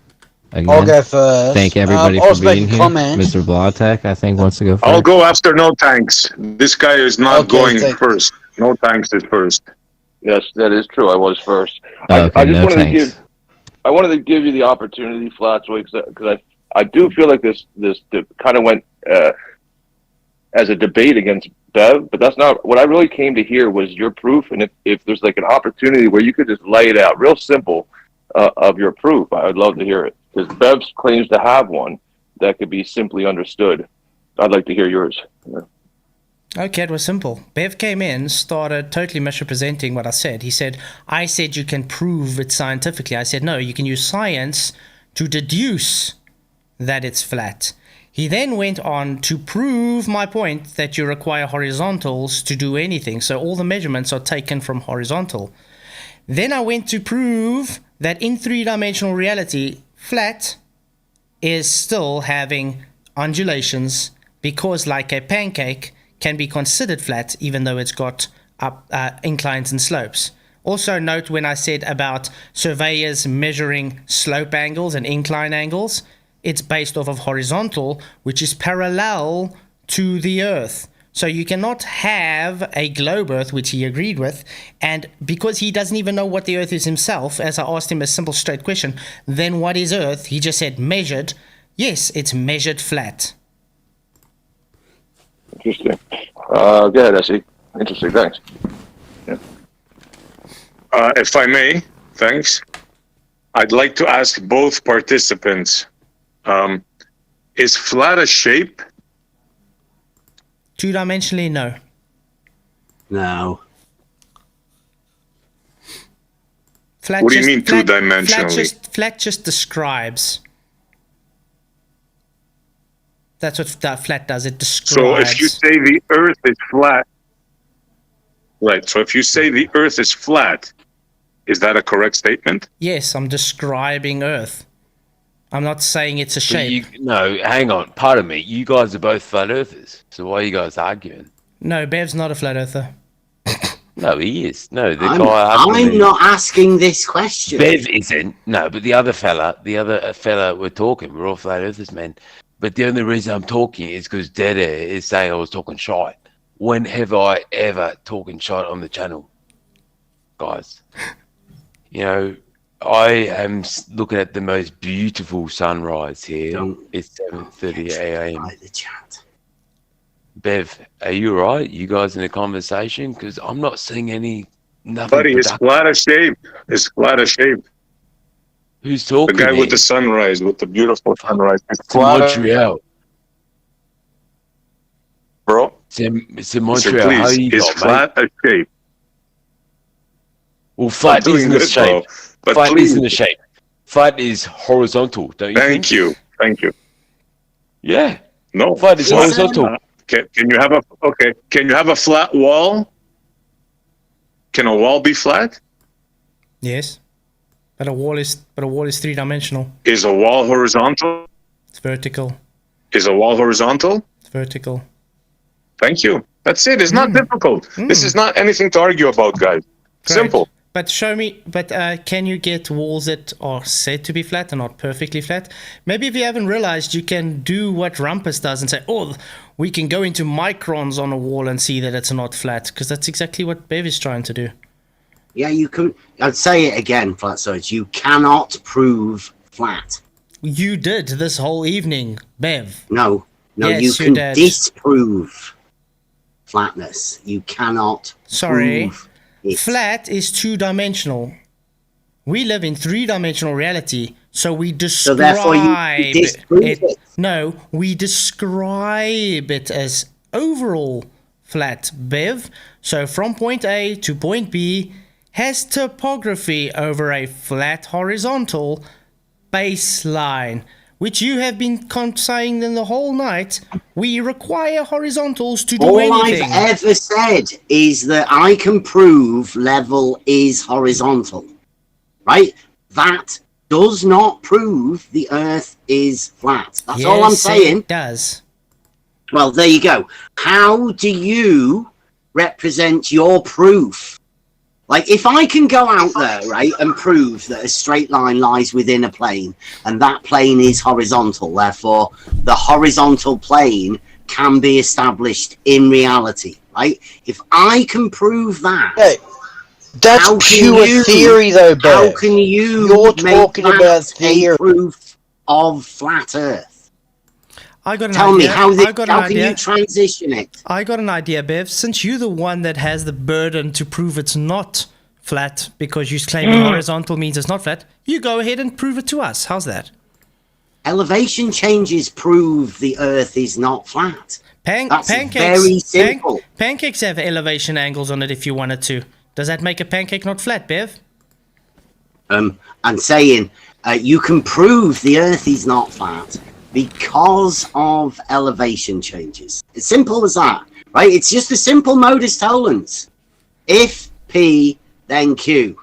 G: Again,
I: I'll go first.
G: thank everybody
I: I'll
G: for
I: make
G: being
I: a
G: here.
I: comment.
G: Mr. Blatek, I think, wants to go first.
N: I'll go after no thanks. This guy is not
I: Okay,
N: going
I: thank-
N: first. No thanks is first.
M: Yes, that is true. I was first.
G: Okay,
M: I just
G: no
M: wanted
G: thanks.
M: I wanted to give you the opportunity, Flatzoid, because I do feel like this kind of went as a debate against Bev, but that's not what I really came to hear was your proof. And if there's like an opportunity where you could just lay it out real simple of your proof, I would love to hear it, because Bev claims to have one that could be simply understood. I'd like to hear yours. Yeah.
A: Okay, it was simple. Bev came in, started totally misrepresenting what I said. He said, I said you can prove it scientifically. I said, no, you can use science to deduce that it's flat. He then went on to prove my point that you require horizontals to do anything. So all the measurements are taken from horizontal. Then I went to prove that in three-dimensional reality, flat is still having undulations, because like a pancake can be considered flat even though it's got up inclines and slopes. Also note when I said about surveyors measuring slope angles and incline angles, it's based off of horizontal, which is parallel to the earth. So you cannot have a globe earth, which he agreed with, and because he doesn't even know what the earth is himself, as I asked him a simple straight question, then what is earth? He just said measured. Yes, it's measured flat.
M: Interesting. Go ahead, Essie. Interesting. Thanks. Yeah.
N: If I may, thanks. I'd like to ask both participants, is flat a shape?
A: Two-dimensionally, no.
F: No.
A: Flat
N: What do you
A: just-
N: mean
A: flat-
N: two-dimensionally?
A: Flat just describes. That's what that flat does. It describes.
N: So if you say the earth is flat, right, so if you say the earth is flat, is that a correct statement?
A: Yes, I'm describing Earth. I'm not saying it's a shape.
K: No, hang on. Pardon me. You guys are both flat earthers. So why are you guys arguing?
A: No, Bev's not a flat earther.
K: No, he is. No, the
F: I'm
K: guy.
F: not asking this question.
K: Bev isn't. No, but the other fella we're talking. We're all flat earthers, man. But the only reason I'm talking is because Dede is saying I was talking shite. When have I ever talking shite on the channel, guys? You know, I am looking at the most beautiful sunrise here. It's 7:30 a.m. Bev, are you all right? You guys in a conversation? Because I'm not seeing nothing.
N: Buddy, it's flat as shape. It's flat as shape.
K: Who's talking?
N: The guy
K: here?
N: with the sunrise, with the beautiful sunrise. It's
K: It's in Montreal.
N: Bro.
K: It's in
N: Sir,
K: Montreal. How
N: please,
K: you
N: is
K: got,
N: flat
K: mate?
N: a shape?
K: Well, flat
N: doing
K: isn't a
N: good,
K: shape.
N: bro, but
K: Flat
N: please.
K: isn't a shape. Flat is horizontal, don't you think?
N: Thank you.
K: Yeah.
N: No.
K: Flat is horizontal.
N: Can you have Can you have a flat wall? Can a wall be flat?
A: Yes, but a wall is three-dimensional.
N: Is a wall horizontal?
A: It's vertical.
N: Is a wall horizontal?
A: It's vertical.
N: Thank you. That's it. It's not difficult. This is not anything to argue about, guys.
A: Great.
N: Simple.
A: But show me. But can you get walls that are said to be flat and not perfectly flat? Maybe if you haven't realized, you can do what Rumpus does and say, "Oh, we can go into microns on a wall and see that it's not flat," because that's exactly what Bev is trying to do.
F: Yeah, you can. I'd say it again, Flatzoid. You cannot prove flat.
A: You did this whole evening, Bev.
F: No,
A: Yes,
F: you
A: you
F: can
A: did.
F: disprove flatness. You cannot.
A: Sorry.
F: prove it.
A: Flat is two-dimensional. We live in three-dimensional reality, so we describe
F: therefore you disprove it.
A: No, we describe it as overall flat, Bev. So from point A to point B has topography over a flat horizontal baseline. which you have been saying in the whole night, we require horizontals to do
F: All
A: anything.
F: I've ever said is that I can prove level is horizontal, right? That does not prove the Earth is flat. That's all I'm saying.
A: It does.
F: Well, there you go. How do you represent your proof? Like, if I can go out there, right, and prove that a straight line lies within a plane, and that plane is horizontal, therefore the horizontal plane can be established in reality, right? If I can prove that,
I: Hey, that's pure theory, though, Bev.
F: How can you're talking about theory. Proof of flat Earth?
A: I got an
F: Tell
A: idea.
F: me, how can you transition it?
A: I got an idea, Bev. Since you're the one that has the burden to prove it's not flat, because you're claiming horizontal means it's not flat, you go ahead and prove it to us. How's that?
F: Elevation changes prove the Earth is not flat. That's
A: Pancakes,
F: very simple.
A: Pancakes have elevation angles on it if you wanted to. Does that make a pancake not flat, Bev?
F: I'm saying you can prove the Earth is not flat because of elevation changes. It's simple as that, right? It's just a simple modus tollens. If P, then Q.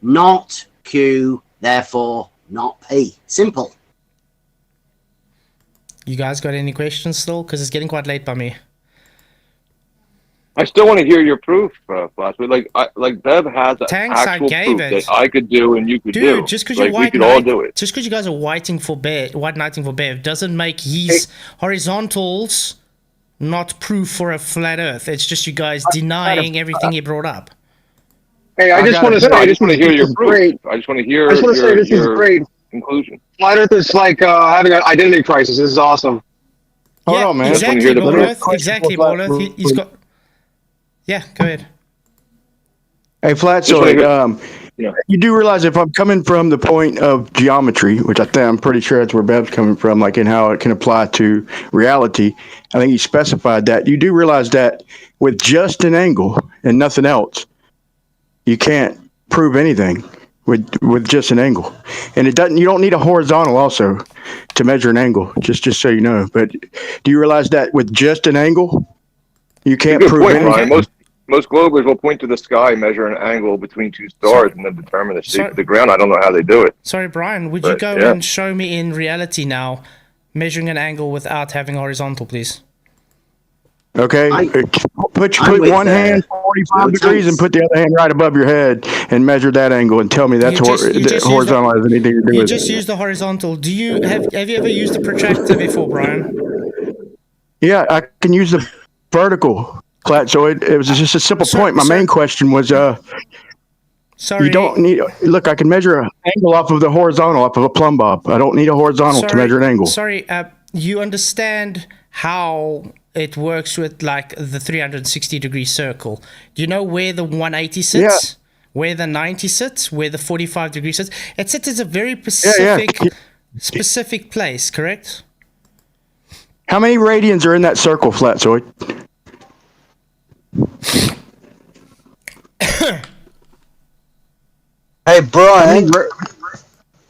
F: Not Q, therefore not P. Simple.
A: You guys got any questions still? Because it's getting quite late by me.
M: I still want to hear your proof, Flatzoid. Like Bev has an actual proof that I could do and you could do.
A: Dude, just because you're
M: we could all do it.
A: Just because you guys are white knighting for Bev doesn't make his horizontals not proof for a flat Earth. It's just you guys denying everything he brought up.
O: Hey, I just want to say,
M: I just want to hear your proof.
O: Great.
M: I just want to hear.
O: I just want to say this is great.
M: Conclusion.
O: Flat Earth is like having an identity crisis. This is awesome.
A: Hold on, man. Exactly, Ballworth. Exactly, Ballworth. He's got. Yeah, go ahead.
P: Hey, Flatzoid, you do realize if I'm coming from the point of geometry, which I'm pretty sure that's where Bev's coming from, like in how it can apply to reality, I think you specified that. You do realize that with just an angle and nothing else, you can't prove anything with just an angle. And you don't need a horizontal also to measure an angle, just so you know. But do you realize that with just an angle, you can't prove anything?
M: Ryan. Most globers will point to the sky, measure an angle between two stars, and then determine the shape of the ground. I don't know how they do it.
A: Sorry, Brian, would you go and show me in reality now, measuring an angle without having horizontal, please?
P: Okay, put one hand 45 degrees and put the other hand right above your head and measure that angle and tell me that's horizontal has anything to do with it.
A: You just use the horizontal. Do you have you ever used a protractor before, Brian?
P: Yeah, I can use the vertical. Flatzoid. It was just a simple point. My main question was,
A: sorry,
P: you don't need. Look, I can measure an angle off of the horizontal, off of a plumb bob. I don't need a horizontal to measure an angle.
A: Sorry, you understand how it works with like the 360-degree circle? Do you know where the 180 sits? Yeah. Where the 90 sits? Where the 45-degree sits? It sits as a very specific place, correct?
P: How many radians are in that circle, Flatzoid?
I: Hey, Brian.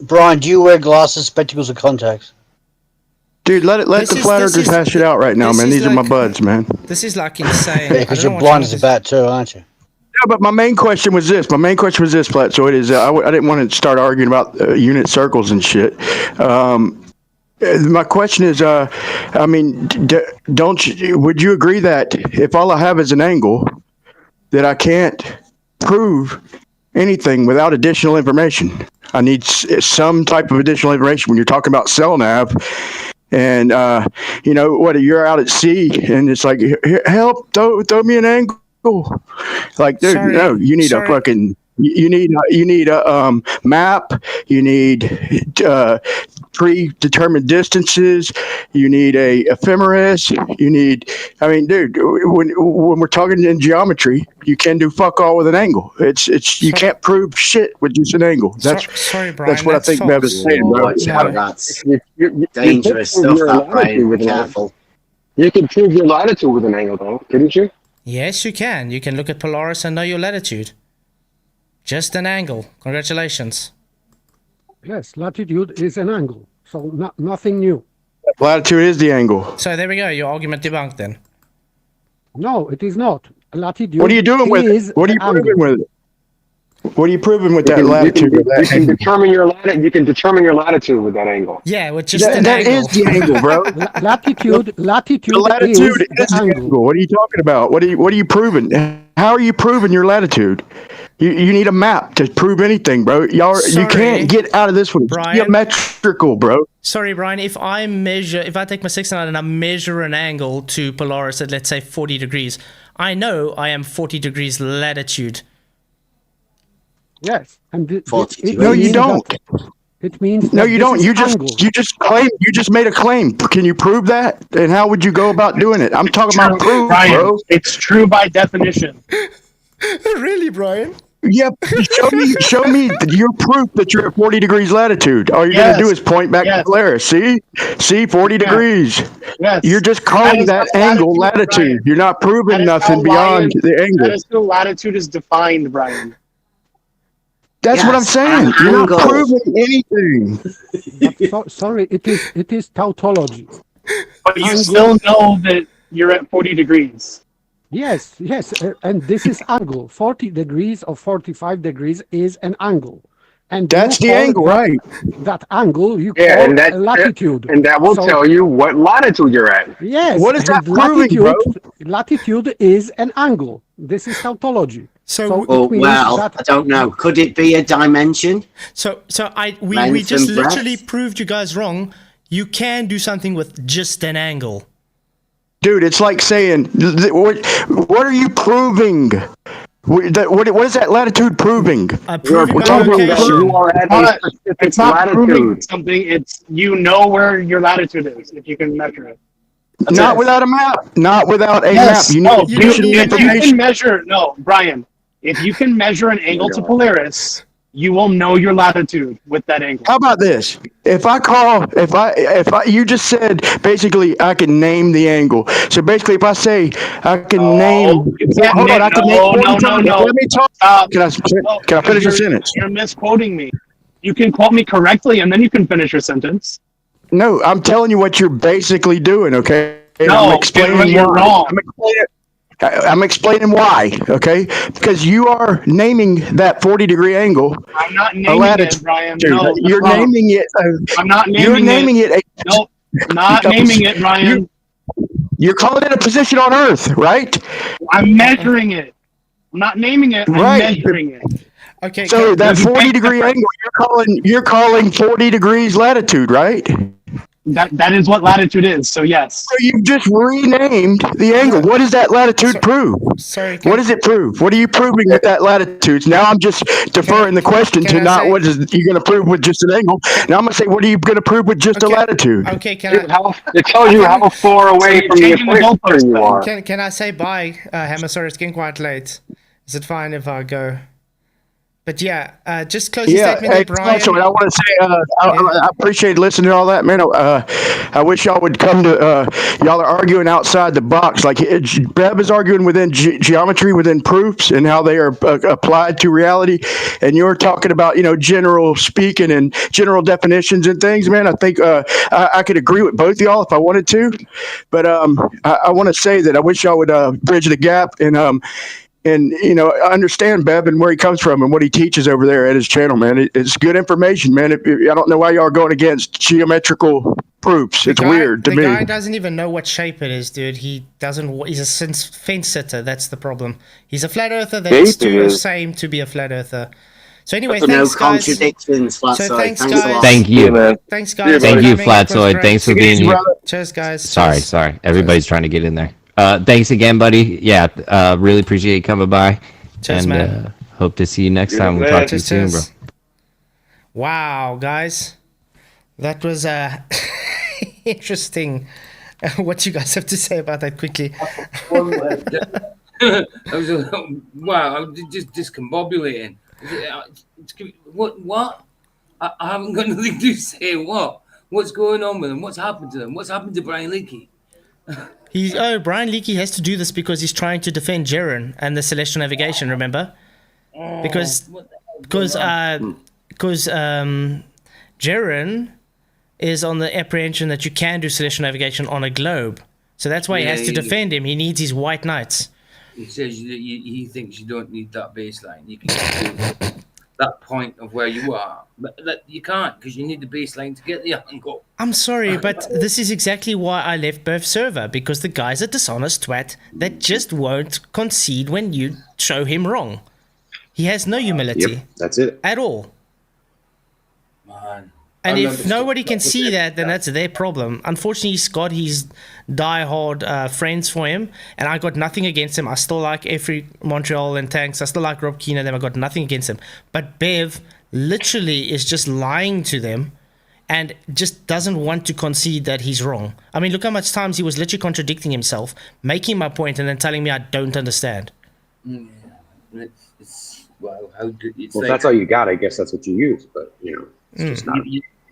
I: Brian, do you wear glasses, spectacles, or contacts?
P: Dude, let the flat earthers hash it out right now, man. These are my buds, man.
A: This is like insane.
I: Yeah, because you're blind as a bat too, aren't you?
P: Yeah, but my main question was this, Flatzoid, is I didn't want to start arguing about unit circles and shit. My question is, I mean, would you agree that if all I have is an angle, that I can't prove anything without additional information? I need some type of additional information when you're talking about cell nav. And, you're out at sea and it's like, help, throw me an angle. Like, dude, no, you need a fucking, you need a map, you need predetermined distances, you need a ephemeris, you need, I mean, dude, when we're talking in geometry, you can do fuck all with an angle. You can't prove shit with just an angle.
A: Sorry, Brian,
P: that's what I think Bev is saying, bro.
F: That's dangerous stuff, that, Brian. Be careful.
O: You can prove your latitude with an angle, though, couldn't you?
A: Yes, you can. You can look at Polaris and know your latitude. Just an angle. Congratulations.
Q: Yes, latitude is an angle. So nothing new.
P: Latitude is the angle.
A: So there we go. Your argument debunked then.
Q: No, it is not. Latitude.
P: What are you doing with
Q: is
P: it? What are you
Q: the
P: proving
Q: angle.
P: with it? What are you proving with that
O: You
P: latitude?
O: can,
P: of that
O: you can
P: angle?
O: determine your latitude. You can determine your latitude with that angle.
A: Yeah, with just
P: That,
A: an
P: that
A: angle.
P: is the angle, bro.
Q: Latitude
P: The latitude
Q: is
P: is
Q: the
P: the
Q: angle.
P: angle. What are you talking about? What are you proving? How are you proving your latitude? You need a map to prove anything, bro. You
A: Sorry,
P: can't get out of this one. It's
A: Brian.
P: geometrical, bro.
A: Sorry, Brian, if I take my 69 and I measure an angle to Polaris at, let's say, 40 degrees, I know I am 40 degrees latitude.
Q: Yes, and
P: No, you don't.
Q: It means
P: No,
Q: that
P: you
Q: this
P: don't.
Q: is angle.
P: You just made a claim. Can you prove that? And how would you go about doing it? I'm talking about proof,
R: Brian,
P: bro.
R: it's true by definition.
A: Really, Brian?
P: Yeah, show me your proof that you're at 40 degrees latitude. All you're gonna do is point back to Polaris. See, 40 degrees.
R: Yes.
P: You're just calling that angle latitude.
R: Brian.
P: You're not
R: That
P: proving
R: is
P: nothing
R: how
P: beyond the angle.
R: That is how latitude is defined, Brian.
P: That's what I'm saying. You're not proving anything.
Q: Sorry, it is tautology.
R: But you
Q: Angle.
R: still know that you're at 40 degrees.
Q: Yes, and this is angle. 40 degrees or 45 degrees is an angle. And
P: that's
Q: you
P: the
Q: call
P: angle,
Q: that,
P: right?
Q: That angle you
O: Yeah,
Q: call
O: and that
Q: latitude.
O: and that will
Q: So-
O: tell you what latitude you're at.
Q: Yes.
P: What is that
Q: and
P: proving, bro?
Q: Latitude is an angle. This is tautology.
A: So
F: Oh,
Q: it means
F: well,
Q: that-
F: I don't know. Could it be a dimension?
A: We
F: Length
A: just
F: and breadth?
A: literally proved you guys wrong. You can do something with just an angle.
P: Dude, it's like saying, what are you proving? What is that latitude proving?
O: You're
A: Proving my
O: proving that
A: location.
O: you are at a specific
R: It's not proving
O: latitude.
R: something. It's you know where your latitude is if you can measure it. That's
P: Not
R: it.
P: without a map. Not without a
R: Yes,
P: map. You
R: no,
P: need
A: you
P: additional
A: need a
R: if you
P: information.
R: can measure, no, Brian, if you can measure an angle to Polaris, you will know your latitude with that angle.
P: How about this? If you just said basically I can name the angle. So basically, if I say I can name,
R: You can't
P: hold on, I can name 40 times.
R: no.
P: Let me talk. Can I finish a sentence?
R: You're misquoting me. You can quote me correctly, and then you can finish your sentence.
P: No, I'm telling you what you're basically doing. Okay. And
R: No,
P: I'm explaining
R: you're
P: why.
R: wrong.
P: I'm explaining why. Okay, because you are naming that 40-degree angle.
R: I'm not
P: a
R: naming
P: latitude.
R: it, Brian. No,
P: You're
R: that's wrong.
P: naming it.
R: I'm not naming
P: You're naming it.
R: Nope, not naming it, Brian.
P: You're calling it a position on Earth, right?
R: I'm measuring it. I'm not naming it. I'm
P: Right.
R: measuring it.
A: Okay.
P: So that
R: you can't
P: 40-degree
R: separate-
P: angle, you're calling 40 degrees latitude, right?
R: That is what latitude is. So yes.
P: So you just renamed the angle. What does that latitude prove?
A: Sorry.
P: What does it prove? What are you proving with that latitude? Now I'm just deferring the question
A: can
P: to
A: I
P: not
A: say-
P: what is you going to prove with just an angle. Now I'm going to say, what are you going to prove with just a latitude?
A: Okay. Can
O: It tells you how far away from the equator you are.
A: Can I say bye, Hamasaurus? It's getting quite late. Is it fine if I go? But yeah, just closing statement there, Brian.
P: So I want to say, I appreciate listening to all that, man. I wish y'all would come to. Y'all are arguing outside the box. Like Bev is arguing within geometry, within proofs, and how they are applied to reality. And you're talking about, general speaking and general definitions and things, man. I think I could agree with both of y'all if I wanted to, but I want to say that I wish y'all would bridge the gap and understand Bev and where he comes from and what he teaches over there at his channel, man. It's good information, man. I don't know why y'all are going against geometrical proofs. It's weird to me.
A: The guy doesn't even know what shape it is, dude. He doesn't. He's a fence sitter. That's the problem. He's a flat earther. That's too same to be a flat earther. So anyway,
F: No
A: thanks, guys.
F: contradictions, Flatzoid.
A: So thanks,
F: Thanks a
A: guys.
F: lot.
G: Thank you.
A: Thanks, guys.
G: Thank you,
A: for coming. It was
G: Flatzoid.
A: great.
G: Thanks for being here.
A: Cheers, guys.
G: Sorry. Everybody's trying to get in there. Thanks again, buddy. Yeah, really appreciate you coming by.
A: Cheers,
G: and
A: man.
G: Hope to see you next time. We'll talk to you soon, bro.
A: Wow, guys. That was interesting. What you guys have to say about that quickly?
B: Wow, I'm just discombobulating. What? I haven't got nothing to say. What? What's going on with them? What's happened to them? What's happened to Brian Leakey?
A: Brian Leakey has to do this because he's trying to defend Jaren and the Celestial Navigation, remember? Because Jaren is on the apprehension that you can do celestial navigation on a globe. So that's why he has to defend him. He needs his white knights.
B: He says he thinks you don't need that baseline. You can get to that point of where you are, but that you can't because you need the baseline to get the angle.
A: I'm sorry, but this is exactly why I left Birth server, because the guy's a dishonest twat that just won't concede when you show him wrong. He has no humility.
E: Yep, that's it.
A: At all.
B: Man.
A: And if nobody can see that, then that's their problem. Unfortunately, Scott, he's die-hard friends for him, and I got nothing against him. I still like every Montreal and Tanks. I still like Rob Keane and them. I got nothing against him. But Bev literally is just lying to them and just doesn't want to concede that he's wrong. I mean, look how much times he was literally contradicting himself, making my point, and then telling me I don't understand.
B: Well, how do it's
E: Well,
B: like,
E: if that's all you got, I guess that's what you use. But it's just not.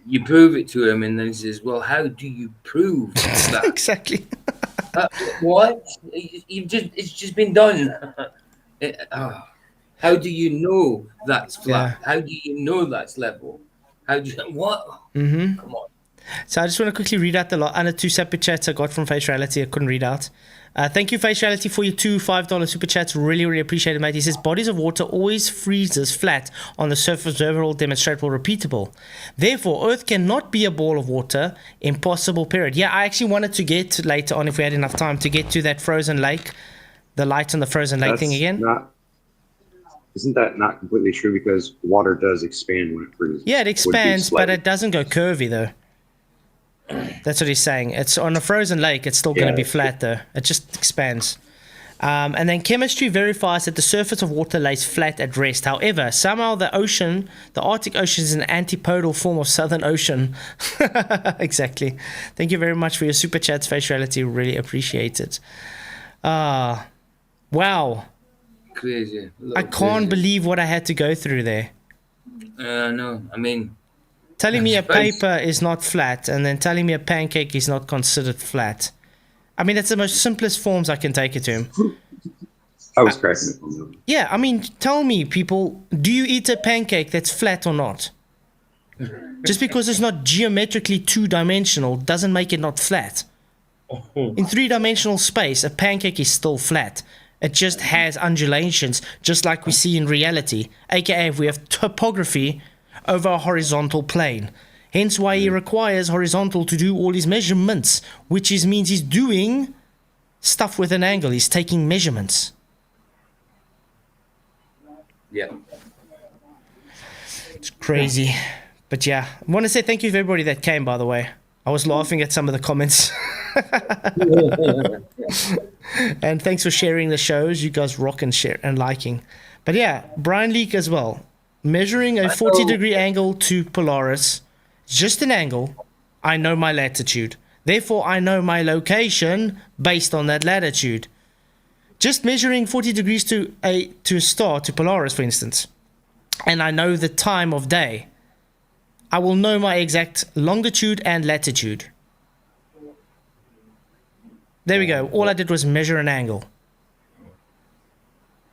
B: you prove it to him, and then he says, "Well, how do you prove that?"
A: Exactly.
B: What? It's just been done. How do you know that's flat?
A: Yeah.
B: How do you know that's level? How do you what?
A: Mm-hmm.
B: Come on.
A: So I just want to quickly read out the other two super chats I got from Face Reality. I couldn't read out. Thank you, Face Reality, for your two $5 super chats. Really, really appreciate it, mate. He says, bodies of water always freezes flat on the surface, overall demonstrable, repeatable. Therefore, Earth cannot be a ball of water. Impossible, period. Yeah, I actually wanted to get later on, if we had enough time, to get to that frozen lake, the light on the frozen lake thing again.
E: Isn't that not completely true? Because water does expand when it freezes.
A: Yeah, it expands, but it doesn't go curvy, though. That's what he's saying. It's on a frozen lake, it's still going to be flat, though. It just expands. And then chemistry verifies that the surface of water lays flat at rest. However, somehow the ocean, the Arctic Ocean, is an antipodal form of Southern Ocean. Exactly. Thank you very much for your super chats, Face Reality. Really appreciate it. Wow.
B: Crazy.
A: I can't believe what I had to go through there.
B: No, I mean,
A: telling me a paper is not flat, and then telling me a pancake is not considered flat. I mean, that's the most simplest forms I can take it to him.
E: I was cracking it on them.
A: Yeah, I mean, tell me, people, do you eat a pancake that's flat or not? Just because it's not geometrically two-dimensional doesn't make it not flat. In three-dimensional space, a pancake is still flat. It just has undulations, just like we see in reality, aka if we have topography over a horizontal plane. Hence why he requires horizontal to do all his measurements, which means he's doing stuff with an angle. He's taking measurements.
B: Yeah.
A: It's crazy. But yeah, I want to say thank you to everybody that came, by the way. I was laughing at some of the comments. And thanks for sharing the shows. You guys rock and share and liking. But yeah, Brian Leake as well. Measuring a 40-degree angle to Polaris, just an angle, I know my latitude. Therefore, I know my location based on that latitude. Just measuring 40 degrees to a star, to Polaris, for instance, and I know the time of day, I will know my exact longitude and latitude. There we go. All I did was measure an angle.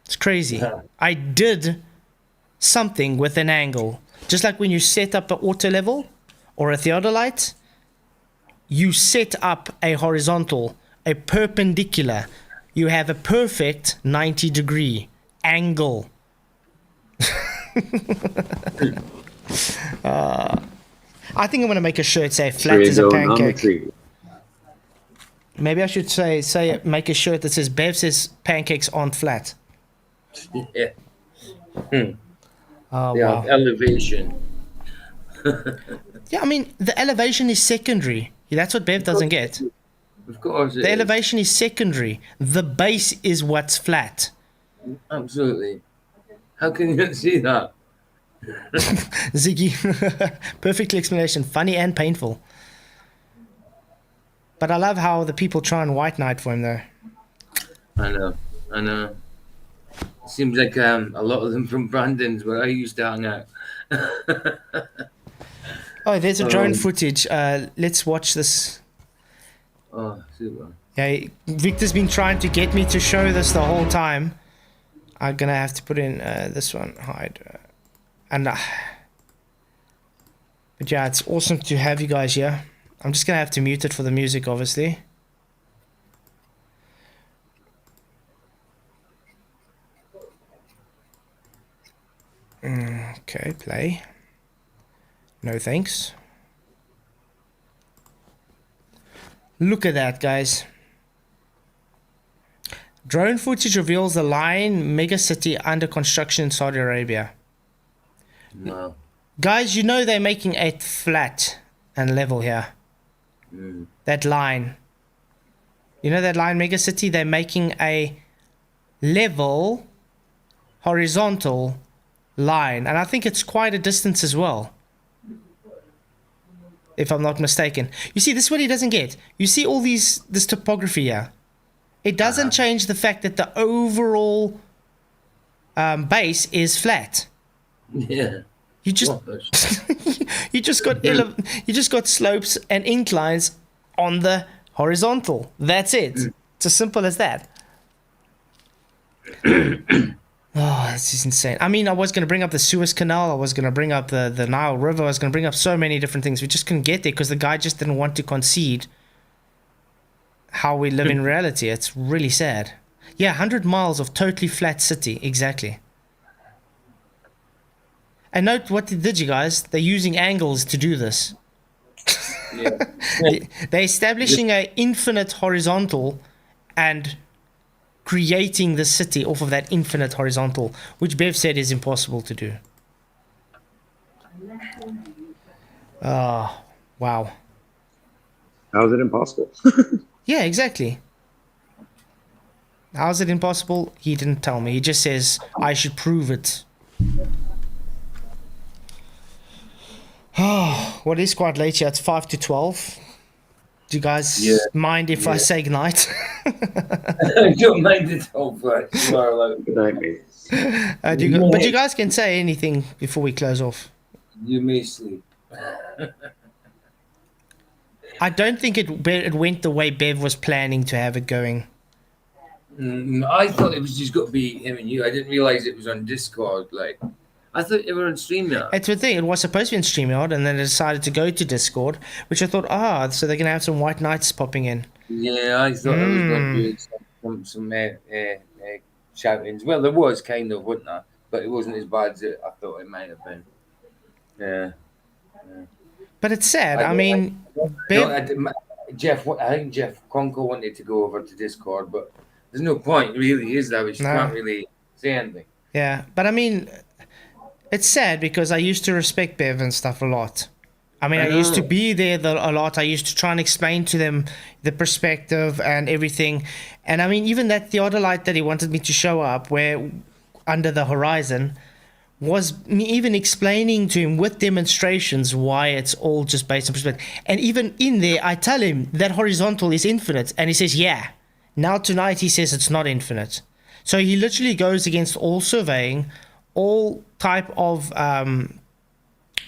A: It's crazy. I did something with an angle. Just like when you set up an auto level or a theodolite, you set up a horizontal, a perpendicular. You have a perfect 90-degree angle. I think I'm going to make a shirt say flat as a pancake. Maybe I should say make a shirt that says Bev says pancakes aren't flat.
B: Yeah.
A: Oh,
B: yeah,
A: wow.
B: elevation.
A: Yeah, I mean, the elevation is secondary. That's what Bev doesn't get.
B: Of course it
A: The
B: is.
A: elevation is secondary. The base is what's flat.
B: Absolutely. How can you not see that?
A: Ziggy. Perfect explanation. Funny and painful. But I love how the people try and white knight for him, though.
B: I know. Seems like a lot of them from Brandon's, where I used to hang out.
A: Oh, there's a drone footage. Let's watch this.
B: Oh, super.
A: Yeah, Victor's been trying to get me to show this the whole time. I'm gonna have to put in this one, hide. But But yeah, it's awesome to have you guys here. I'm just gonna have to mute it for the music, obviously. Okay, play. No thanks. Look at that, guys. Drone footage reveals the Lion megacity under construction in Saudi Arabia.
B: Wow.
A: Guys, you know they're making it flat and level here. That line. You know that Lion megacity? They're making a level, horizontal line. And I think it's quite a distance as well, if I'm not mistaken. You see, this is what he doesn't get. You see all this topography here. It doesn't change the fact that the overall base is flat.
B: Yeah.
A: You just you just got slopes and inclines on the horizontal. That's it. It's as simple as that. Oh, this is insane. I mean, I was going to bring up the Suez Canal. I was going to bring up the Nile River. I was going to bring up so many different things. We just couldn't get there because the guy just didn't want to concede how we live in reality. It's really sad. Yeah, 100 miles of totally flat city. Exactly. And note what they did, you guys. They're using angles to do this.
B: Yeah.
A: They're establishing an infinite horizontal and creating the city off of that infinite horizontal, which Bev said is impossible to do. Oh, wow.
E: How is it impossible?
A: Yeah, exactly. How is it impossible? He didn't tell me. He just says I should prove it. Oh, well, it is quite late here. It's 5 to 12. Do you guys mind if I say goodnight?
B: I don't mind at all, but you are allowed.
E: Good night, mate.
A: But you guys can say anything before we close off.
B: You may sleep.
A: I don't think it went the way Bev was planning to have it going.
B: I thought it was just got to be him and you. I didn't realize it was on Discord. Like, I thought they were on StreamYard.
A: It's the thing. It was supposed to be on StreamYard, and then they decided to go to Discord, which I thought, so they're gonna have some white knights popping in.
B: Yeah, I thought it was going to be some shoutings. Well, there was kind of, wasn't there? But it wasn't as bad as I thought it might have been. Yeah.
A: But it's sad. I mean,
B: Jeff. I think Jeff Conco wanted to go over to Discord, but there's no point, really, is there? We can't really say anything.
A: Yeah, but I mean, it's sad because I used to respect Bev and stuff a lot. I mean, I used to be there a lot. I used to try and explain to them the perspective and everything. And I mean, even that theodolite that he wanted me to show up, where under the horizon, was me even explaining to him with demonstrations why it's all just based on perspective. And even in there, I tell him that horizontal is infinite. And he says, yeah. Now tonight he says it's not infinite. So he literally goes against all surveying, all type of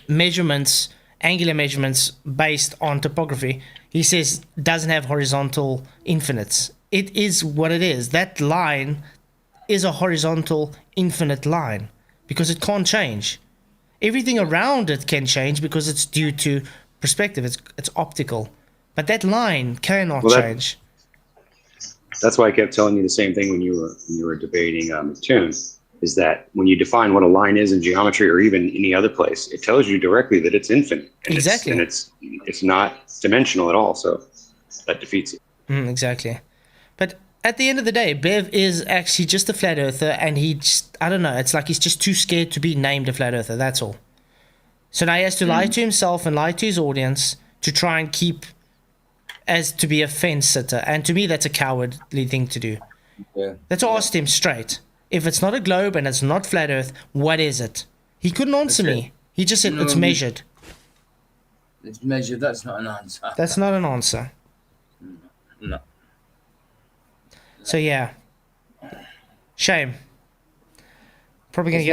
A: measurements, angular measurements based on topography. He says doesn't have horizontal infinites. It is what it is. That line is a horizontal infinite line because it can't change. Everything around it can change because it's due to perspective. It's optical. But that line cannot change.
E: That's why I kept telling you the same thing when you were debating Tune, is that when you define what a line is in geometry or even any other place, it tells you directly that it's infinite. And
A: exactly.
E: It's not dimensional at all, so that defeats it.
A: Exactly. But at the end of the day, Bev is actually just a flat earther, and he just, I don't know, it's like he's just too scared to be named a flat earther, that's all. So now he has to lie to himself and lie to his audience to try and keep as to be a fence sitter. And to me, that's a cowardly thing to do.
B: Yeah.
A: Let's ask him straight. If it's not a globe and it's not flat earth, what is it? He couldn't answer me. He just said it's measured.
B: It's measured. That's not an answer.
A: That's not an answer.
B: No.
A: So yeah, shame. We're probably gonna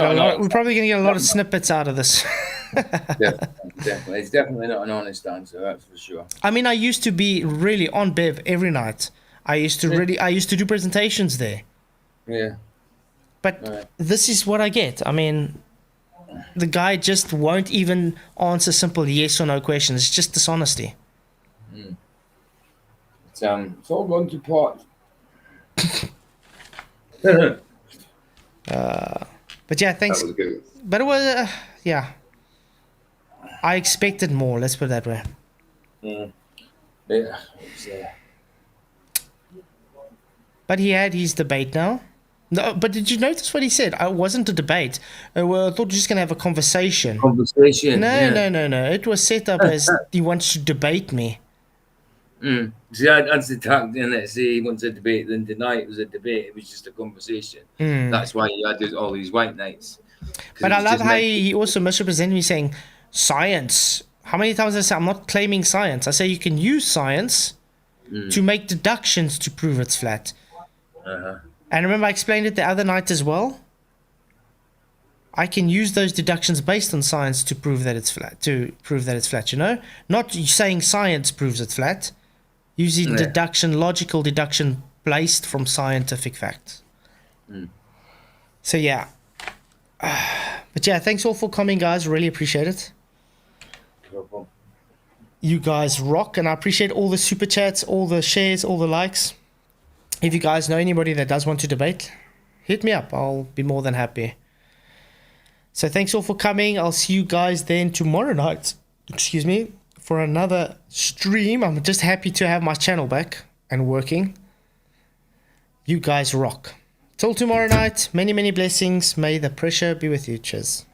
A: get a lot of snippets out of this.
B: Definitely, it's definitely not an honest answer. That's for sure.
A: I mean, I used to be really on Bev every night. I used to do presentations there.
B: Yeah.
A: But this is what I get. I mean, the guy just won't even answer simple yes or no questions. It's just dishonesty.
B: It's all gone to pot.
A: But yeah, thanks.
E: That was good.
A: But it was, yeah. I expected more, let's put it that way.
B: Yeah.
A: But he had his debate now. No, but did you notice what he said? It wasn't a debate. Well, I thought we were just going to have a conversation.
B: Conversation.
A: No. It was set up as he wants to debate me.
B: See, that's the tactic, in it. Say he wants a debate, then deny it was a debate. It was just a conversation. That's why he had all these white nights.
A: But I love how he also misrepresented me saying science. How many times I say I'm not claiming science? I say you can use science to make deductions to prove it's flat. And remember, I explained it the other night as well. I can use those deductions based on science to prove that it's flat. You know, not saying science proves it's flat. Using deduction, logical deduction based from scientific facts. So yeah. But yeah, thanks all for coming, guys. Really appreciate it. You guys rock, and I appreciate all the super chats, all the shares, all the likes. If you guys know anybody that does want to debate, hit me up. I'll be more than happy. So thanks all for coming. I'll see you guys then tomorrow night. Excuse me. For another stream. I'm just happy to have my channel back and working. You guys rock. Till tomorrow night. Many, many blessings. May the pressure be with you. Cheers.